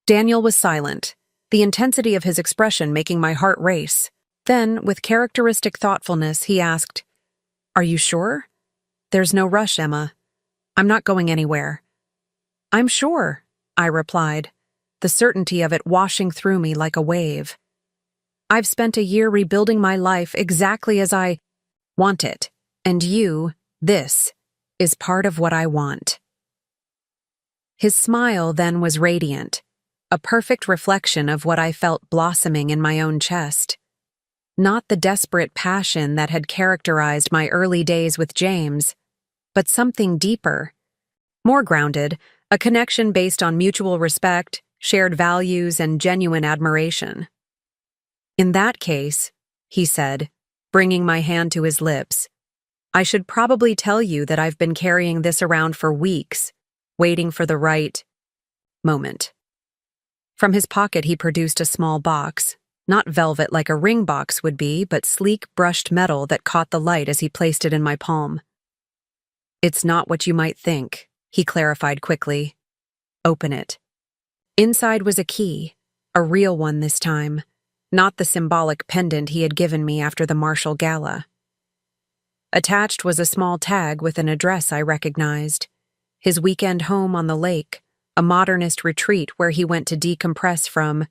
S1: Daniel was silent, the intensity of his expression making my heart race. Then, with characteristic thoughtfulness, he asked, "Are you sure?" "There's no rush, Emma. I'm not going anywhere." "I'm sure," I replied, the certainty of it washing through me like a wave. I've spent a year rebuilding my life exactly as I want it, and this, is part of what I want. His smile then was radiant, a perfect reflection of what I felt blossoming in my own chest. Not the desperate passion that had characterized my early days with James, but something deeper, more grounded, a connection based on mutual respect, shared values, and genuine admiration. "In that case," he said, bringing my hand to his lips, "I should probably tell you that I've been carrying this around for weeks, waiting for the right moment." From his pocket he produced a small box, not velvet like a ring box would be, but sleek brushed metal that caught the light as he placed it in my palm. "It's not what you might think," he clarified quickly. "Open it." Inside was a key, a real one this time, not the symbolic pendant he had given me after the Marshall Gala. Attached was a small tag with an address I recognized, his weekend home on the lake, a modernist retreat where he went to decompress from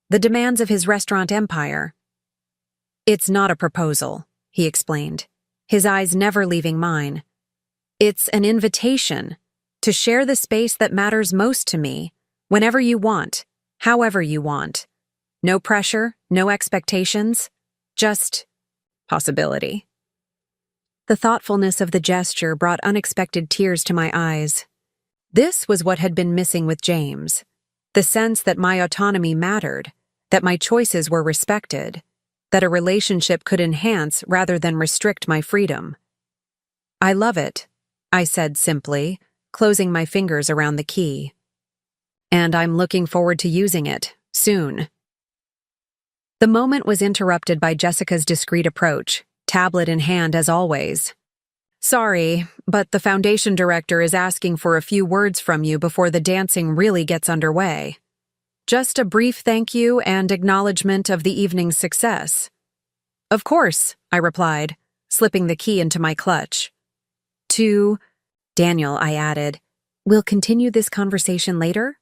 S1: the demands of his restaurant empire. "It's not a proposal," he explained, his eyes never leaving mine. "It's an invitation to share the space that matters most to me, whenever you want, however you want. No pressure, no expectations, just possibility." The thoughtfulness of the gesture brought unexpected tears to my eyes. This was what had been missing with James, the sense that my autonomy mattered, that my choices were respected, that a relationship could enhance rather than restrict my freedom. "I love it," I said simply, closing my fingers around the key. "And I'm looking forward to using it, soon." The moment was interrupted by Jessica's discreet approach, tablet in hand as always. "Sorry, but the foundation director is asking for a few words from you before the dancing really gets underway. Just a brief thank you and acknowledgement of the evening's success." "Of course," I replied, slipping the key into my clutch. "To Daniel," I added, "we'll continue this conversation later?"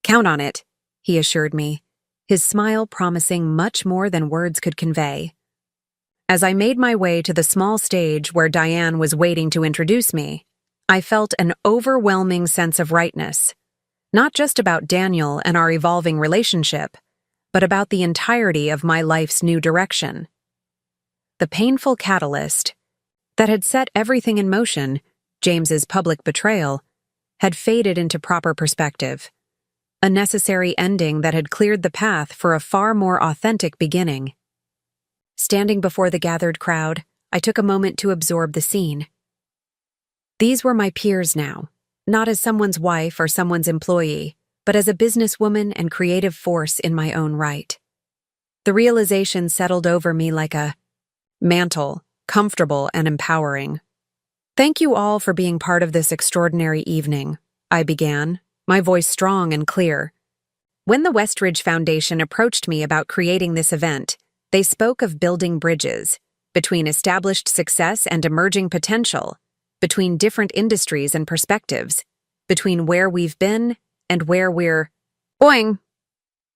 S1: "Count on it," he assured me, his smile promising much more than words could convey. As I made my way to the small stage where Diane was waiting to introduce me, I felt an overwhelming sense of rightness, not just about Daniel and our evolving relationship, but about the entirety of my life's new direction. The painful catalyst that had set everything in motion, James's public betrayal, had faded into proper perspective, a necessary ending that had cleared the path for a far more authentic beginning. Standing before the gathered crowd, I took a moment to absorb the scene. These were my peers now, not as someone's wife or someone's employee, but as a businesswoman and creative force in my own right. The realization settled over me like a mantle, comfortable and empowering. Thank you all for being part of this extraordinary evening, I began, my voice strong and clear. When the Westridge Foundation approached me about creating this event, they spoke of building bridges between established success and emerging potential, between different industries and perspectives, between where we've been and where we're... Boing!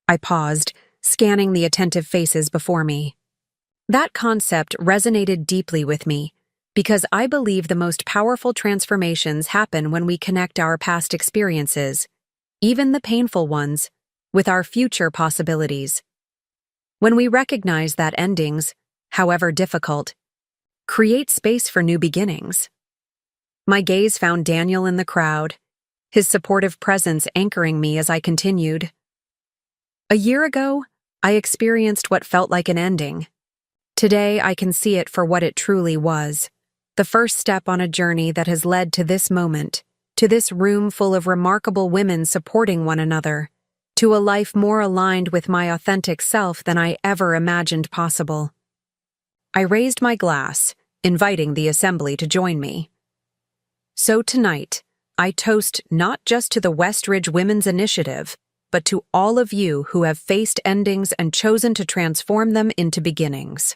S1: I paused, scanning the attentive faces before me. That concept resonated deeply with me, because I believe the most powerful transformations happen when we connect our past experiences, even the painful ones, with our future possibilities. When we recognize that endings, however difficult, create space for new beginnings. My gaze found Daniel in the crowd, his supportive presence anchoring me as I continued. A year ago, I experienced what felt like an ending. Today, I can see it for what it truly was. The first step on a journey that has led to this moment, to this room full of remarkable women supporting one another, to a life more aligned with my authentic self than I ever imagined possible. I raised my glass, inviting the assembly to join me. So tonight, I toast not just to the Westridge Women's Initiative, but to all of you who have faced endings and chosen to transform them into beginnings.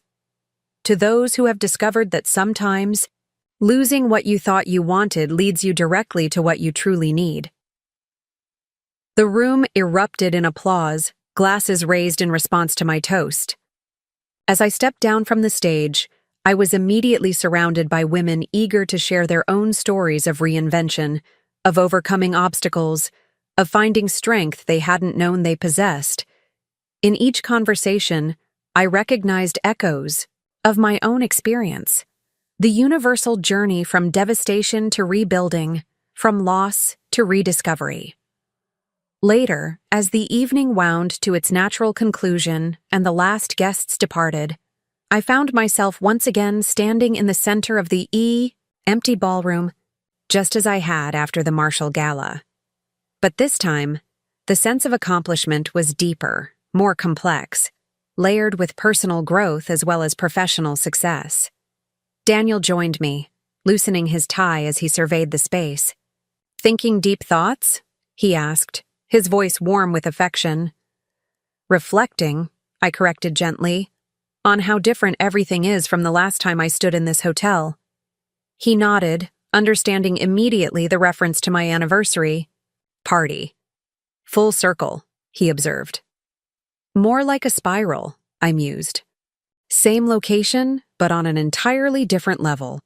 S1: To those who have discovered that sometimes, losing what you thought you wanted leads you directly to what you truly need. The room erupted in applause, glasses raised in response to my toast. As I stepped down from the stage, I was immediately surrounded by women eager to share their own stories of reinvention, of overcoming obstacles, of finding strength they hadn't known they possessed. In each conversation, I recognized echoes of my own experience. The universal journey from devastation to rebuilding, from loss to rediscovery. Later, as the evening wound to its natural conclusion and the last guests departed, I found myself once again standing in the center of the empty ballroom, just as I had after the Marshall Gala. But this time, the sense of accomplishment was deeper, more complex, layered with personal growth as well as professional success. Daniel joined me, loosening his tie as he surveyed the space. "Thinking deep thoughts?" he asked, his voice warm with affection. "Reflecting," I corrected gently, "on how different everything is from the last time I stood in this hotel." He nodded, understanding immediately the reference to my anniversary party. "Full circle," he observed. "More like a spiral," I mused. "Same location, but on an entirely different level."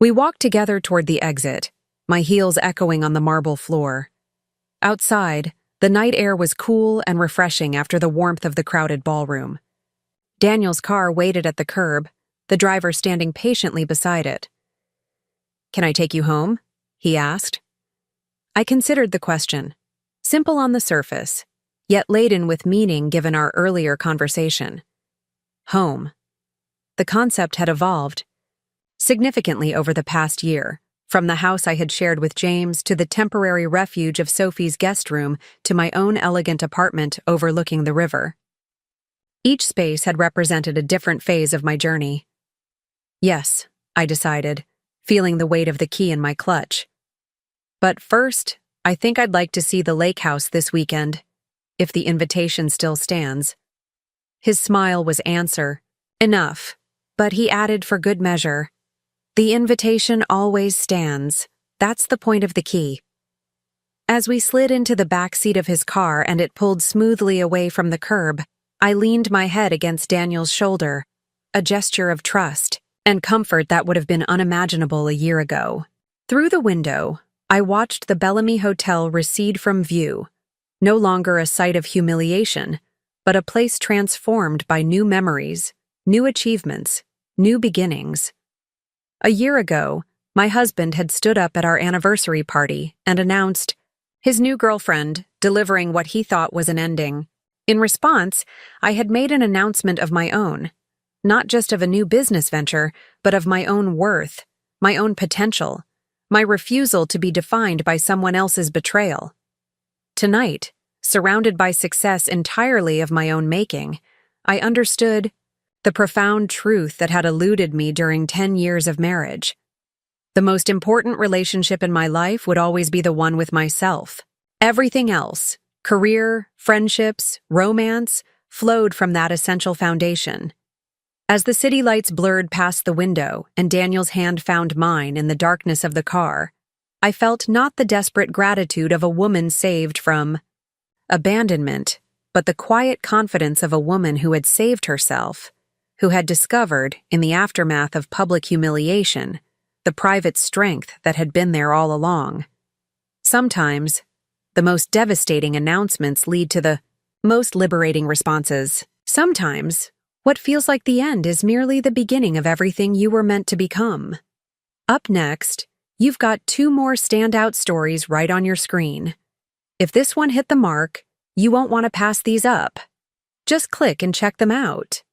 S1: We walked together toward the exit, my heels echoing on the marble floor. Outside, the night air was cool and refreshing after the warmth of the crowded ballroom. Daniel's car waited at the curb, the driver standing patiently beside it. "Can I take you home?" he asked. I considered the question, simple on the surface, yet laden with meaning given our earlier conversation. Home. The concept had evolved significantly over the past year, from the house I had shared with James to the temporary refuge of Sophie's guest room to my own elegant apartment overlooking the river. Each space had represented a different phase of my journey. Yes, I decided, feeling the weight of the key in my clutch. But first, I think I'd like to see the lake house this weekend, if the invitation still stands. His smile was answer. Enough, but he added for good measure. The invitation always stands. That's the point of the key. As we slid into the back seat of his car and it pulled smoothly away from the curb, I leaned my head against Daniel's shoulder, a gesture of trust and comfort that would have been unimaginable a year ago. Through the window, I watched the Bellamy Hotel recede from view, no longer a site of humiliation, but a place transformed by new memories, new achievements, new beginnings. A year ago, my husband had stood up at our anniversary party and announced his new girlfriend, delivering what he thought was an ending. In response, I had made an announcement of my own, not just of a new business venture, but of my own worth, my own potential, my refusal to be defined by someone else's betrayal. Tonight, surrounded by success entirely of my own making, I understood the profound truth that had eluded me during 10 years of marriage. The most important relationship in my life would always be the one with myself. Everything else, career, friendships, romance, flowed from that essential foundation. As the city lights blurred past the window and Daniel's hand found mine in the darkness of the car, I felt not the desperate gratitude of a woman saved from abandonment, but the quiet confidence of a woman who had saved herself, who had discovered, in the aftermath of public humiliation, the private strength that had been there all along. Sometimes, the most devastating announcements lead to the most liberating responses. Sometimes, what feels like the end is merely the beginning of everything you were meant to become. Up next, you've got 2 more standout stories right on your screen. If this one hit the mark, you won't want to pass these up. Just click and check them out.